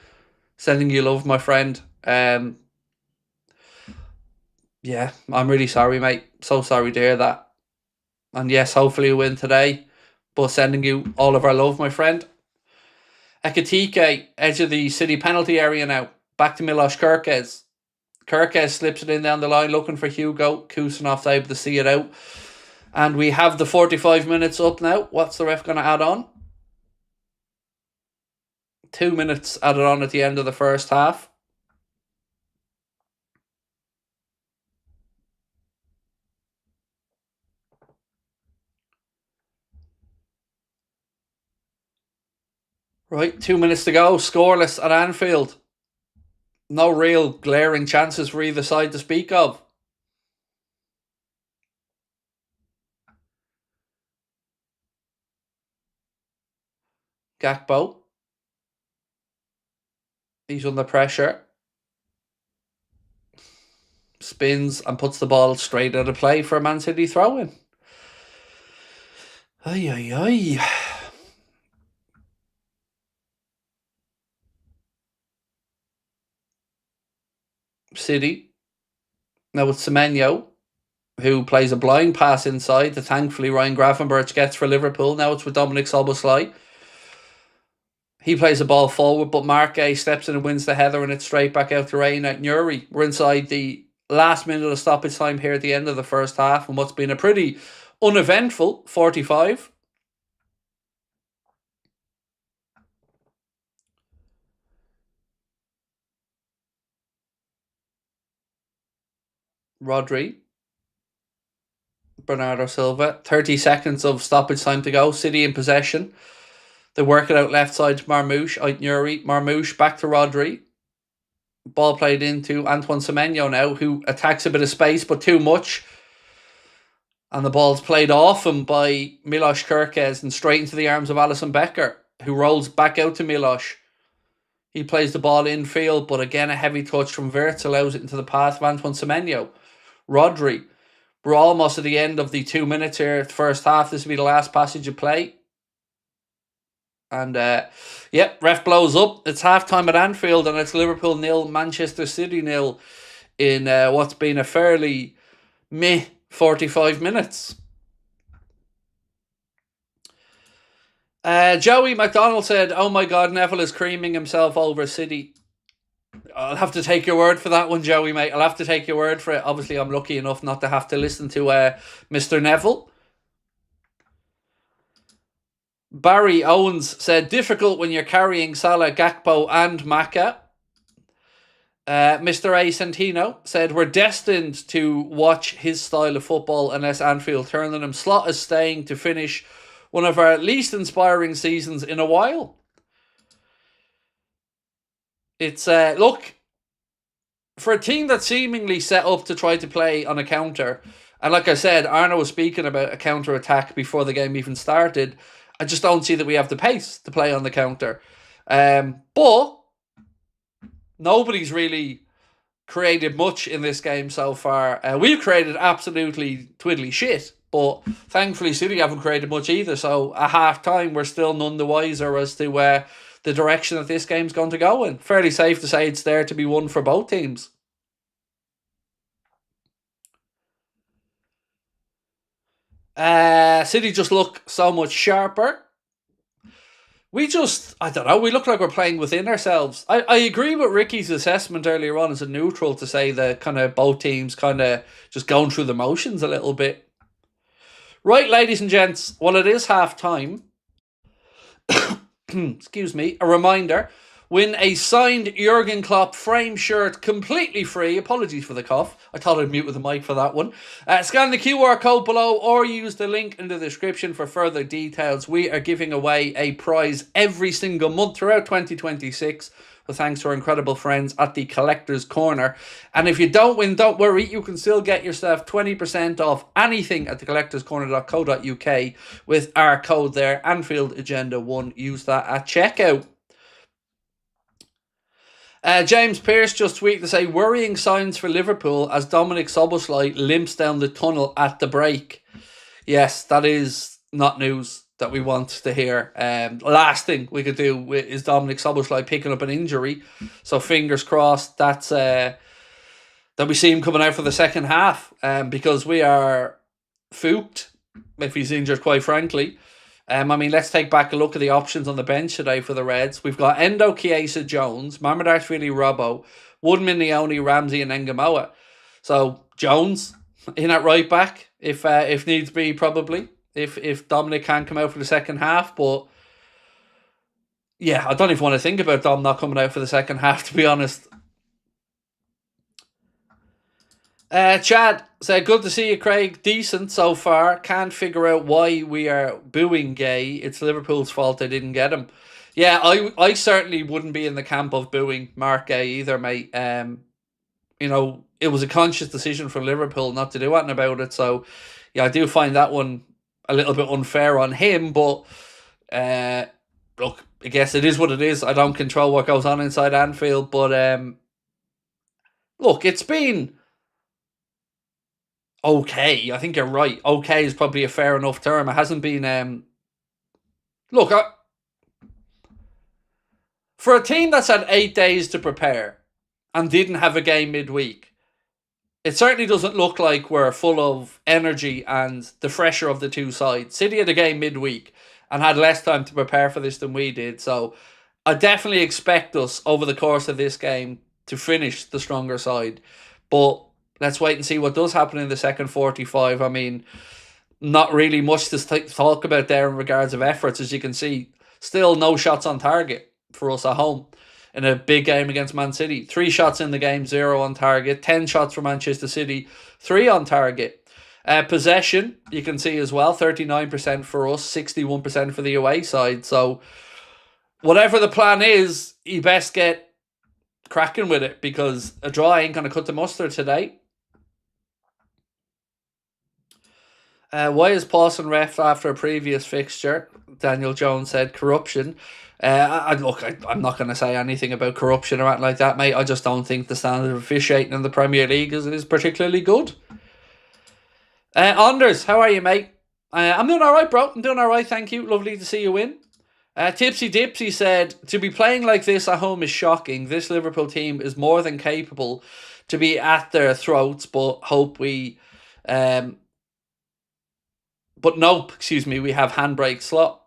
Sending you love, my friend. Yeah, I'm really sorry, mate. So sorry to hear that. And yes, hopefully we win today. But sending you all of our love, my friend. Ekatike, edge of the City penalty area now. Back to Milos Kerkez. Kerkez slips it in down the line looking for Hugo. Kusanov able to see it out. And we have the 45 minutes up now. What's the ref going to add on? 2 minutes added on at the end of the first half. Right, 2 minutes to go. Scoreless at Anfield. No real glaring chances for either side to speak of. Gakpo. He's under pressure. Spins and puts the ball straight out of play for a Man City throw-in. Ay, ay, ay. City. Now it's Semenyo, who plays a blind pass inside that thankfully Ryan Gravenberch gets for Liverpool. Now it's with Dominic Szoboszlai. He plays the ball forward, but Marque steps in and wins the header, and it's straight back out to Rain at Nuri. We're inside the last minute of stoppage time here at the end of the first half, and what's been a pretty uneventful 45. Rodri. Bernardo Silva. 30 seconds of stoppage time to go. City in possession. They work it out left side to Marmoush. Aït-Nouri. Marmoush back to Rodri. Ball played into Antoine Semenyo now, who attacks a bit of space, but too much. And the ball's played off him by Milos Kerkez and straight into the arms of Alisson Becker, who rolls back out to Milos. He plays the ball infield, but again a heavy touch from Wirtz allows it into the path of Antoine Semenyo. Rodri. We're almost at the end of the 2 minutes here. The first half. This will be the last passage of play. And, ref blows up. It's half-time at Anfield, and it's Liverpool 0, Manchester City 0 in what's been a fairly meh 45 minutes. Joey McDonald said, "Oh my God, Neville is creaming himself over City." I'll have to take your word for that one, Joey, mate. I'll have to take your word for it. Obviously, I'm lucky enough not to have to listen to Mr. Neville. Barry Owens said, "Difficult when you're carrying Salah, Gakpo and Maka." Mr. A. Santino said, "We're destined to watch his style of football unless Anfield turn on him. Slot is staying to finish one of our least inspiring seasons in a while." It's, look, for a team that's seemingly set up to try to play on a counter, and like I said, Arno was speaking about a counter-attack before the game even started, I just don't see that we have the pace to play on the counter. But nobody's really created much in this game so far. We've created absolutely twiddly shit, but thankfully City haven't created much either. So at half-time, we're still none the wiser as to the direction that this game's going to go in. Fairly safe to say it's there to be won for both teams. City just look so much sharper. I don't know, we look like we're playing within ourselves. I agree with Ricky's assessment earlier on as a neutral to say that kind of both teams kind of just going through the motions a little bit. Right, ladies and gents, well, it is half time. Excuse me, a reminder. Win a signed Jurgen Klopp frame shirt completely free. Apologies for the cough. I thought I'd mute with the mic for that one. Scan the QR code below or use the link in the description for further details. We are giving away a prize every single month throughout 2026. With thanks to our incredible friends at the Collector's Corner. And if you don't win, don't worry. You can still get yourself 20% off anything at thecollectorscorner.co.uk with our code there, Anfield Agenda 1. Use that at checkout. James Pearce just tweeted to say, "Worrying signs for Liverpool as Dominic Szoboszlai limps down the tunnel at the break." Yes, that is not news that we want to hear. Last thing we could do is Dominic Szoboszlai picking up an injury. So fingers crossed that we see him coming out for the second half. Because we are fooked if he's injured, quite frankly. Let's take back a look at the options on the bench today for the Reds. We've got Endo, Chiesa, Jones, Mamadashvili, Robbo, Woodman, Leone, Ramsey, and Engamoa. So Jones in at right back, if needs be, probably. If Dominic can't come out for the second half, but yeah, I don't even want to think about Dom not coming out for the second half, to be honest. Chad said, "Good to see you, Craig. Decent so far. Can't figure out why we are booing Gay. It's Liverpool's fault they didn't get him." Yeah, I certainly wouldn't be in the camp of booing Mark Gay either, mate. It was a conscious decision for Liverpool not to do anything about it. So, yeah, I do find that one a little bit unfair on him. But, look, I guess it is what it is. I don't control what goes on inside Anfield. But, look, it's been okay. I think you're right. Okay is probably a fair enough term. It hasn't been... for a team that's had 8 days to prepare and didn't have a game midweek, it certainly doesn't look like we're full of energy and the fresher of the two sides. City had a game midweek and had less time to prepare for this than we did. So I definitely expect us over the course of this game to finish the stronger side. But let's wait and see what does happen in the second 45. Not really much to talk about there in regards of efforts. As you can see, still no shots on target for us at home in a big game against Man City. 3 shots in the game, 0 on target. 10 shots for Manchester City, 3 on target. Possession, you can see as well, 39% for us, 61% for the away side. So whatever the plan is, you best get cracking with it, because a draw ain't going to cut the mustard today. Why is Pawson ref after a previous fixture? Daniel Jones said corruption. Look, I'm not going to say anything about corruption or anything like that, mate. I just don't think the standard of officiating in the Premier League is particularly good. Anders, how are you, mate? I'm doing all right, bro. I'm doing all right, thank you. Lovely to see you win. Tipsy Dipsy said, to be playing like this at home is shocking. This Liverpool team is more than capable to be at their throats, but nope, we have handbrake slot.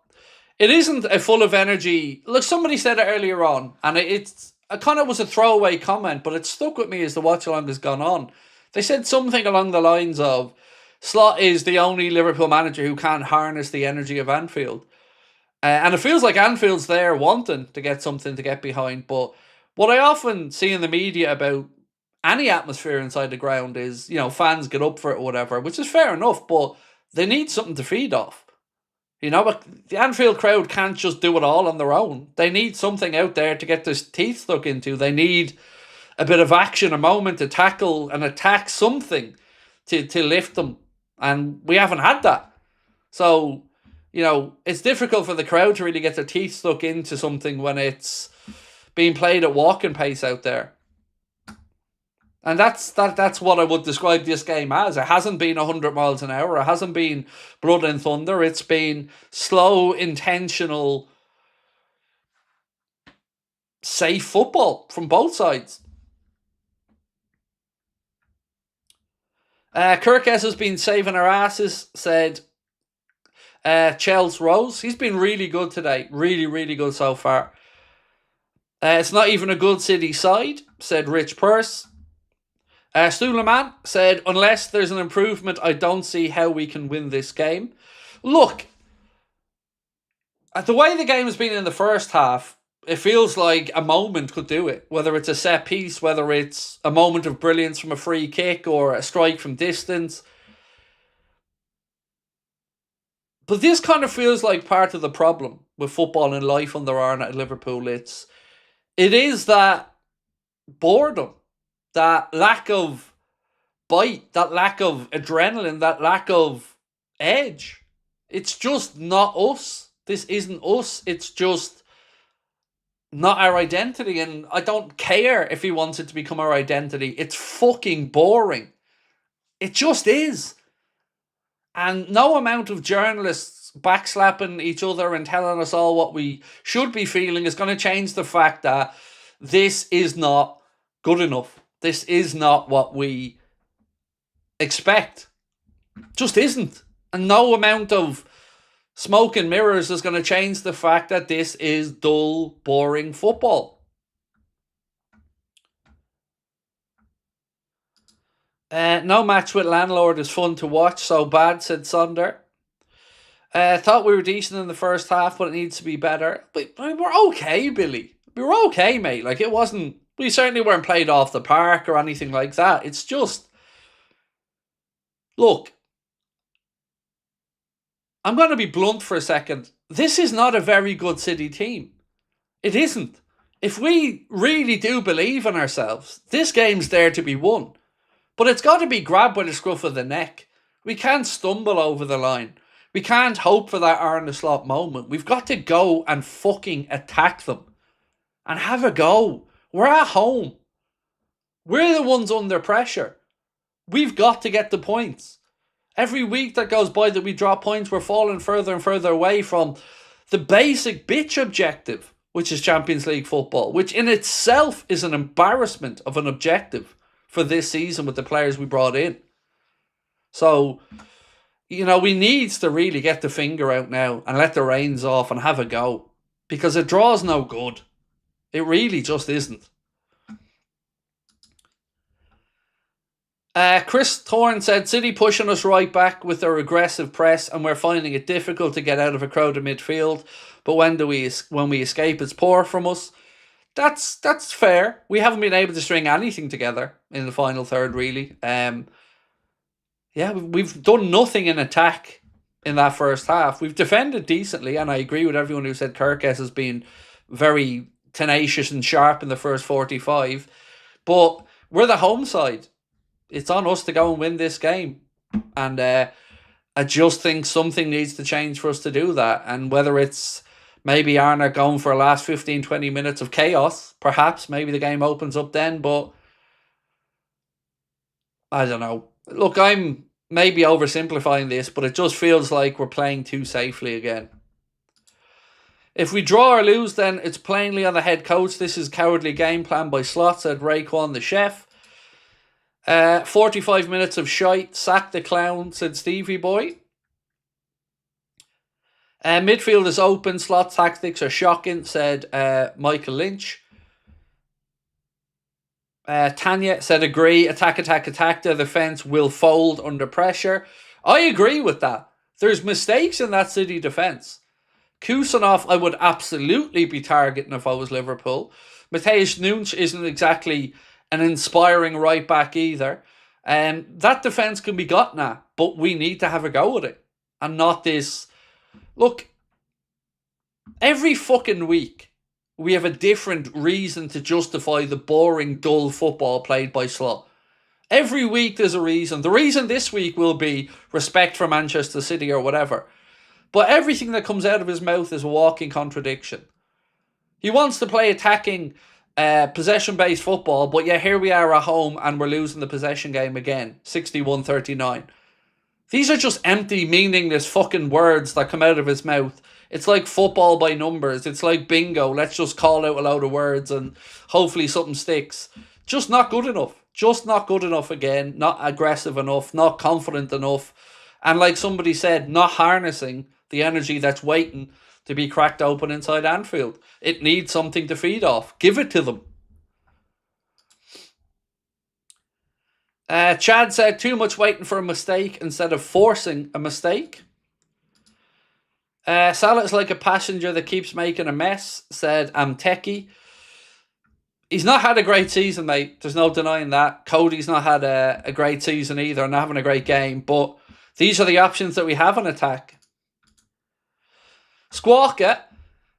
It isn't a full of energy. Look, somebody said it earlier on, and it kind of was a throwaway comment, but it stuck with me as the watch along has gone on. They said something along the lines of, Slot is the only Liverpool manager who can't harness the energy of Anfield. And it feels like Anfield's there wanting to get something to get behind. But what I often see in the media about any atmosphere inside the ground is, fans get up for it or whatever, which is fair enough, but they need something to feed off. But the Anfield crowd can't just do it all on their own. They need something out there to get their teeth stuck into. They need a bit of action, a moment to tackle and attack something to lift them. And we haven't had that. So, it's difficult for the crowd to really get their teeth stuck into something when it's being played at walking pace out there. And that's what I would describe this game as. It hasn't been 100 miles an hour. It hasn't been blood and thunder. It's been slow, intentional, safe football from both sides. Kirk S has been saving our asses, said Chels Rose. He's been really good today. Really, really good so far. It's not even a good City side, said Rich Purse. Stuleman said, unless there's an improvement, I don't see how we can win this game. Look, the way the game has been in the first half, it feels like a moment could do it. Whether it's a set piece, whether it's a moment of brilliance from a free kick or a strike from distance. But this kind of feels like part of the problem with football and life under Arnott at Liverpool. It is that boredom, that lack of bite, that lack of adrenaline, that lack of edge. It's just not us. This isn't us. It's just not our identity. And I don't care if he wants it to become our identity. It's fucking boring. It just is. And no amount of journalists backslapping each other and telling us all what we should be feeling is going to change the fact that this is not good enough. This is not what we expect. Just isn't. And no amount of smoke and mirrors is going to change the fact that this is dull, boring football. No match with landlord is fun to watch, so bad, said Sonder. Thought we were decent in the first half, but it needs to be better. But we're okay, Billy. We were okay, mate. Like, it wasn't... We certainly weren't played off the park or anything like that. It's just... Look, I'm going to be blunt for a second. This is not a very good City team. It isn't. If we really do believe in ourselves, this game's there to be won. But it's got to be grabbed by the scruff of the neck. We can't stumble over the line. We can't hope for that Arne Slot moment. We've got to go and fucking attack them. And have a go. We're at home. We're the ones under pressure. We've got to get the points. Every week that goes by that we drop points, we're falling further and further away from the basic bitch objective, which is Champions League football, which in itself is an embarrassment of an objective for this season with the players we brought in. So, we need to really get the finger out now and let the reins off and have a go. Because a draw's no good. It really just isn't. Chris Thorne said, City pushing us right back with their aggressive press and we're finding it difficult to get out of a crowded midfield. But when we escape, it's poor from us. That's fair. We haven't been able to string anything together in the final third, really. Yeah, we've done nothing in attack in that first half. We've defended decently, and I agree with everyone who said Kirkes has been very tenacious and sharp in the first 45. But we're the home side. It's on us to go and win this game. And I just think something needs to change for us to do that. And whether it's maybe Arna going for a last 15, 20 minutes of chaos, perhaps, maybe the game opens up then, but I don't know. Look, I'm maybe oversimplifying this, but it just feels like we're playing too safely again. If we draw or lose, then it's plainly on the head coach. This is cowardly game plan by Slot, said Raekwon the chef. 45 minutes of shite. Sack the clown, said Stevie Boy. Midfield is open. Slot tactics are shocking, said Michael Lynch. Tanya said agree. Attack. The defence will fold under pressure. I agree with that. There's mistakes in that City defence. Kusanov, I would absolutely be targeting if I was Liverpool. Mateusz Nunes isn't exactly an inspiring right back either. That defence can be gotten at, but we need to have a go at it. And not this. Look, every fucking week, we have a different reason to justify the boring, dull football played by Slot. Every week there's a reason. The reason this week will be respect for Manchester City or whatever. But everything that comes out of his mouth is a walking contradiction. He wants to play attacking, possession-based football, but yeah, here we are at home and we're losing the possession game again, 61-39. These are just empty, meaningless fucking words that come out of his mouth. It's like football by numbers. It's like bingo. Let's just call out a load of words and hopefully something sticks. Just not good enough. Just not good enough again. Not aggressive enough. Not confident enough. And like somebody said, not harnessing the energy that's waiting to be cracked open inside Anfield. It needs something to feed off. Give it to them. Chad said too much waiting for a mistake instead of forcing a mistake. Salah's like a passenger that keeps making a mess, said Amteki. He's not had a great season, mate. There's no denying that. Cody's not had a great season either, not having a great game. But these are the options that we have in attack. Squawka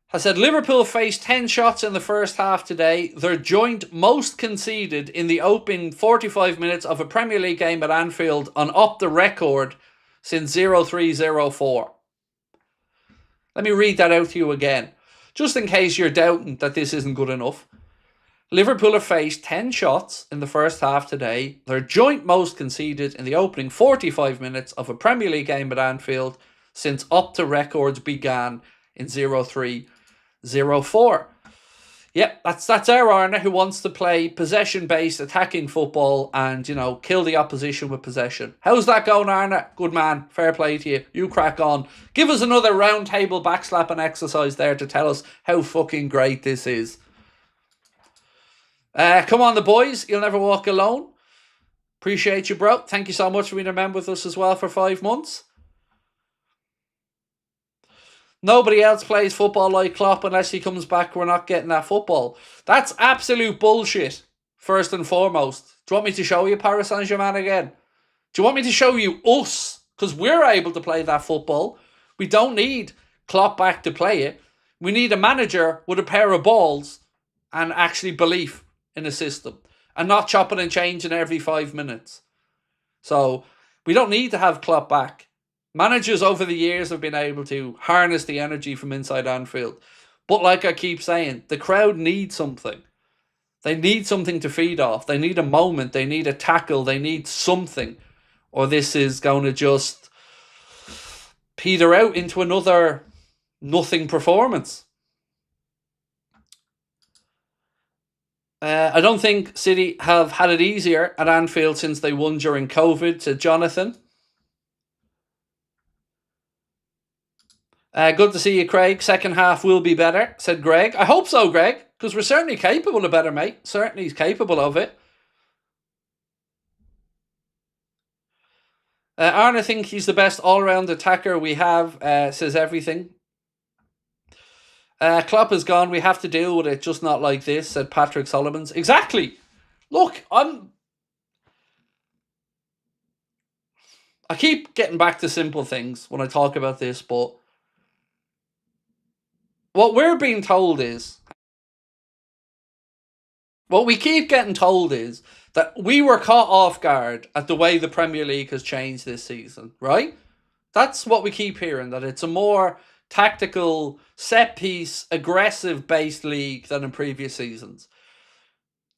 has said Liverpool faced 10 shots in the first half today. Their joint most conceded in the opening 45 minutes of a Premier League game at Anfield on up the record since 03-04. Let me read that out to you again, just in case you're doubting that this isn't good enough. Liverpool have faced 10 shots in the first half today. Their joint most conceded in the opening 45 minutes of a Premier League game at Anfield since up to records began in 03-04. Yep, that's our Arna who wants to play possession-based attacking football and, kill the opposition with possession. How's that going, Arna? Good man. Fair play to you. You crack on. Give us another round table backslapping exercise there to tell us how fucking great this is. Come on, the boys. You'll never walk alone. Appreciate you, bro. Thank you so much for being a member with us as well for 5 months. Nobody else plays football like Klopp unless he comes back. We're not getting that football. That's absolute bullshit, first and foremost. Do you want me to show you Paris Saint-Germain again? Do you want me to show you us? Because we're able to play that football. We don't need Klopp back to play it. We need a manager with a pair of balls and actually belief in a system. And not chopping and changing every 5 minutes. So, we don't need to have Klopp back. Managers over the years have been able to harness the energy from inside Anfield. But like I keep saying, the crowd needs something. They need something to feed off. They need a moment. They need a tackle. They need something. Or this is going to just peter out into another nothing performance. I don't think City have had it easier at Anfield since they won during COVID, said Jonathan. Good to see you, Craig. Second half will be better, said Greg. I hope so, Greg, because we're certainly capable of better, mate. Certainly capable of it. Arne, I think he's the best all-round attacker we have, says everything. Klopp is gone. We have to deal with it, just not like this, said Patrick Solomons. Exactly. Look, I keep getting back to simple things when I talk about this, but what we're being told is, what we keep getting told is that we were caught off guard at the way the Premier League has changed this season, right? That's what we keep hearing, that it's a more tactical, set piece, aggressive based league than in previous seasons.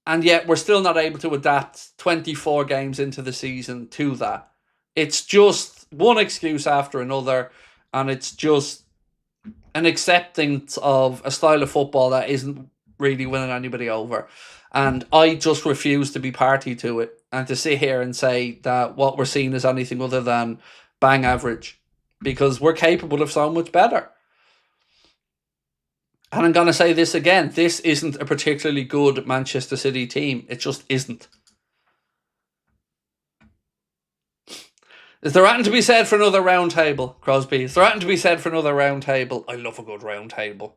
And yet we're still not able to adapt 24 games into the season to that. It's just one excuse after another, and it's just an acceptance of a style of football that isn't really winning anybody over. And I just refuse to be party to it and to sit here and say that what we're seeing is anything other than bang average, because we're capable of so much better. And I'm going to say this again, this isn't a particularly good Manchester City team. It just isn't. Is there anything to be said for another round table, Crosby? Is there anything to be said for another round table? I love a good round table.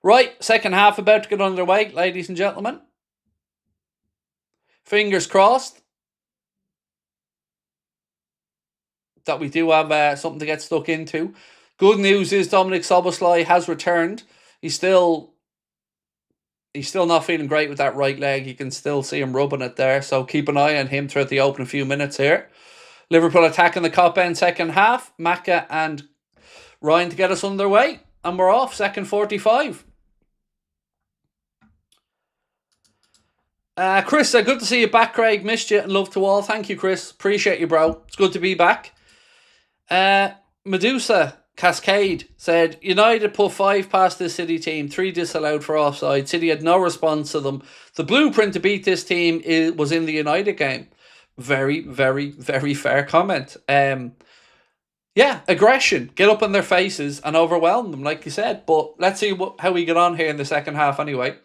Right, second half about to get underway, ladies and gentlemen. Fingers crossed that we do have something to get stuck into. Good news is Dominic Szoboszlai has returned. He's still not feeling great with that right leg. You can still see him rubbing it there. So keep an eye on him throughout the opening few minutes here. Liverpool attacking the Kop end second half. Maka and Ryan to get us underway. And we're off, second 45. Chris, good to see you back, Craig. Missed you and love to all. Thank you, Chris. Appreciate you, bro. It's good to be back. Medusa Cascade said, United put 5 past this City team, 3 disallowed for offside. City had no response to them. The blueprint to beat this team was in the United game. Very, very, very fair comment. Yeah, aggression. Get up in their faces and overwhelm them, like you said. But let's see how we get on here in the second half anyway.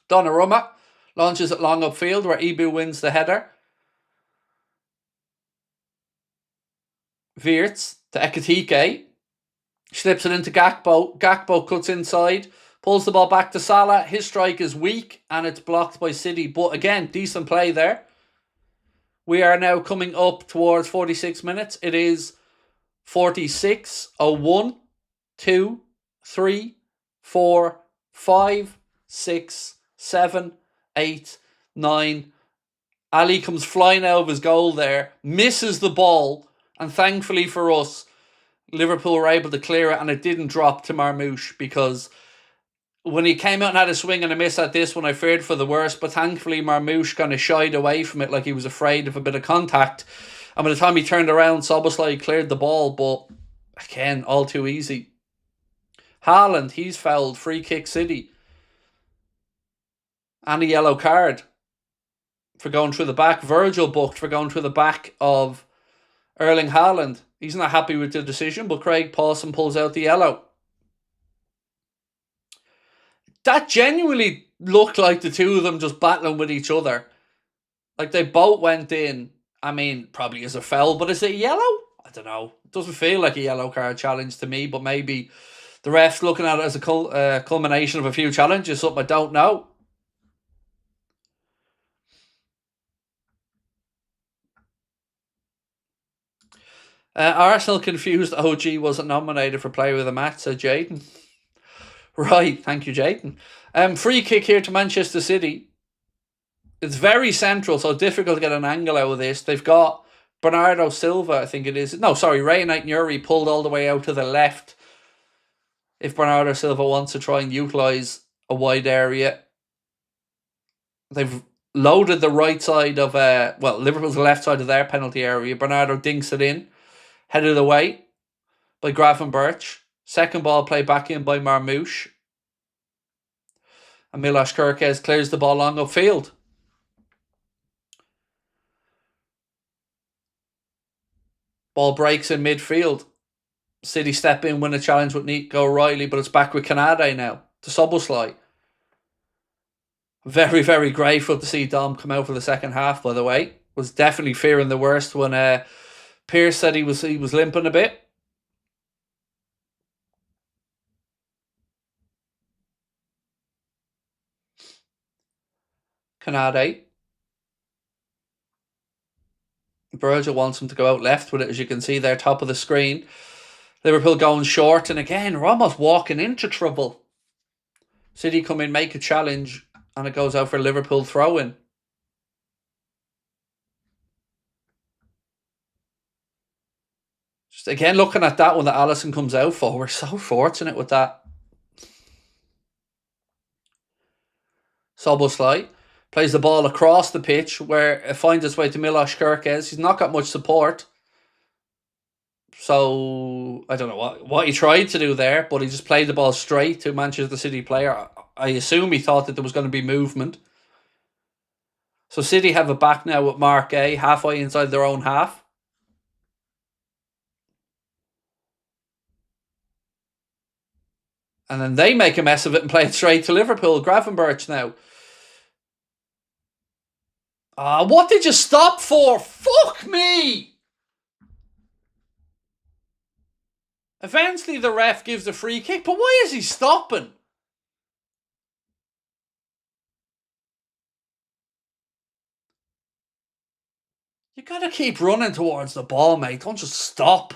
Donnarumma launches it long upfield where Ibu wins the header. Wirtz to Ekitike. Slips it into Gakpo. Gakpo cuts inside. Pulls the ball back to Salah. His strike is weak and it's blocked by City. But again, decent play there. We are now coming up towards 46 minutes. It is 46. 1, 2, 3, 4, 5, 6, 7, 8, 9. Ali comes flying out of his goal there. Misses the ball. And thankfully for us, Liverpool were able to clear it and it didn't drop to Marmoush, because when he came out and had a swing and a miss at this one, I feared for the worst. But thankfully, Marmoush kind of shied away from it like he was afraid of a bit of contact. And by the time he turned around, Szoboszlai cleared the ball. But again, all too easy. Haaland, he's fouled. Free kick City. And a yellow card for going through the back. Virgil booked for going through the back of Erling Haaland. He's not happy with the decision, but Craig Pawson pulls out the yellow. That genuinely looked like the two of them just battling with each other. Like they both went in. I mean, probably is a foul, but is it yellow? I don't know. It doesn't feel like a yellow card challenge to me, but maybe the ref's looking at it as a culmination of a few challenges, something I don't know. Arsenal confused OG wasn't nominated for Player of the Match, said Jayden. Right, thank you, Jayden. Free kick here to Manchester City. It's very central, so difficult to get an angle out of this. They've got Bernardo Silva, I think it is. No, sorry, Ray Knight-Nuri pulled all the way out to the left. If Bernardo Silva wants to try and utilise a wide area. They've loaded the right side of, Liverpool's left side of their penalty area. Bernardo dinks it in. Headed away by Gravenberch. Second ball played back in by Marmoush. And Milos Kerkez clears the ball long upfield. Ball breaks in midfield. City step in, win a challenge with Nico O'Reilly, but it's back with Canade now to Szoboszlai. Very, very grateful to see Dom come out for the second half, by the way. Was definitely fearing the worst when Pierce said he was limping a bit. Canade. Virgil wants him to go out left with it, as you can see there, top of the screen. Liverpool going short, and again, we're almost walking into trouble. City come in, make a challenge, and it goes out for Liverpool throw-in. Just again, looking at that one that Allison comes out for, we're so fortunate with that. Szoboszlai plays the ball across the pitch where it finds its way to Milos Kerkez. He's not got much support. So, I don't know what he tried to do there, but he just played the ball straight to a Manchester City player. I assume he thought that there was going to be movement. So City have it back now with Mark A, halfway inside their own half. And then they make a mess of it and play it straight to Liverpool. Gravenberch now. What did you stop for? Fuck me! Eventually the ref gives the free kick, but why is he stopping? You gotta keep running towards the ball, mate. Don't just stop.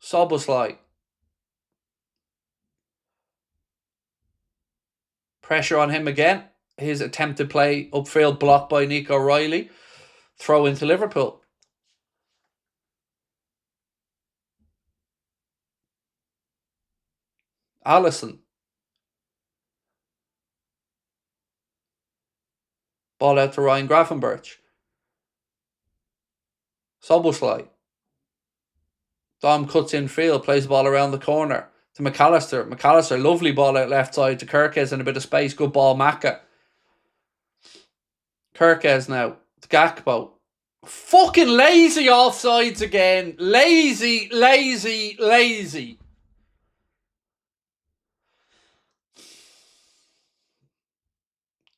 Szoboszlai. Pressure on him again. His attempted play upfield blocked by Nico Riley. Throw into Liverpool. Allison. Ball out to Ryan Gravenberch. Szoboszlai. Dom cuts in field, plays the ball around the corner to McAllister. McAllister, lovely ball out left side to Kerkez in a bit of space. Good ball, Maka. Kerkez now to Gakpo. Fucking lazy offsides again. Lazy, lazy, lazy.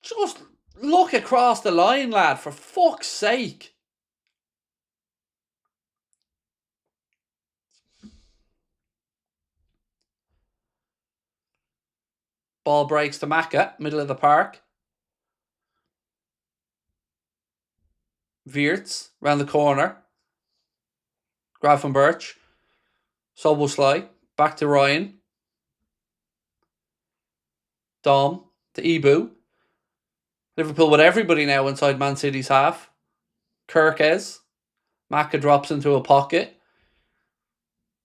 Just look across the line, lad, for fuck's sake. Ball breaks to Maka, middle of the park. Wirtz, round the corner. Gravenberch. Szoboszlai, back to Ryan. Dom to Ibu. Liverpool with everybody now inside Man City's half. Kerkez. Maka drops into a pocket.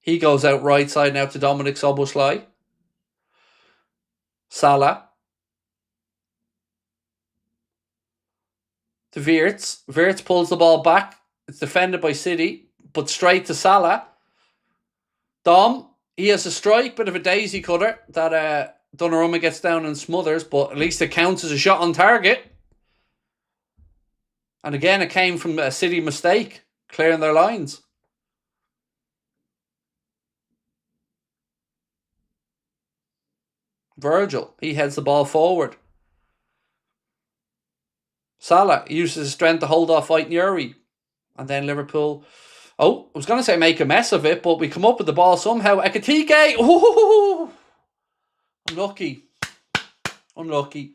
He goes out right side now to Dominic Szoboszlai. Salah. To Wirtz. Wirtz pulls the ball back. It's defended by City, but straight to Salah. Dom, he has a strike, bit of a daisy cutter that Donnarumma gets down and smothers, but at least it counts as a shot on target. And again, it came from a City mistake, clearing their lines. Virgil, he heads the ball forward. Salah uses his strength to hold off White Nuri. And then Liverpool... Oh, I was going to say make a mess of it, but we come up with the ball somehow. Ekitike! Ooh! Unlucky. Unlucky.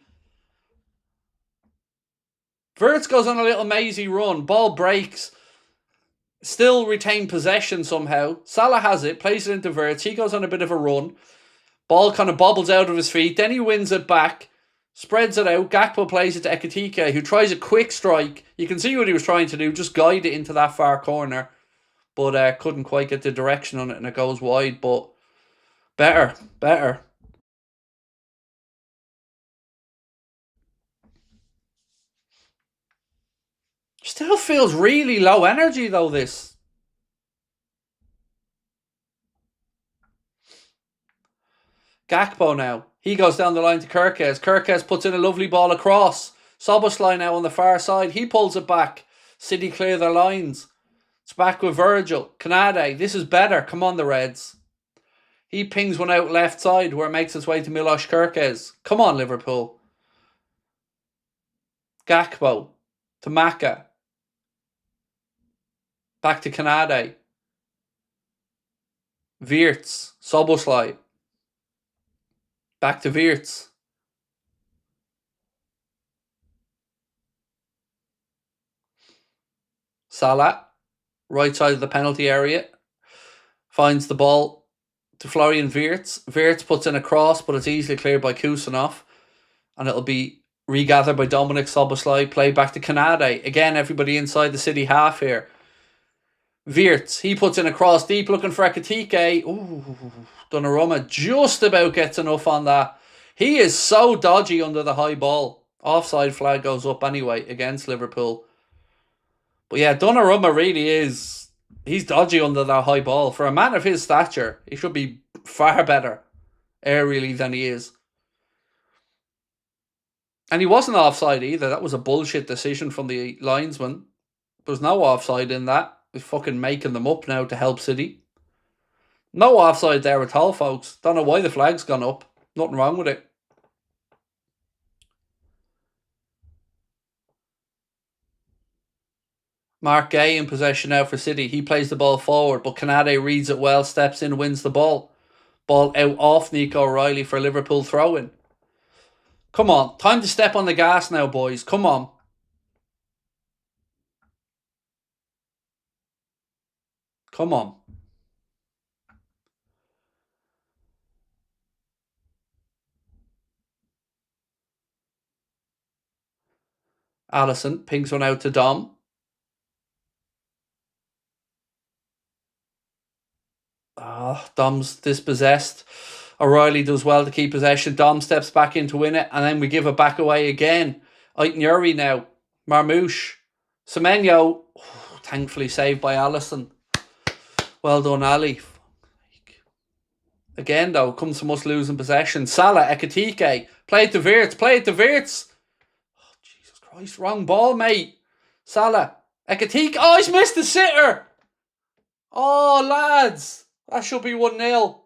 Wirtz goes on a little mazy run. Ball breaks. Still retain possession somehow. Salah has it, plays it into Wirtz. He goes on a bit of a run. Ball kind of bobbles out of his feet. Then he wins it back. Spreads it out. Gakpo plays it to Ekitike, who tries a quick strike. You can see what he was trying to do. Just guide it into that far corner. But couldn't quite get the direction on it, and it goes wide. But better. Still feels really low energy, though, this. Gakpo now. He goes down the line to Kerkez. Kerkez puts in a lovely ball across. Szoboszlai now on the far side. He pulls it back. City clear their lines. It's back with Virgil. Kanade. This is better. Come on, the Reds. He pings one out left side where it makes its way to Milos Kerkez. Come on, Liverpool. Gakpo to Maka. Back to Kanade. Wirtz. Szoboszlai. Back to Wirtz. Salah, right side of the penalty area, finds the ball to Florian Wirtz. Wirtz puts in a cross, but it's easily cleared by Kusanov, and it'll be regathered by Dominic Szoboszlai, play back to Kanade. Again, everybody inside the City half here. Wirtz, he puts in a cross deep looking for Ekitike. Ooh, Donnarumma just about gets enough on that. He is so dodgy under the high ball. Offside flag goes up anyway against Liverpool. But yeah, Donnarumma really is... He's dodgy under that high ball. For a man of his stature, he should be far better aerially than he is. And he wasn't offside either. That was a bullshit decision from the linesman. There's no offside in that. We're fucking making them up now to help City. No offside there at all, folks. Don't know why the flag's gone up. Nothing wrong with it. Mark Gay in possession now for City. He plays the ball forward, but Kanade reads it well, steps in, wins the ball. Ball out off Nico O'Reilly for Liverpool throw-in. Come on. Time to step on the gas now, boys. Come on. Come on. Alisson pings one out to Dom. Dom's dispossessed. O'Reilly does well to keep possession. Dom steps back in to win it, and then we give it back away again. Aït-Nouri now. Marmouche. Semenyo. Thankfully saved by Alisson. Well done, Ali. Again, though, comes from us losing possession. Salah, Ekitike. Play it to Wirtz. Play it to Wirtz. Oh, Jesus Christ. Wrong ball, mate. Salah. Ekitike. Oh, he's missed the sitter. Oh, lads. That should be 1-0.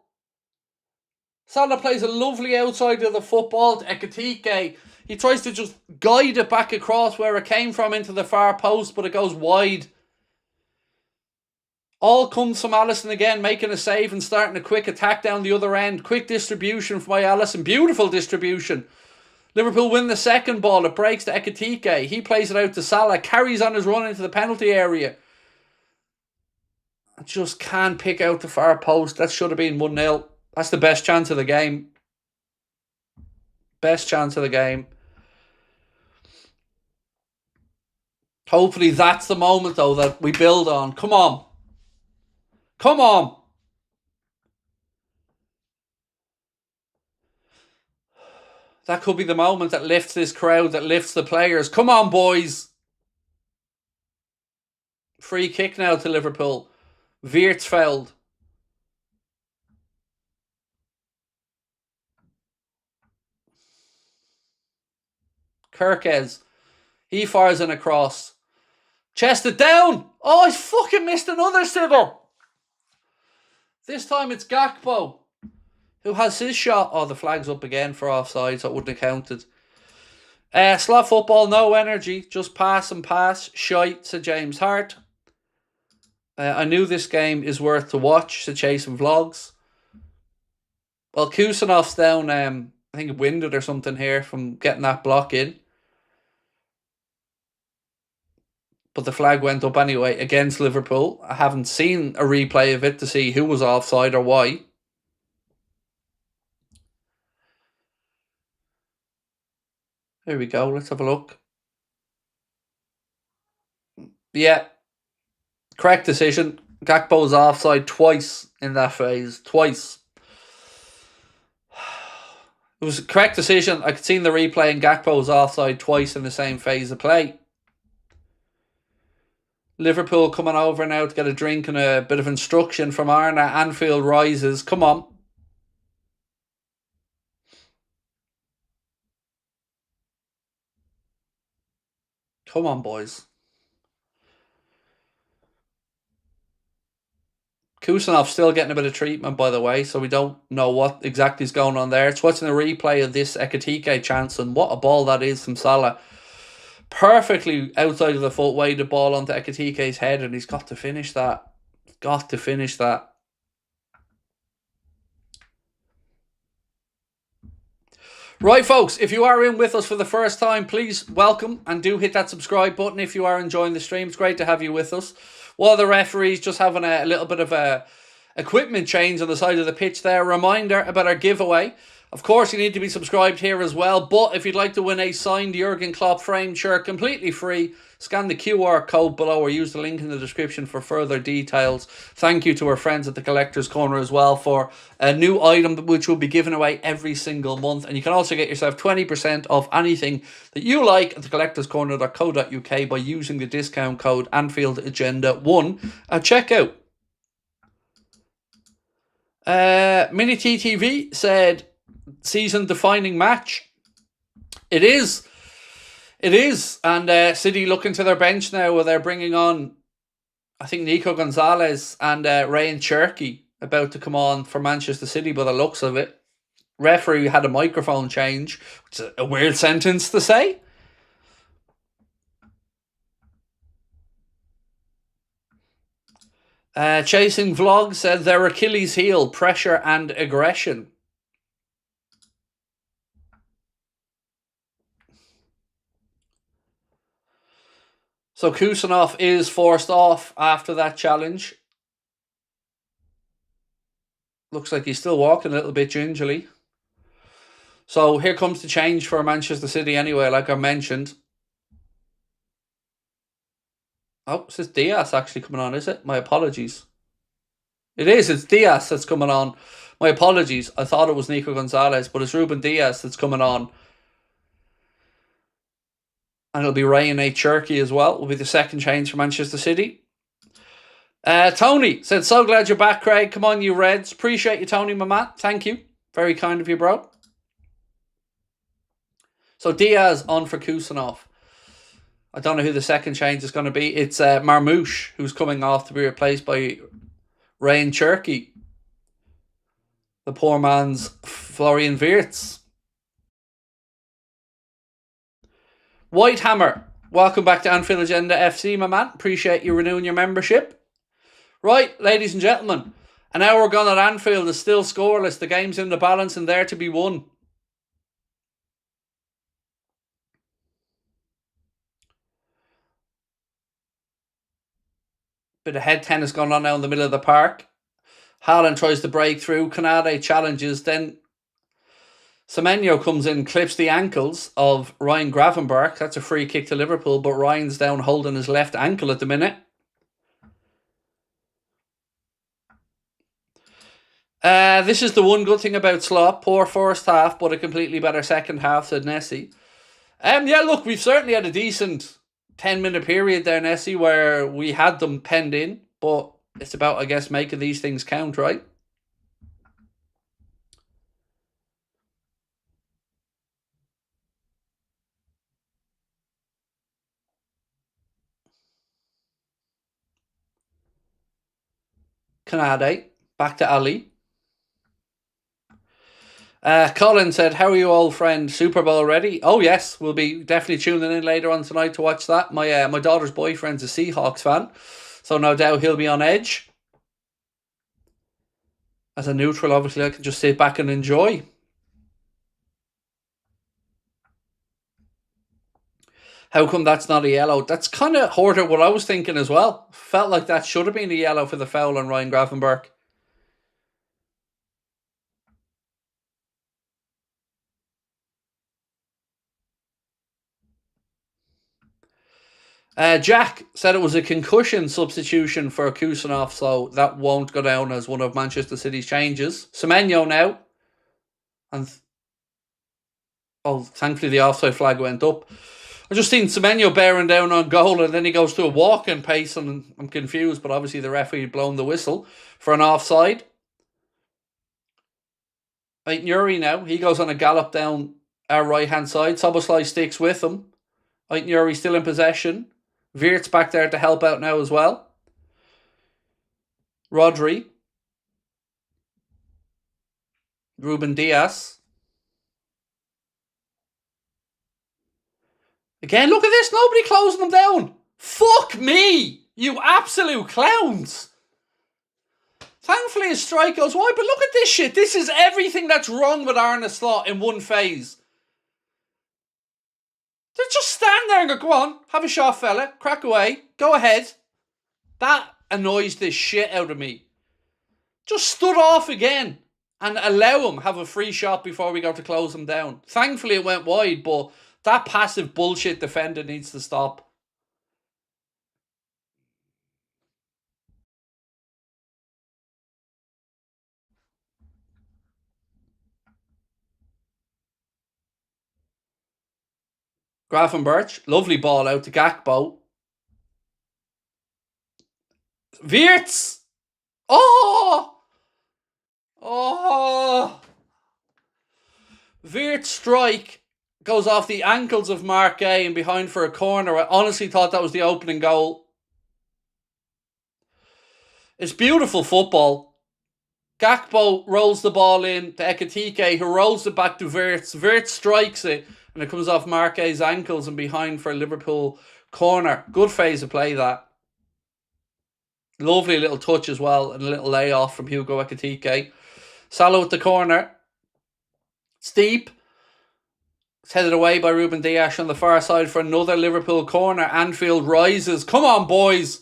Salah plays a lovely outside of the football to Ekitike. He tries to just guide it back across where it came from into the far post, but it goes wide. All comes from Alisson again, making a save and starting a quick attack down the other end. Quick distribution from Alisson. Beautiful distribution. Liverpool win the second ball. It breaks to Ekitike. He plays it out to Salah. Carries on his run into the penalty area. I just can't pick out the far post. That should have been 1-0. That's the best chance of the game. Best chance of the game. Hopefully that's the moment, though, that we build on. Come on. Come on. That could be the moment that lifts this crowd, that lifts the players. Come on, boys. Free kick now to Liverpool. Wirtz fouled. Kirkes. He fires in a cross. Chested down. Oh, he's fucking missed another sitter. This time it's Gakpo who has his shot. Oh, the flag's up again for offside, so it wouldn't have counted. Slot football, no energy. Just pass and pass. Shite, said James Hart. I knew this game is worth to watch, said Chasing Vlogs. Well, Kusanov's down, I think winded or something here from getting that block in. But the flag went up anyway against Liverpool. I haven't seen a replay of it to see who was offside or why. Here we go. Let's have a look. Yeah. Correct decision. Gakpo's offside twice in that phase. Twice. It was a correct decision. I could see in the replay and Gakpo's offside twice in the same phase of play. Liverpool coming over now to get a drink and a bit of instruction from Arna. Anfield rises. Come on. Come on, boys. Kusanov's still getting a bit of treatment, by the way, so we don't know what exactly is going on there. It's watching a replay of this Ekitike chance, and what a ball that is from Salah. Perfectly outside of the foot, weighted ball onto Ekitike's head, and he's got to finish that. Got to finish that. Right, folks, if you are in with us for the first time, please welcome and do hit that subscribe button if you are enjoying the stream. It's great to have you with us. While the referee's just having a little bit of a equipment change on the side of the pitch there, a reminder about our giveaway. Of course, you need to be subscribed here as well, but if you'd like to win a signed Jurgen Klopp framed shirt completely free, scan the QR code below or use the link in the description for further details. Thank you to our friends at the Collector's Corner as well for a new item which will be given away every single month. And you can also get yourself 20% off anything that you like at thecollectorscorner.co.uk by using the discount code Anfield Agenda 1 at checkout. Mini TTV said, season-defining match. It is. And City looking to their bench now where they're bringing on, I think, Nico Gonzalez and Ryan Cherky about to come on for Manchester City by the looks of it. Referee had a microphone change, which is a weird sentence to say. Chasing Vlog said their Achilles heel, pressure and aggression. So Kusanov is forced off after that challenge. Looks like he's still walking a little bit gingerly. So here comes the change for Manchester City anyway, like I mentioned. Oh, it's this Diaz actually coming on, is it? My apologies. It is, it's Diaz that's coming on. My apologies. I thought it was Nico Gonzalez, but it's Ruben Diaz that's coming on. And it'll be Ryan Cherky as well. Will be the second change for Manchester City. Tony said, so glad you're back, Craig. Come on, you Reds. Appreciate you, Tony, my man. Thank you. Very kind of you, bro. So Diaz on for Kusanov. I don't know who the second change is going to be. It's Marmouche, who's coming off to be replaced by Ryan Cherky. The poor man's Florian Wirtz. Whitehammer, welcome back to Anfield Agenda FC, my man. Appreciate you renewing your membership. Right, ladies and gentlemen, an hour gone at Anfield is still scoreless. The game's in the balance and there to be won. Bit of head tennis going on now in the middle of the park. Haaland tries to break through. Canade challenges. Then Semenyo comes in, clips the ankles of Ryan Gravenberch. That's a free kick to Liverpool, but Ryan's down holding his left ankle at the minute. This is the one good thing about Slot. Poor first half, but a completely better second half, said Nessie. Yeah, look, we've certainly had a decent 10-minute period there, Nessie, where we had them penned in, but it's about, I guess, making these things count, right? Canade, back to Ali. Colin said, how are you, old friend? Super Bowl ready? Oh, yes. We'll be definitely tuning in later on tonight to watch that. My daughter's boyfriend's a Seahawks fan, so no doubt he'll be on edge. As a neutral, obviously, I can just sit back and enjoy. How come that's not a yellow? That's kind of Horter what I was thinking as well. Felt like that should have been a yellow for the foul on Ryan Gravenberch. Jack said it was a concussion substitution for Kusanov, so that won't go down as one of Manchester City's changes. Semenyo now. And thankfully the offside flag went up. I just seen Semenyo bearing down on goal and then he goes to a walking pace and I'm confused, but obviously the referee had blown the whistle for an offside. Aït-Nouri now, he goes on a gallop down our right-hand side. Szoboszlai sticks with him. Aït-Nouri still in possession. Wirtz back there to help out now as well. Rodri. Ruben Diaz. Again, look at this. Nobody closing them down. Fuck me, you absolute clowns. Thankfully his strike goes wide, but look at this shit. This is everything that's wrong with Arne Slot in one phase. They just stand there and go, go on, have a shot, fella. Crack away. Go ahead. That annoys the shit out of me. Just stood off again and allow him have a free shot before we go to close him down. Thankfully, it went wide, but that passive bullshit defender needs to stop. Grafenberch, lovely ball out to Gakpo. Wirtz! Oh! Oh! Wirtz strike goes off the ankles of Marquet and behind for a corner. I honestly thought that was the opening goal. It's beautiful football. Gakpo rolls the ball in to Ekitike, who rolls it back to Wirtz. Wirtz strikes it, and it comes off Marquet's ankles and behind for a Liverpool corner. Good phase of play, that. Lovely little touch as well, and a little layoff from Hugo Ekitike. Salah with the corner. Steep. It's headed away by Ruben Dias on the far side for another Liverpool corner. Anfield rises. Come on, boys.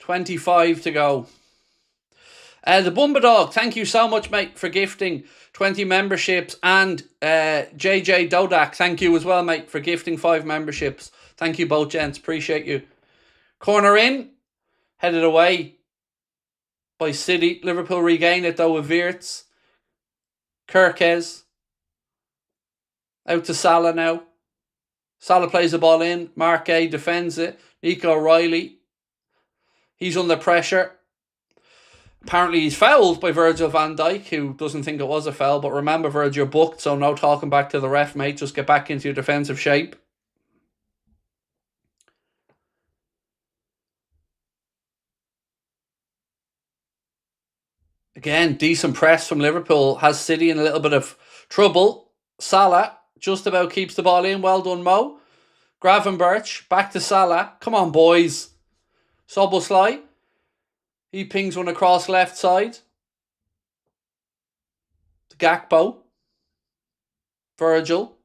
$25 to go. The Bumba Dog, thank you so much, mate, for gifting 20 memberships. And JJ Dodak, thank you as well, mate, for gifting 5 memberships. Thank you both, gents. Appreciate you. Corner in. Headed away by City. Liverpool regain it, though, with Wirtz. Kirkes. Out to Salah now. Salah plays the ball in. Marquet defends it. Nico O'Reilly. He's under pressure. Apparently he's fouled by Virgil van Dijk, who doesn't think it was a foul. But remember, Virgil, you're booked, so no talking back to the ref, mate. Just get back into your defensive shape. Again, decent press from Liverpool. Has City in a little bit of trouble. Salah just about keeps the ball in. Well done, Mo. Gravenberch, back to Salah. Come on, boys. Soboslai. He pings one across left side. To Gakpo. Virgil.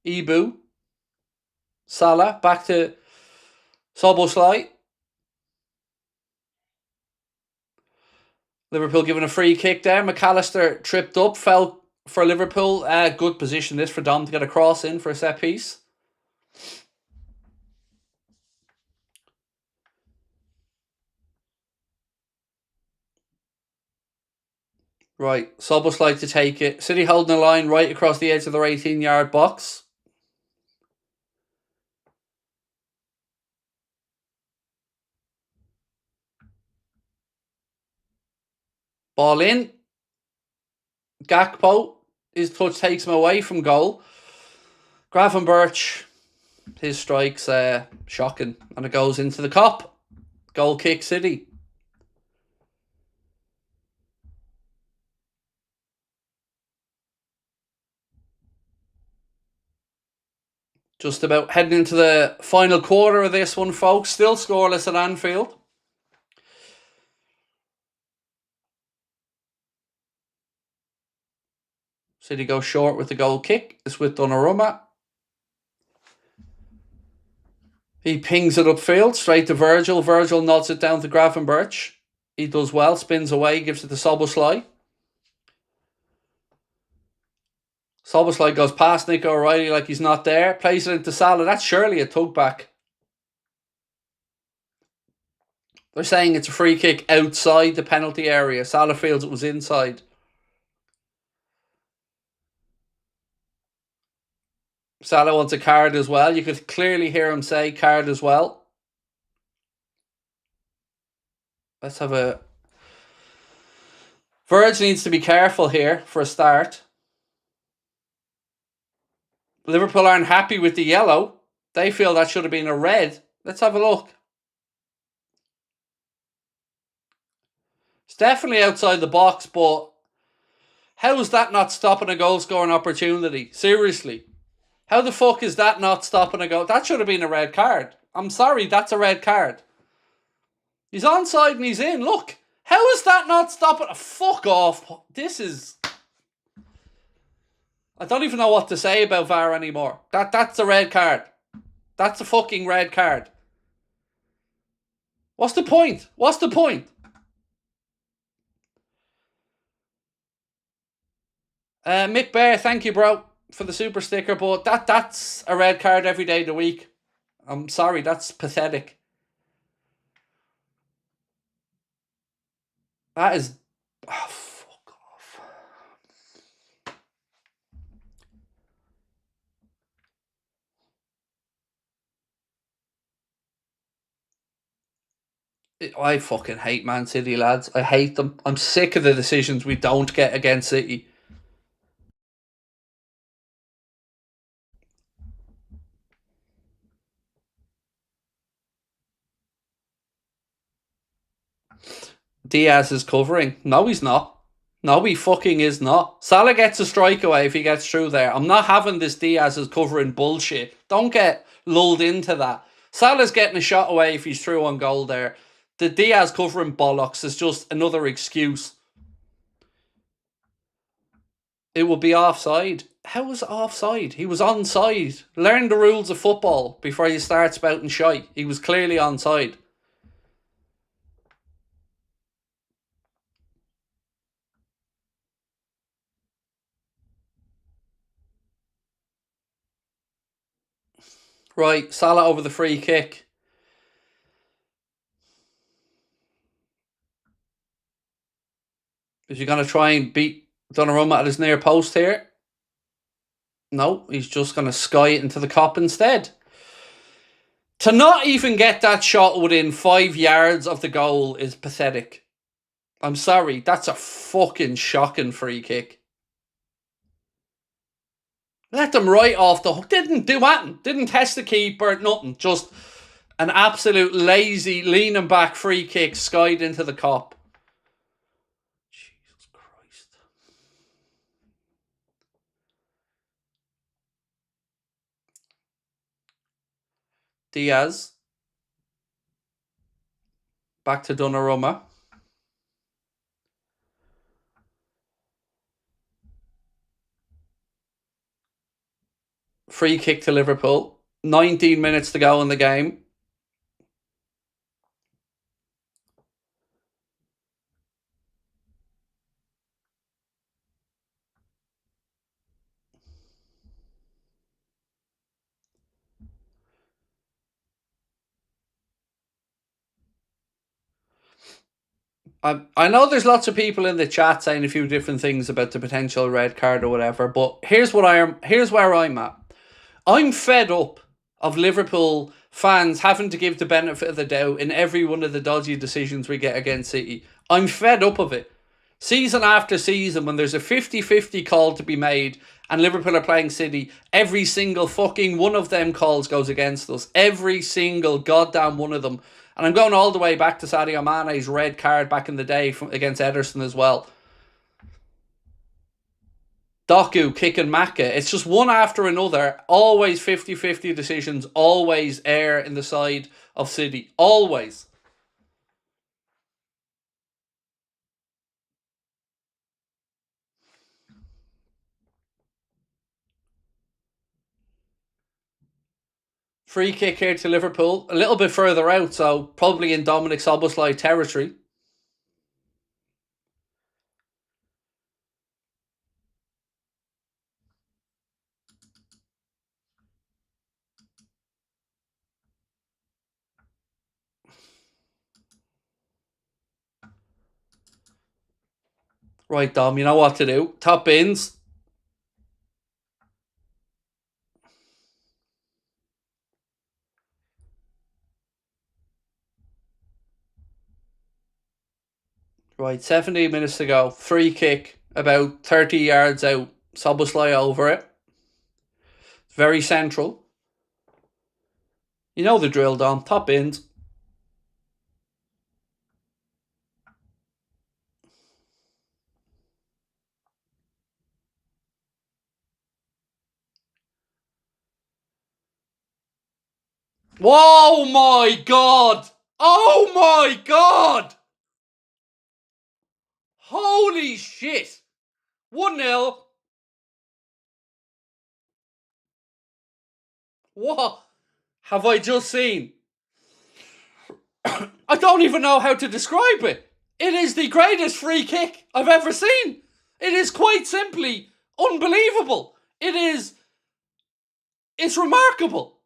Ibu. Salah. Back to Soboslai. Liverpool given a free kick there. McAllister tripped up. Fell for Liverpool. Good position this for Dom to get a cross in for a set piece. Right, Soboslai to take it. City holding the line right across the edge of their 18-yard box. Ball in. Gakpo. His touch takes him away from goal. Gravenberch. His strike's shocking. And it goes into the cop. Goal kick City. Just about heading into the final quarter of this one, folks. Still scoreless at Anfield. City go short with the goal kick. It's with Donnarumma. He pings it upfield, straight to Virgil. Virgil nods it down to Gravenberch. He does well, spins away, gives it to Soboslai. Soboslai goes past Nico O'Reilly like he's not there. Plays it into Salah. That's surely a tug back. They're saying it's a free kick outside the penalty area. Salah feels it was inside. Salah wants a card as well. You could clearly hear him say card as well. Let's have a... Virgil needs to be careful here for a start. Liverpool aren't happy with the yellow. They feel that should have been a red. Let's have a look. It's definitely outside the box, but how is that not stopping a goal-scoring opportunity? Seriously. How the fuck is that not stopping a goal? That should have been a red card. I'm sorry, that's a red card. He's onside and he's in. Look. How is that not stopping? Fuck off. This is... I don't even know what to say about VAR anymore. That's a red card. That's a fucking red card. What's the point? What's the point? Mick Bear, thank you, bro, for the super sticker, but that's a red card every day of the week. I'm sorry, that's pathetic. That is... Oh, fuck off. I fucking hate Man City, lads. I hate them. I'm sick of the decisions we don't get against City. Diaz is covering. No, he's not. No, he fucking is not. Salah gets a strike away if he gets through there. I'm not having this Diaz is covering bullshit. Don't get lulled into that. Salah's getting a shot away if he's through on goal there. The Diaz covering bollocks is just another excuse. It would be offside. How was it offside? He was onside. Learn the rules of football before you start spouting shite. He was clearly onside. Right, Salah over the free kick. Is he going to try and beat Donnarumma at his near post here? No, he's just going to sky it into the cop instead. To not even get that shot within 5 yards of the goal is pathetic. I'm sorry, that's a fucking shocking free kick. Let them right off the hook. Didn't do anything. Didn't test the keeper, nothing. Just an absolute lazy, leaning back free kick skied into the cop. Jesus Christ. Diaz. Back to Donnarumma. Free kick to Liverpool. 19 minutes to go in the game. I know there's lots of people in the chat saying a few different things about the potential red card or whatever, but here's where I'm at. I'm fed up of Liverpool fans having to give the benefit of the doubt in every one of the dodgy decisions we get against City. I'm fed up of it. Season after season, when there's a 50-50 call to be made and Liverpool are playing City, every single fucking one of them calls goes against us. Every single goddamn one of them. And I'm going all the way back to Sadio Mane's red card back in the day against Ederson as well. Doku, kicking Maka. It's just one after another. Always 50-50 decisions. Always err in the side of City. Always. Free kick here to Liverpool. A little bit further out, so probably in Dominic Szoboszlai territory. Right, Dom, you know what to do. Top bins. Right, 17 minutes to go. Free kick, about 30 yards out. Szoboszlai over it. Very central. You know the drill, Dom. Top bins. Oh my God! Oh my God! Holy shit! 1-0. What have I just seen? I don't even know how to describe it. It is the greatest free kick I've ever seen. It is quite simply unbelievable. It's remarkable.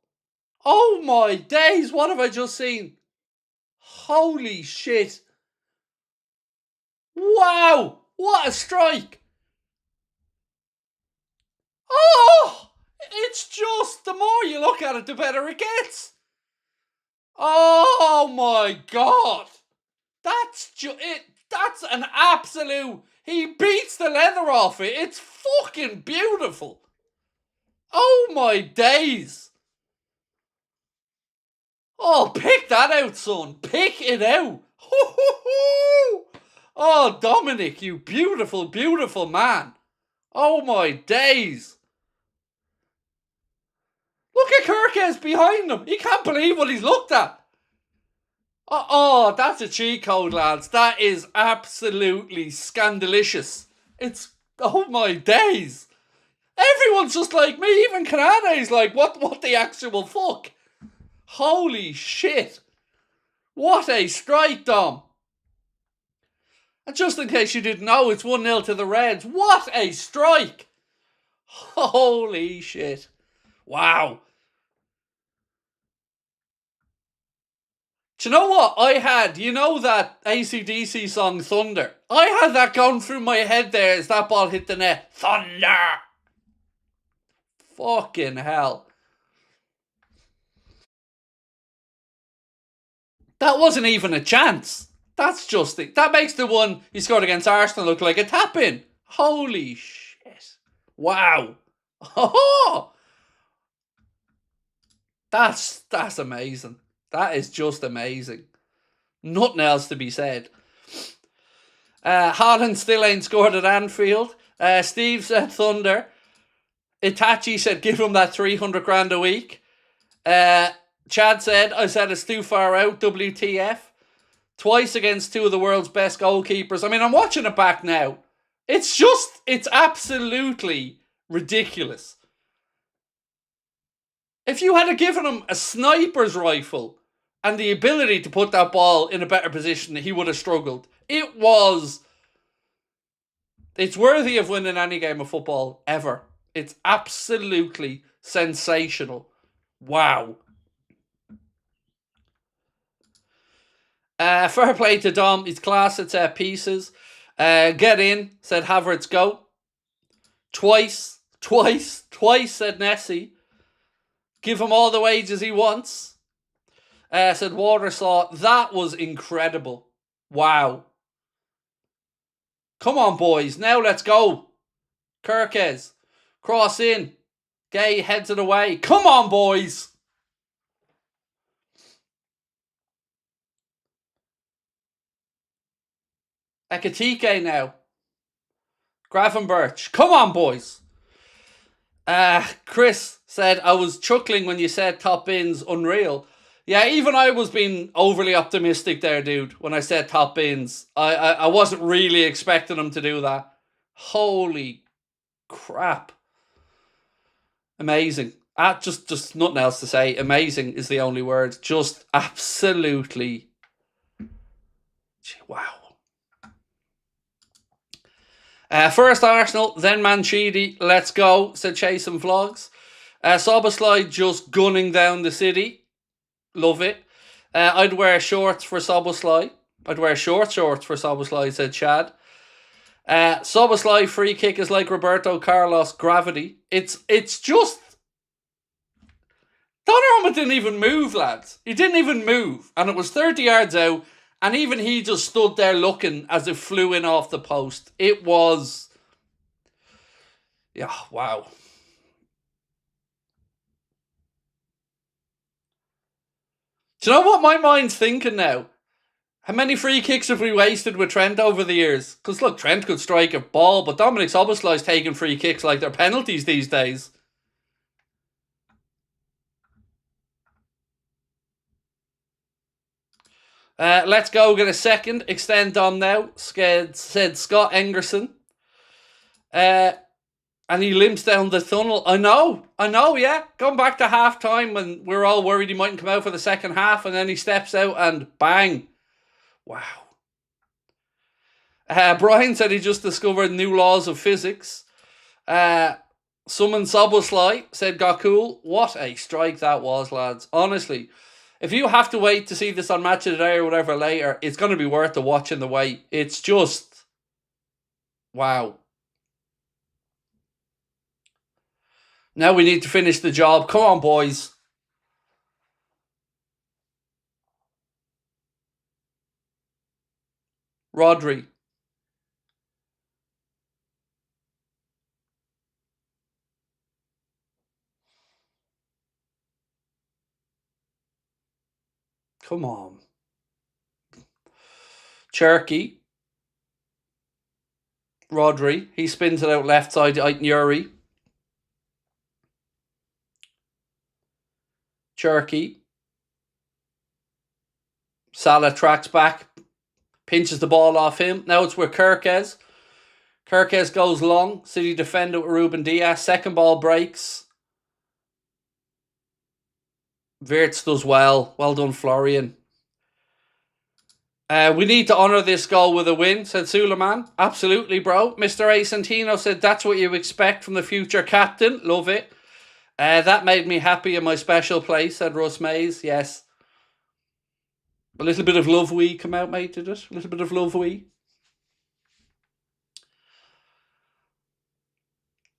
Oh my days, what have I just seen? Holy shit. Wow, what a strike. Oh, it's just, the more you look at it, the better it gets. Oh my God. That's an absolute, he beats the leather off it. It's fucking beautiful. Oh my days. Oh, pick that out, son. Pick it out. Oh, Dominic, you beautiful, beautiful man. Oh my days. Look at Kirkes behind him. He can't believe what he's looked at. Oh, that's a cheat code, lads. That is absolutely scandalicious. It's, oh my days. Everyone's just like me. Even Kanane's like, what the actual fuck? Holy shit. What a strike, Dom. And just in case you didn't know, it's 1-0 to the Reds. What a strike. Holy shit. Wow. Do you know what I had? You know that AC/DC song Thunder? I had that going through my head there as that ball hit the net. Thunder! Fucking hell. That wasn't even a chance. That's just it. That makes the one he scored against Arsenal look like a tap-in. Holy shit. Wow. Oh, that's amazing. That is just amazing. Nothing else to be said. Houlden still ain't scored at Anfield. Steve said Thunder. Itachi said give him that 300 grand a week. Chad said, I said it's too far out, WTF. Twice against two of the world's best goalkeepers. I mean, I'm watching it back now. It's absolutely ridiculous. If you had given him a sniper's rifle and the ability to put that ball in a better position, he would have struggled. It's worthy of winning any game of football ever. It's absolutely sensational. Wow. Fair play to Dom. He's class at set pieces. Get in, said Havertz, go. Twice, said Nessie. Give him all the wages he wants. Said Watersaw. That was incredible. Wow. Come on, boys. Now let's go. Kirkes. Cross in. Gay heads it away. Come on, boys. Ekatike now. Gravenberch. Come on, boys. Chris said, I was chuckling when you said top bins unreal. Yeah, even I was being overly optimistic there, dude, when I said top bins. I wasn't really expecting them to do that. Holy crap. Amazing. Just nothing else to say. Amazing is the only word. Just absolutely. Wow. First Arsenal, then Manchidi. Let's go, said Chase and Vlogs. Soboslai just gunning down the city. Love it. I'd wear shorts for Soboslai. I'd wear shorts for Soboslai, said Chad. Soboslai free kick is like Roberto Carlos gravity. It's just... Donnarumma didn't even move, lads. He didn't even move. And it was 30 yards out. And even he just stood there looking as it flew in off the post. It was... Yeah, wow. Do you know what my mind's thinking now? How many free kicks have we wasted with Trent over the years? Because look, Trent could strike a ball, but Dominic Soboslai's taking free kicks like they're penalties these days. Let's go get a second. Extend on now, said Scott Engerson. And he limps down the tunnel. I know, yeah. Going back to half time when we were all worried he mightn't come out for the second half, and then he steps out and bang. Wow. Brian said he just discovered new laws of physics. Summon Soboslai said, got cool. What a strike that was, lads. Honestly, if you have to wait to see this on Match of the Day or whatever later, it's going to be worth the watching the wait. It's just, wow. Now we need to finish the job. Come on, boys. Rodri. Come on. Cherky. Rodri. He spins it out left side to Aitnuri. Cherky. Salah tracks back. Pinches the ball off him. Now it's with Kirkes. Kirkes goes long. City defender with Ruben Diaz. Second ball breaks. Wirtz does well. Well done, Florian. We need to honour this goal with a win, said Suleiman. Absolutely, bro. Mr. A. Santino said, that's what you expect from the future captain. Love it. That made me happy in my special place, said Russ Mays. Yes. A little bit of love we come out, mate, did it? A little bit of love we.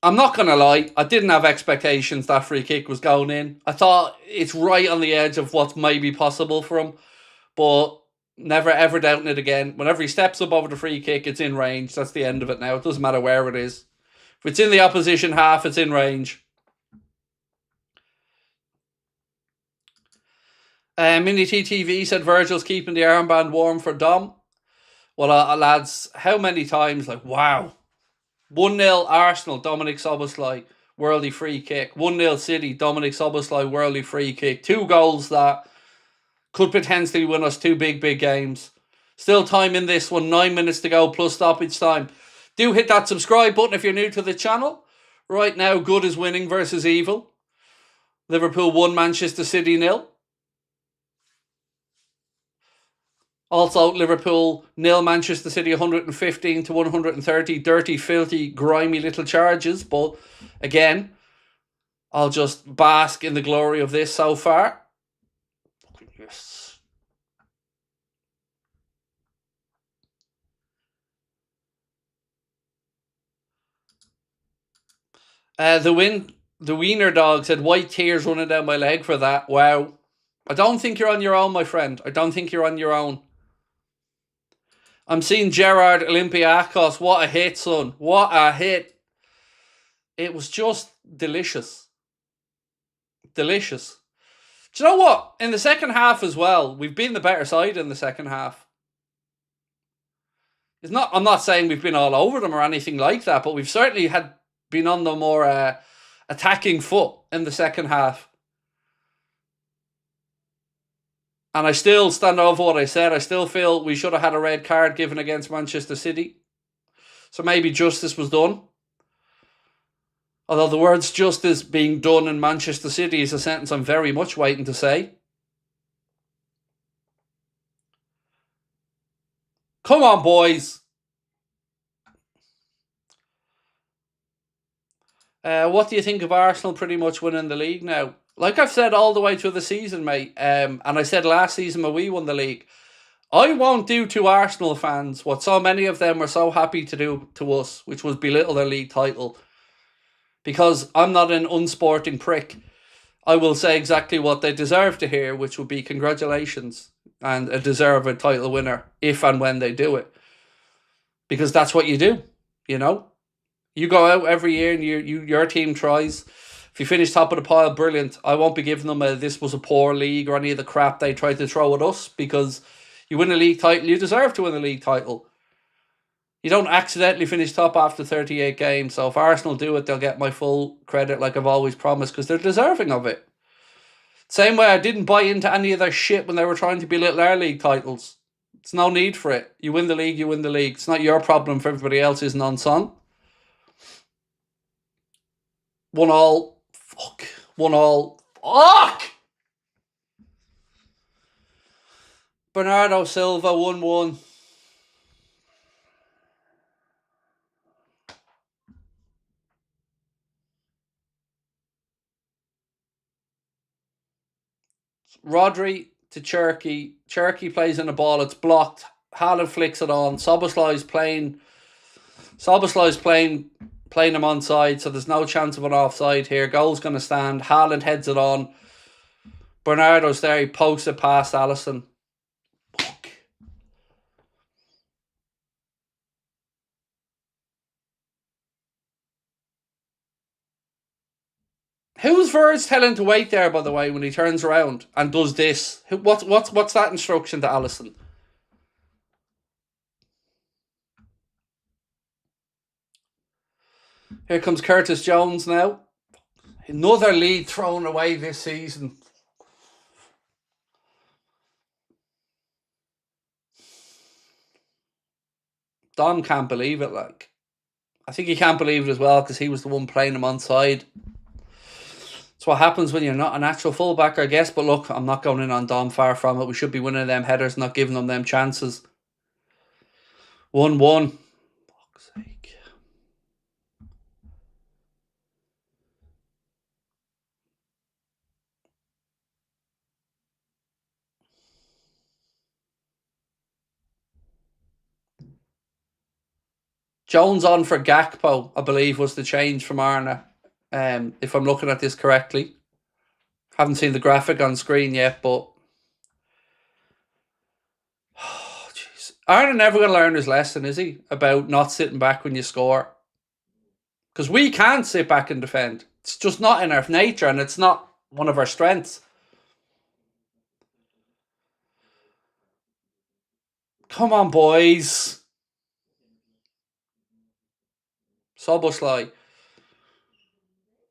I'm not going to lie, I didn't have expectations that free kick was going in. I thought it's right on the edge of what may be possible for him, but never ever doubting it again. Whenever he steps up over the free kick, it's in range. That's the end of it now. It doesn't matter where it is. If it's in the opposition half, it's in range. Mini TTV said Virgil's keeping the armband warm for Dom. Well, lads, how many times, like, wow. 1-0 Arsenal, Dominic Szoboszlai, worldly free kick. 1-0 City, Dominic Szoboszlai, worldly free kick. 2 goals that could potentially win us 2 big games. Still time in this one, 9 minutes to go plus stoppage time. Do hit that subscribe button if you're new to the channel. Right now, good is winning versus evil. Liverpool 1, Manchester City 0. Also, Liverpool 0, Manchester City 115 to 130. Dirty, filthy, grimy little charges. But again, I'll just bask in the glory of this so far. Yes. The Wiener dog said, white tears running down my leg for that. Wow. I don't think you're on your own, my friend. I don't think you're on your own. I'm seeing Gerard Olympiacos. What a hit, son. What a hit. It was just delicious. Delicious. Do you know what? In the second half as well, we've been the better side in the second half. I'm not saying we've been all over them or anything like that, but we've certainly been on the more attacking foot in the second half. And I still stand over what I said. I still feel we should have had a red card given against Manchester City. So maybe justice was done. Although the words justice being done in Manchester City is a sentence I'm very much waiting to say. Come on, boys. What do you think of Arsenal pretty much winning the league now? Like I've said all the way through the season, mate, and I said last season when we won the league, I won't do to Arsenal fans what so many of them were so happy to do to us, which was belittle their league title. Because I'm not an unsporting prick. I will say exactly what they deserve to hear, which would be congratulations and a deserved title winner if and when they do it. Because that's what you do, you know? You go out every year and your team tries. If you finish top of the pile, brilliant. I won't be giving them this was a poor league or any of the crap they tried to throw at us, because you win a league title, you deserve to win a league title. You don't accidentally finish top after 38 games. So if Arsenal do it, they'll get my full credit like I've always promised, because they're deserving of it. Same way I didn't buy into any of their shit when they were trying to belittle our league titles. It's no need for it. You win the league, you win the league. It's not your problem if everybody else isn't on son. 1-1. Fuck. 1-1. Fuck! Bernardo Silva, 1-1. Rodri to Cherky. Cherky plays in the ball. It's blocked. Haaland flicks it on. Soboslai's playing him onside, so there's no chance of an offside here. Goal's going to stand. Haaland heads it on. Bernardo's there. He pokes it past Alisson. Fuck. Who's Verge telling to wait there, by the way, when he turns around and does this? What's that instruction to Alisson? Here comes Curtis Jones now. Another lead thrown away this season. Dom can't believe it, like. I think he can't believe it as well because he was the one playing him onside. It's what happens when you're not a natural fullback, I guess. But look, I'm not going in on Dom, far from it. We should be winning them headers, not giving them chances. 1-1. Fuck's sake. Jones on for Gakpo, I believe, was the change from Arna. If I'm looking at this correctly. Haven't seen the graphic on screen yet, but oh, jeez. Arna never going to learn his lesson, is he? About not sitting back when you score. Because we can't sit back and defend. It's just not in our nature, and it's not one of our strengths. Come on, boys. Soboslai.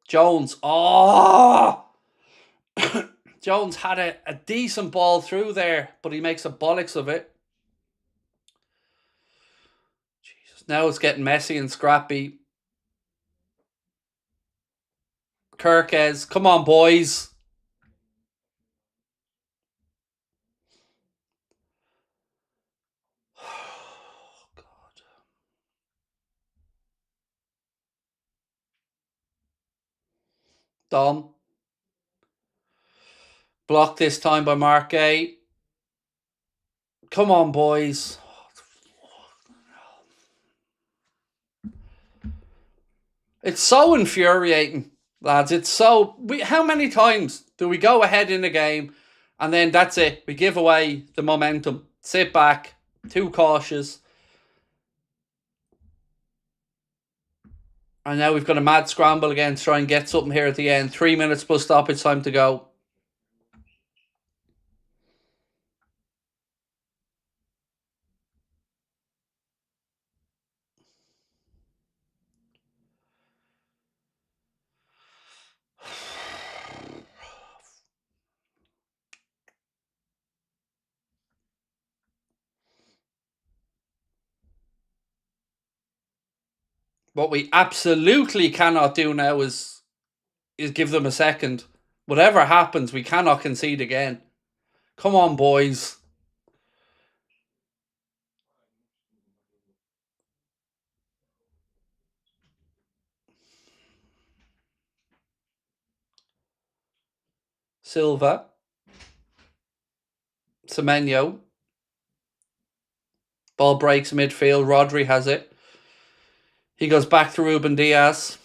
Jones. Oh! Jones had a decent ball through there, but he makes a bollocks of it. Jesus. Now it's getting messy and scrappy. Kirkes. Come on, boys. Dom. Blocked this time by Marquet. Come on, boys. It's so infuriating, lads. It's so... how many times do we go ahead in the game and then that's it? We give away the momentum. Sit back. Too cautious. And now we've got a mad scramble again to try and get something here at the end. 3 minutes plus stoppage time to go. What we absolutely cannot do now is give them a second. Whatever happens, we cannot concede again. Come on, boys. Silva. Semenyo. Ball breaks midfield. Rodri has it. He goes back to Ruben Diaz.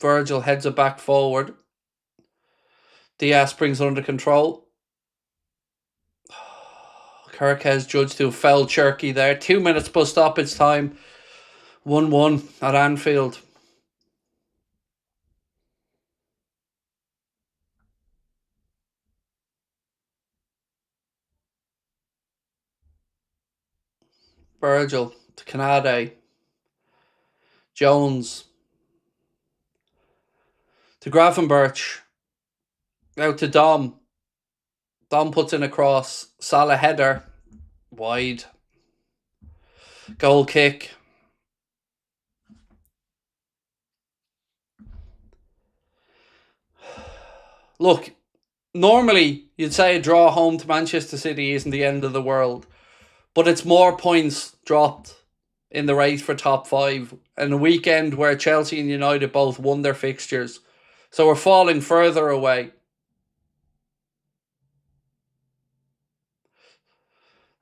Virgil heads it back forward. Diaz brings it under control. Kirk has judged to have fouled Cherky there. 2 minutes plus stoppage time. 1-1 at Anfield. Virgil to Canade. Jones. To Gravenberch. Out to Dom. Dom puts in a cross. Salah header. Wide. Goal kick. Look, normally you'd say a draw home to Manchester City isn't the end of the world, but it's more points dropped in the race for top 5 and a weekend where Chelsea and United both won their fixtures. So we're falling further away.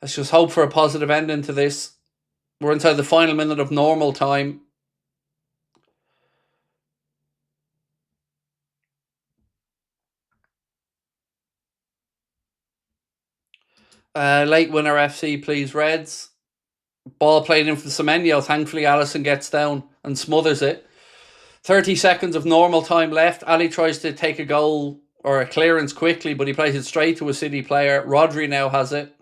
Let's just hope for a positive ending to this. We're inside the final minute of normal time. Late winner FC, please, Reds. Ball played in from Semenyo. Thankfully, Alisson gets down and smothers it. 30 seconds of normal time left. Ali tries to take a goal or a clearance quickly, but he plays it straight to a City player. Rodri now has it.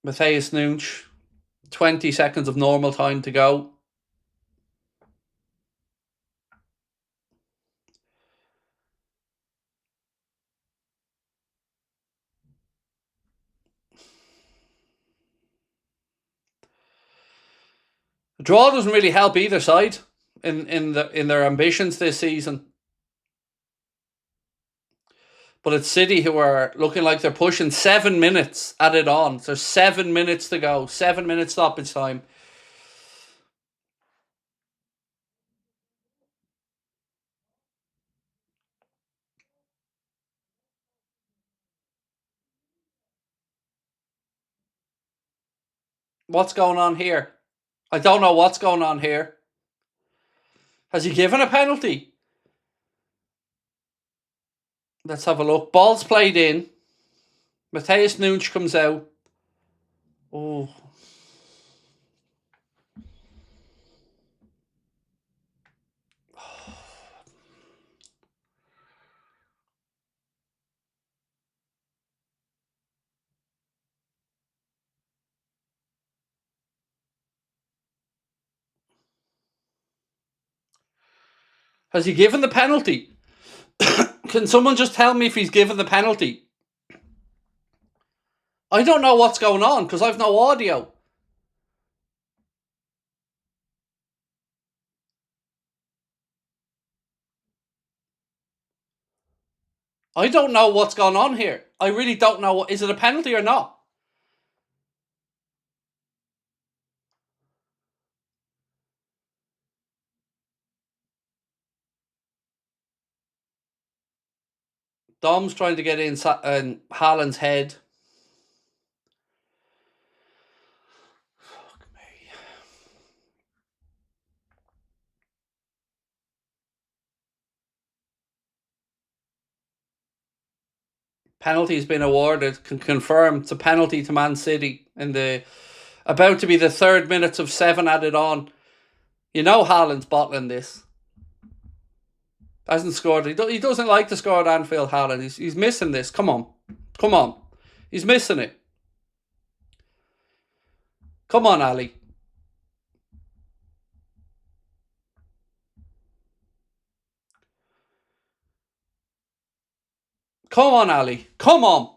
Matthias Nunes. 20 seconds of normal time to go. The draw doesn't really help either side in their ambitions this season. But it's City who are looking like they're pushing 7 minutes added on. So 7 minutes to go. 7 minutes stoppage time. What's going on here? I don't know what's going on here. Has he given a penalty? Let's have a look. Ball's played in. Matthias Nunes comes out. Oh. Has he given the penalty? Can someone just tell me if he's given the penalty? I don't know what's going on because I've no audio. I don't know what's going on here. I really don't know. Is it a penalty or not? Dom's trying to get in Haaland's head. Fuck me. Penalty's been awarded. Can confirm it's a penalty to Man City in the about to be the 3rd minutes of 7 added on. You know Haaland's bottling this. Hasn't scored. He doesn't like to score at Anfield, Haaland. He's missing this. Come on. Come on. He's missing it. Come on, Ali. Come on, Ali. Come on.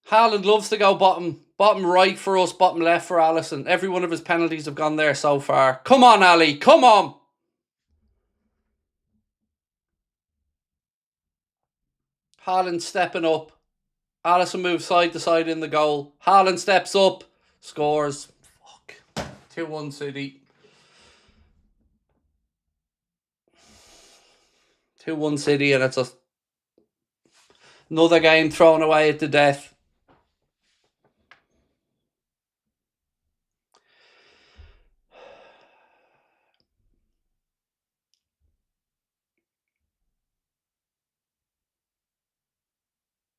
Haaland loves to go bottom right for us, bottom left for Alisson. Every one of his penalties have gone there so far. Come on, Ali. Come on. Haaland stepping up. Alisson moves side to side in the goal. Haaland steps up. Scores. Fuck. 2-1 City. 2-1 City, and it's another game thrown away at the death.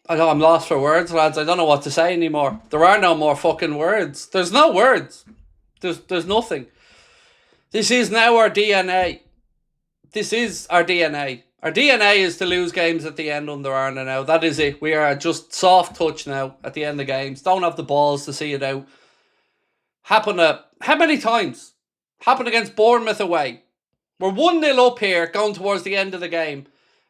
I know I'm lost for words, lads. I don't know what to say anymore. There are no more fucking words. There's no words. There's nothing. This is now our DNA. This is our DNA. Our DNA is to lose games at the end under Arna now. That is it. We are just soft touch now at the end of games. Don't have the balls to see it out. How many times? Happened against Bournemouth away. We're 1-0 up here going towards the end of the game.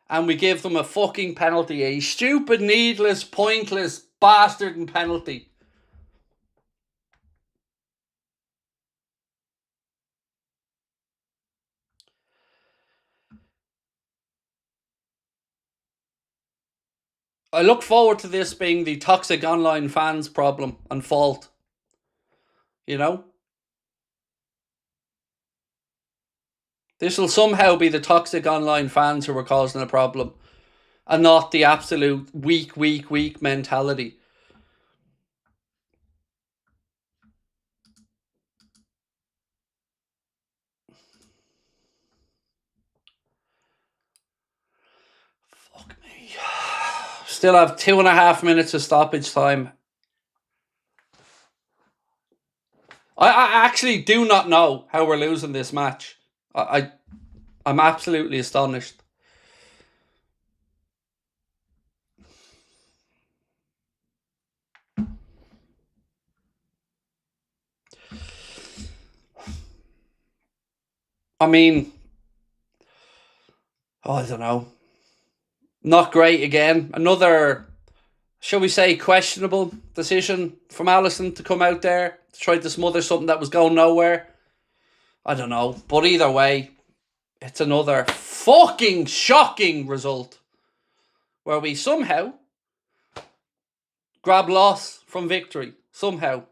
And we give them a fucking penalty. A stupid, needless, pointless, bastard penalty. I look forward to this being the toxic online fans' problem and fault. You know? This will somehow be the toxic online fans who are causing a problem. And not the absolute weak mentality. Fuck me. Still have 2.5 minutes of stoppage time. I actually do not know how we're losing this match. I'm absolutely astonished. I mean, I don't know. Not great again. Another, shall we say, questionable decision from Alisson to come out there to try to smother something that was going nowhere. I don't know. But either way, it's another fucking shocking result where we somehow grab loss from victory. Somehow.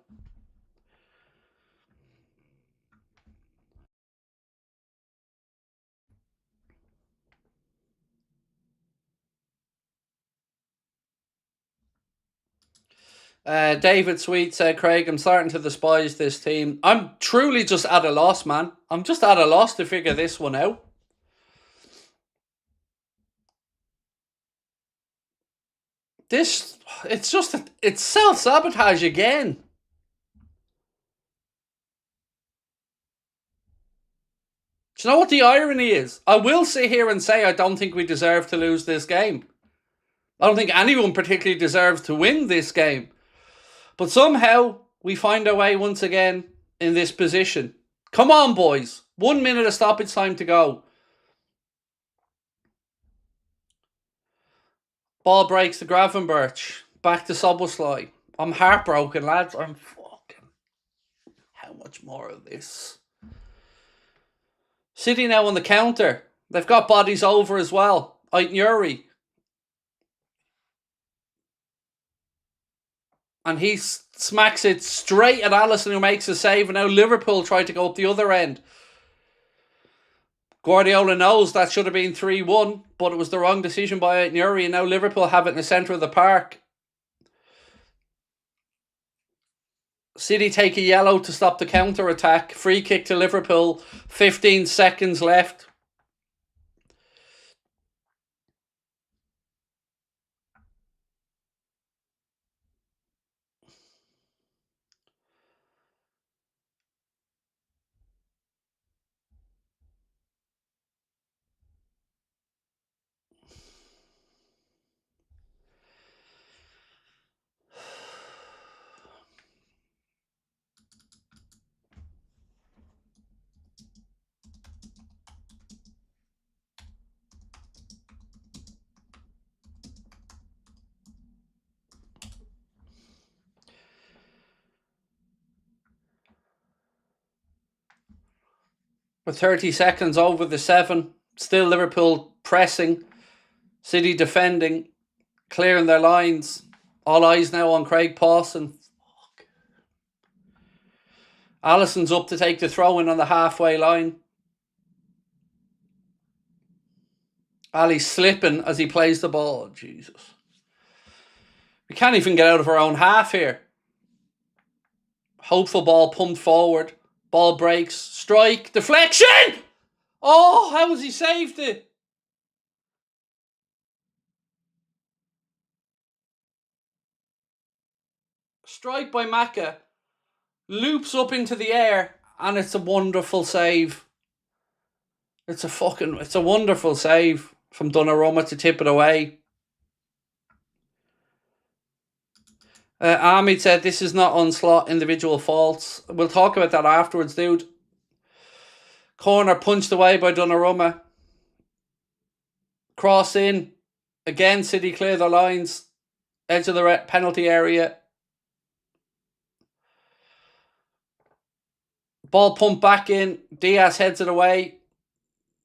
David Sweet said, Craig, I'm starting to despise this team. I'm truly just at a loss, man. I'm just at a loss to figure this one out. It's self-sabotage again. Do you know what the irony is? I will sit here and say I don't think we deserve to lose this game. I don't think anyone particularly deserves to win this game. But somehow we find our way once again in this position. Come on, boys. 1 minute of stoppage time to go. Ball breaks to Gravenberch. Back to Soboslai. I'm heartbroken, lads. I'm fucking... How much more of this? City now on the counter. They've got bodies over as well. Aitnuri. And he smacks it straight at Alisson, who makes a save. And now Liverpool try to go up the other end. Guardiola knows that should have been 3-1, but it was the wrong decision by Aitnuri. And now Liverpool have it in the centre of the park. City take a yellow to stop the counter-attack. Free kick to Liverpool. 15 seconds left. With 30 seconds over the 7. Still Liverpool pressing. City defending. Clearing their lines. All eyes now on Craig Pawson. Alisson's up to take the throw-in on the halfway line. Ali's slipping as he plays the ball. Jesus. We can't even get out of our own half here. Hopeful ball pumped forward. Ball breaks. Strike. Deflection! Oh, how has he saved it? Strike by Maka. Loops up into the air. And it's a wonderful save. It's a wonderful save from Donnarumma to tip it away. Ahmed said this is not onslaught, individual faults. We'll talk about that afterwards, dude. Corner punched away by Donnarumma. Cross in. Again, City clear the lines. Edge of the penalty area. Ball pumped back in. Diaz heads it away.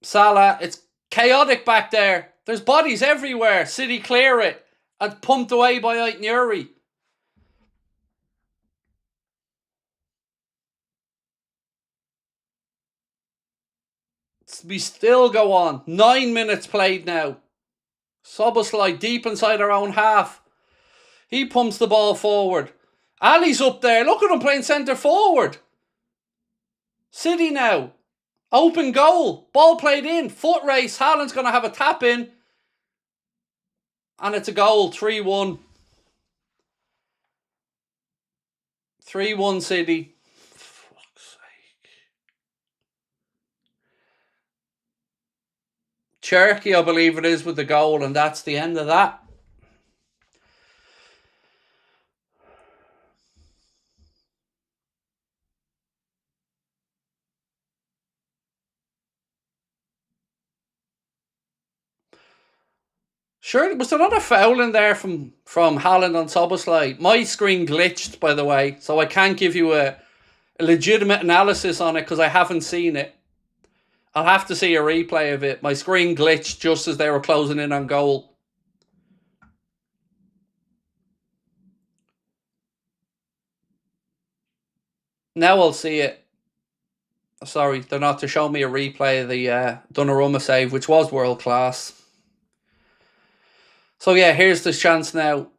Salah, it's chaotic back there. There's bodies everywhere. City clear it. And pumped away by Aït-Nouri. We still go on. 9 minutes played now. Szoboszlai deep inside our own half. He pumps the ball forward. Ali's up there. Look at him playing centre forward. City now. Open goal. Ball played in. Foot race. Haaland's going to have a tap in. And it's a goal. 3-1. 3-1 City. Fuck's sake. Cherky, I believe it is, with the goal. And that's the end of that. Sure, was there not a foul in there from Haaland on Szoboszlai? My screen glitched, by the way, so I can't give you a legitimate analysis on it because I haven't seen it. I'll have to see a replay of it. My screen glitched just as they were closing in on goal. Now I'll see it. Sorry, they're not to show me a replay of the Donnarumma save, which was world class. So yeah, here's the chance now.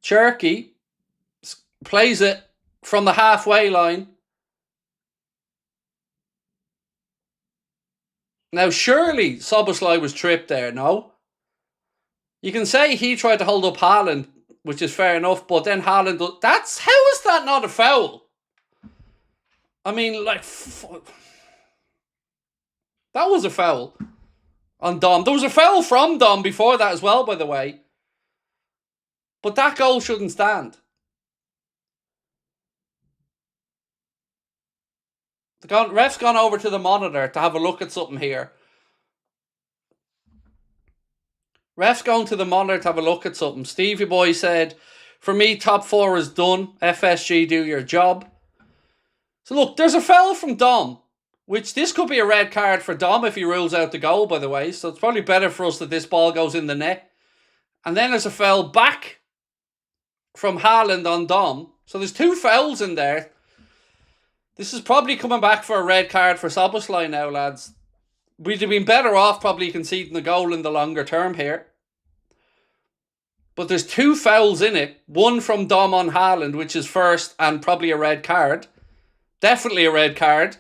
Cherky plays it from the halfway line. Now surely Szoboszlai was tripped there, no? You can say he tried to hold up Haaland, which is fair enough, but then Haaland... how is that not a foul? I mean, like... that was a foul. On Dom. There was a foul from Dom before that as well, by the way. But that goal shouldn't stand. The ref's gone over to the monitor to have a look at something here. Ref's going to the monitor to have a look at something. Stevie Boy said, for me, top four is done. FSG, do your job. So look, there's a foul from Dom. Which, this could be a red card for Dom if he rules out the goal, by the way. So it's probably better for us that this ball goes in the net. And then there's a foul back from Haaland on Dom. So there's two fouls in there. This is probably coming back for a red card for Szoboszlai now, lads. We'd have been better off probably conceding the goal in the longer term here. But there's two fouls in it. One from Dom on Haaland, which is first and probably a red card. Definitely a red card.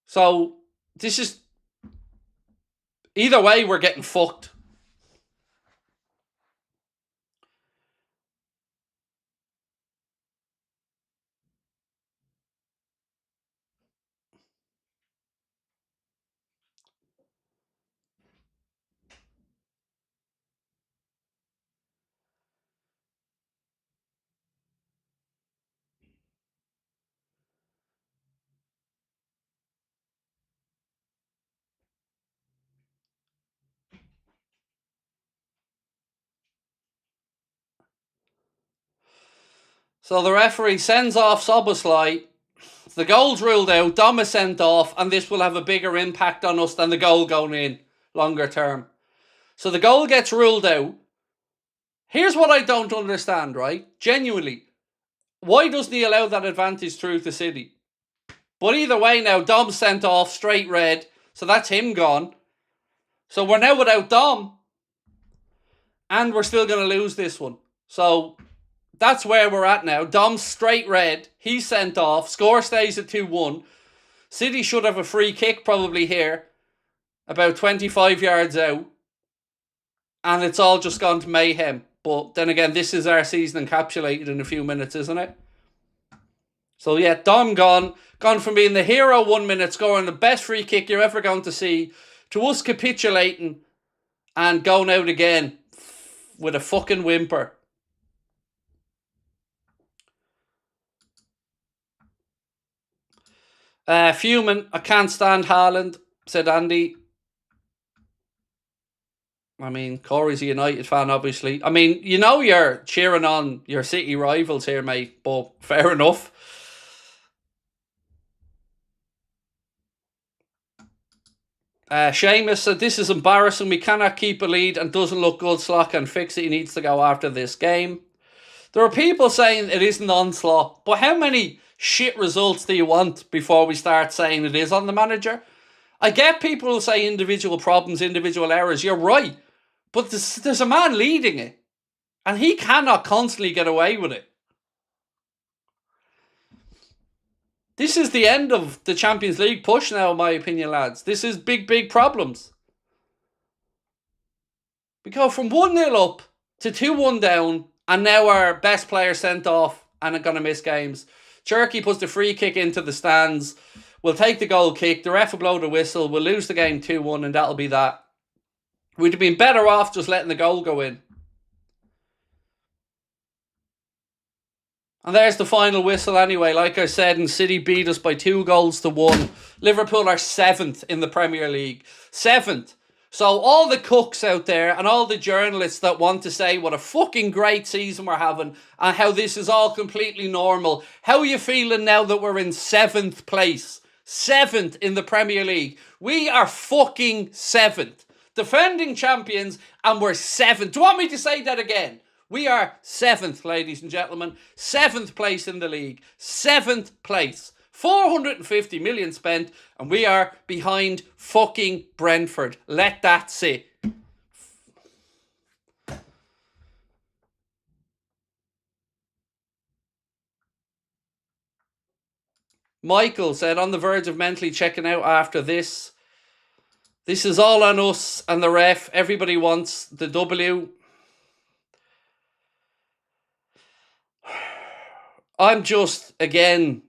So, this is... either way, we're getting fucked. So the referee sends off Szoboszlai. The goal's ruled out. Dom is sent off. And this will have a bigger impact on us than the goal going in longer term. So the goal gets ruled out. Here's what I don't understand, right? Genuinely. Why doesn't he allow that advantage through to City? But either way now, Dom's sent off, straight red. So that's him gone. So we're now without Dom. And we're still going to lose this one. So that's where we're at now. Dom's straight red. He's sent off. Score stays at 2-1. City should have a free kick probably here. About 25 yards out. And it's all just gone to mayhem. But then again, this is our season encapsulated in a few minutes, isn't it? So yeah, Dom gone from being the hero 1 minute, scoring the best free kick you're ever going to see, to us capitulating and going out again with a fucking whimper. Fuming, I can't stand Haaland, said Andy. I mean, Corey's a United fan, obviously. I mean, you know you're cheering on your City rivals here, mate, but fair enough. Seamus said, this is embarrassing. We cannot keep a lead and doesn't look good. Slock can fix it. He needs to go after this game. There are people saying it isn't on Slock, but how many shit results do you want before we start saying it is on the manager? I get people who say individual problems, individual errors. You're right. But there's a man leading it, and he cannot constantly get away with it. This is the end of the Champions League push now, in my opinion, lads. This is big, big problems. We go from 1-0 up to 2-1 down, and now our best player sent off and are going to miss games. Cherky puts the free kick into the stands. We'll take the goal kick. The ref will blow the whistle. We'll lose the game 2-1, and that'll be that. We'd have been better off just letting the goal go in. And there's the final whistle anyway. Like I said, and City beat us by 2-1. Liverpool are 7th in the Premier League. 7th. So all the cooks out there and all the journalists that want to say what a fucking great season we're having and how this is all completely normal. How are you feeling now that we're in 7th place? 7th in the Premier League. We are fucking 7th. Defending champions, and we're 7th. Do you want me to say that again? We are 7th, ladies and gentlemen. 7th place in the league. 7th place. 450 million spent, and we are behind fucking Brentford. Let that sit. Michael said, on the verge of mentally checking out after this. This is all on us and the ref. Everybody wants the W. I'm just, again,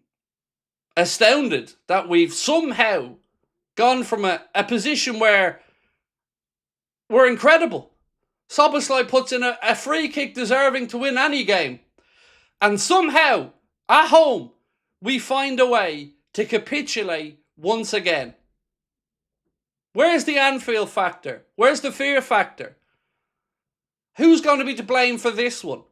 astounded that we've somehow gone from a position where we're incredible. Szoboszlai puts in a free kick deserving to win any game. And somehow, at home, we find a way to capitulate once again. Where's the Anfield factor? Where's the fear factor? Who's going to be to blame for this one?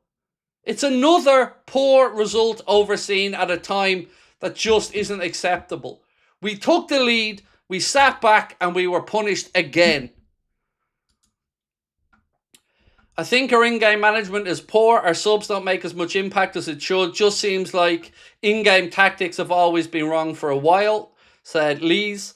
It's another poor result overseen at a time that just isn't acceptable. We took the lead, we sat back, and we were punished again. I think our in-game management is poor. Our subs don't make as much impact as it should. Just seems like in-game tactics have always been wrong for a while, said Lees.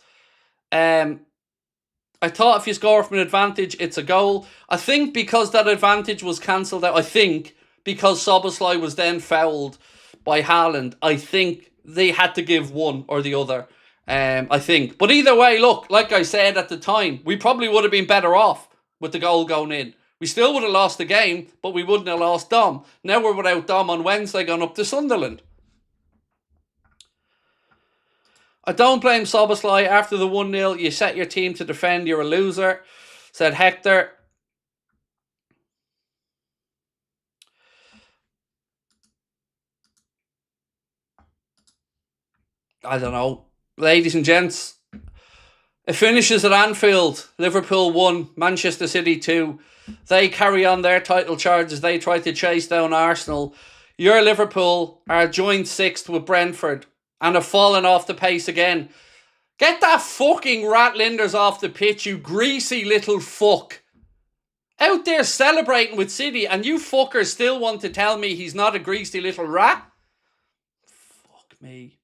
I thought if you score from an advantage, it's a goal. I think because that advantage was cancelled out, I think because Szoboszlai was then fouled by Haaland, I think they had to give one or the other. I think. But either way, look, like I said at the time, we probably would have been better off with the goal going in. We still would have lost the game, but we wouldn't have lost Dom. Now we're without Dom on Wednesday going up to Sunderland. I don't blame Szoboszlai. After the 1-0, you set your team to defend, you're a loser, said Hector. I don't know. Ladies and gents, it finishes at Anfield. Liverpool 1, Manchester City 2. They carry on their title charges. They try to chase down Arsenal. Your Liverpool are joint 6th with Brentford and have fallen off the pace again. Get that fucking Rat Linders off the pitch, you greasy little fuck. Out there celebrating with City, and you fuckers still want to tell me he's not a greasy little rat? Fuck me.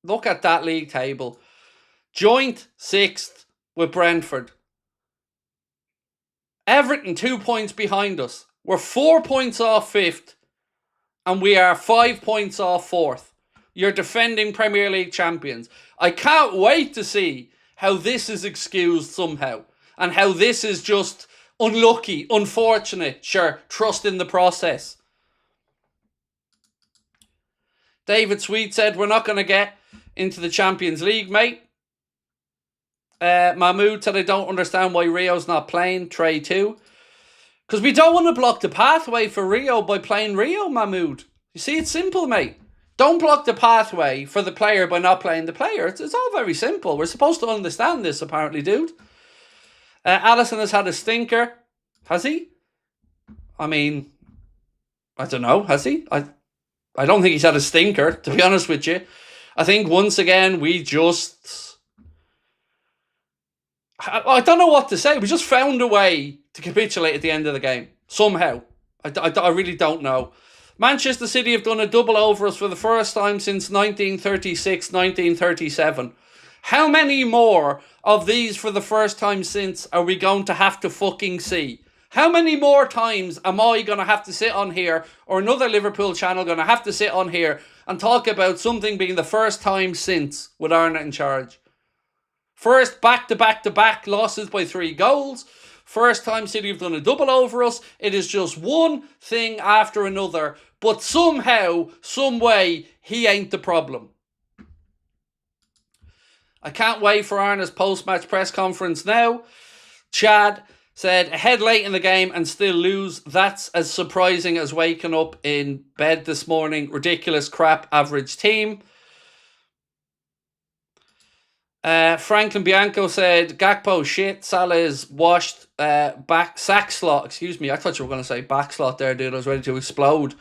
Look at that league table. Joint 6th with Brentford. Everton 2 points behind us. We're 4 points off 5th. And we are 5 points off 4th. You're defending Premier League champions. I can't wait to see how this is excused somehow. and how this is just unlucky, unfortunate. Sure, trust in the process. David Sweet said, we're not going to get into the Champions League, mate. Mahmood said, I don't understand why Rio's not playing. Trey too. Because we don't want to block the pathway for Rio by playing Rio, Mahmood. You see, it's simple, mate. Don't block the pathway for the player by not playing the player. It's all very simple. We're supposed to understand this, apparently, dude. Allison has had a stinker. Has he? I mean, I don't know. Has he? I don't think he's had a stinker, to be honest with you. I think once again, we just... I don't know what to say. We just found a way to capitulate at the end of the game. Somehow. I really don't know. Manchester City have done a double over us for the first time since 1936, 1937. How many more of these for the first time since are we going to have to fucking see? How many more times am I going to have to sit on here, or another Liverpool channel going to have to sit on here and talk about something being the first time since with Arnott in charge? First back-to-back-to-back losses by 3 goals. First time City have done a double over us. It is just one thing after another. But somehow, some way, he ain't the problem. I can't wait for Arna's post-match press conference now. Chad said, ahead late in the game and still lose. That's as surprising as waking up in bed this morning. Ridiculous crap average team. Franklin Bianco said, Gakpo shit, Salah is washed, sack slot, excuse me, I thought you were going to say back slot there, dude, I was ready to explode.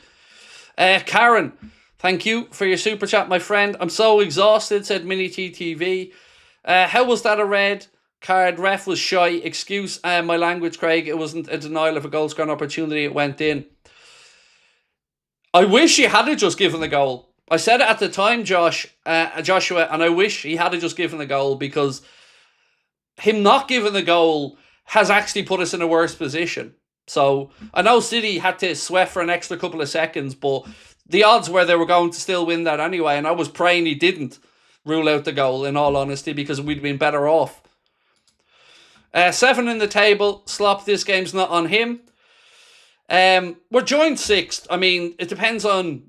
Karen, thank you for your super chat, my friend. I'm so exhausted, said Mini TTV. How was that a red card? Ref was shy. Excuse my language, Craig. It wasn't a denial of a goal scoring opportunity. It went in. I wish he had just given the goal. I said it at the time, Joshua, and I wish he had just given the goal, because him not giving the goal has actually put us in a worse position. So I know City had to sweat for an extra couple of seconds, but the odds were they were going to still win that anyway, and I was praying he didn't rule out the goal, in all honesty, because we'd been better off. 7 in the table. Slop, this game's not on him. We're joint 6th. I mean, it depends on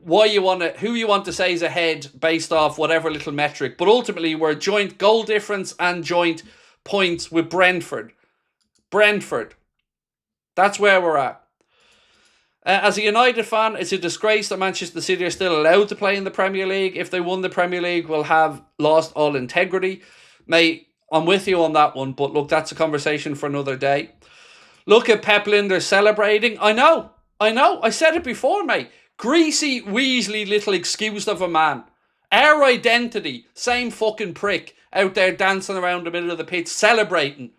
who you want to say is ahead based off whatever little metric. But ultimately, we're joint goal difference and joint points with Brentford. That's where we're at. As a United fan, it's a disgrace that Manchester City are still allowed to play in the Premier League. If they won the Premier League, we'll have lost all integrity. Mate, I'm with you on that one, but look, that's a conversation for another day. Look at Pep Lijnders celebrating. I know. I said it before, mate. Greasy, Weasley little excuse of a man. Our identity, same fucking prick out there dancing around the middle of the pitch, celebrating.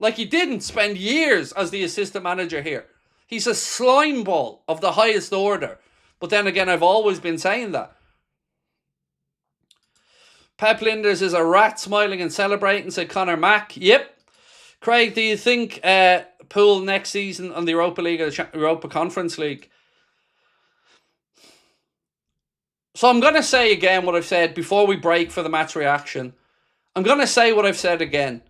Like he didn't spend years as the assistant manager here. He's a slime ball of the highest order. But then again, I've always been saying that. Pep Lijnders is a rat smiling and celebrating, said Connor Mack. Yep. Craig, do you think Pool next season on the Europa League or the Europa Conference League? So I'm going to say again what I've said before we break for the match reaction. I'm going to say what I've said again.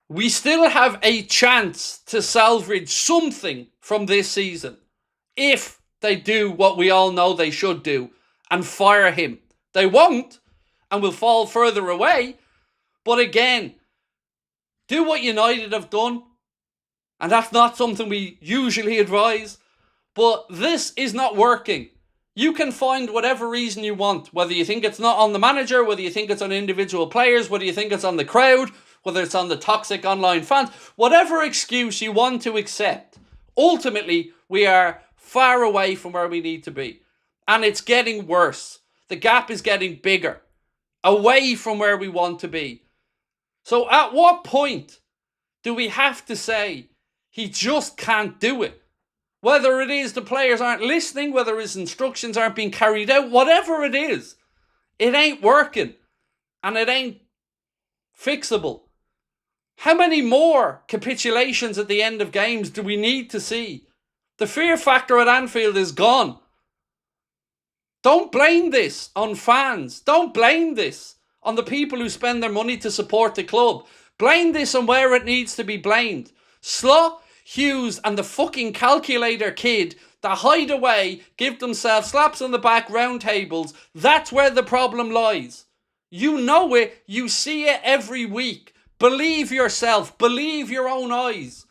We still have a chance to salvage something from this season if they do what we all know they should do and fire him. They won't and will fall further away. But again, do what United have done. And that's not something we usually advise. But this is not working. You can find whatever reason you want. Whether you think it's not on the manager, whether you think it's on individual players, whether you think it's on the crowd, whether it's on the toxic online fans. Whatever excuse you want to accept. Ultimately, we are far away from where we need to be. And it's getting worse. The gap is getting bigger. Away from where we want to be. So at what point do we have to say he just can't do it? Whether it is the players aren't listening, whether his instructions aren't being carried out, whatever it is, it ain't working. And it ain't fixable. How many more capitulations at the end of games do we need to see? The fear factor at Anfield is gone. Don't blame this on fans. Don't blame this on the people who spend their money to support the club. Blame this on where it needs to be blamed. Slot, Hughes and the fucking calculator kid that hide away, give themselves slaps on the back, round tables. That's where the problem lies. You know it. You see it every week. Believe yourself. Believe your own eyes.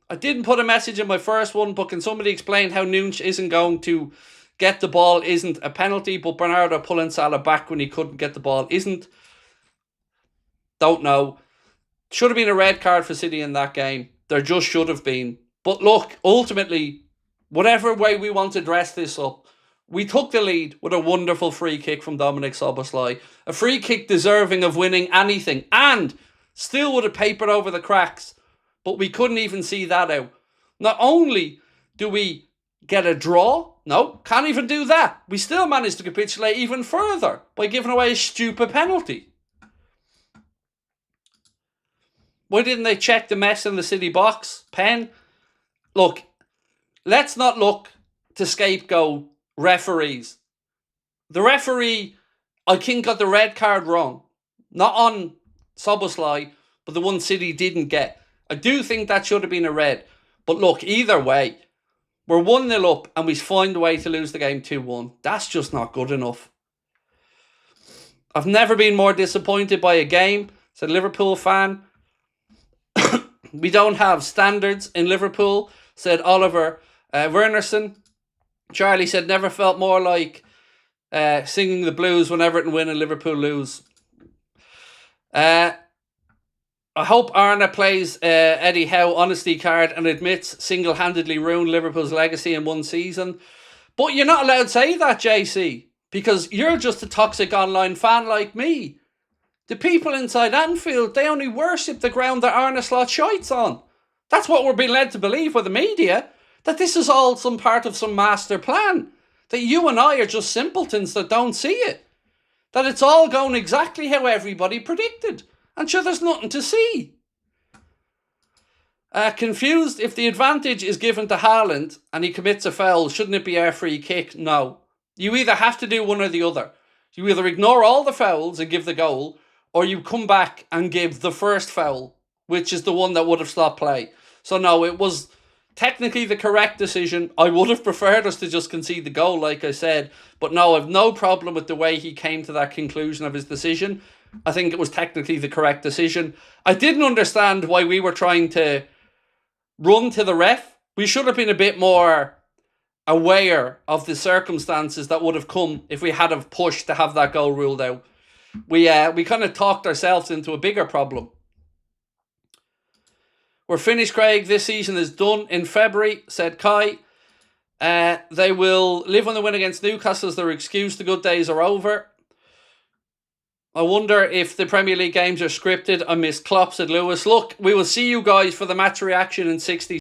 I didn't put a message in my first one, but can somebody explain how Nunes isn't going to get the ball isn't a penalty, but Bernardo pulling Salah back when he couldn't get the ball isn't? Don't know. Should have been a red card for City in that game. There just should have been. But look, ultimately, whatever way we want to dress this up, we took the lead with a wonderful free kick from Dominic Szoboszlai. A free kick deserving of winning anything, and still would have papered over the cracks. But we couldn't even see that out. Not only do we get a draw, no, can't even do that. We still managed to capitulate even further by giving away a stupid penalty. Why didn't they check the mess in the City box? Pen? Look, let's not look to scapegoat referees. The referee, I think, got the red card wrong. Not on Szoboszlai, but the one City didn't get. I do think that should have been a red. But look, either way, we're 1-0 up and we find a way to lose the game 2-1. That's just not good enough. I've never been more disappointed by a game, said a Liverpool fan. We don't have standards in Liverpool, said Oliver Wernerson. Charlie said, never felt more like singing the blues when Everton win and Liverpool lose. I hope Arna plays Eddie Howe honesty card and admits single-handedly ruined Liverpool's legacy in one season. But you're not allowed to say that, JC, because you're just a toxic online fan like me. The people inside Anfield, they only worship the ground that Arne Slot shites on. That's what we're being led to believe by the media, that this is all some part of some master plan. That you and I are just simpletons that don't see it. That it's all going exactly how everybody predicted. And sure, there's nothing to see. Confused, if the advantage is given to Haaland and he commits a foul, shouldn't it be our free kick? No. You either have to do one or the other. You either ignore all the fouls and give the goal, or you come back and give the first foul, which is the one that would have stopped play. So no, it was technically the correct decision. I would have preferred us to just concede the goal, like I said. But no, I've no problem with the way he came to that conclusion of his decision. I think it was technically the correct decision. I didn't understand why we were trying to run to the ref. We should have been a bit more aware of the circumstances that would have come if we had have pushed to have that goal ruled out. We kind of talked ourselves into a bigger problem. We're finished, Craig. This season is done in February, said Kai. They will live on the win against Newcastle as their excuse. The good days are over. I wonder if the Premier League games are scripted. I miss Klopp, said Lewis. Look, we will see you guys for the match reaction in 60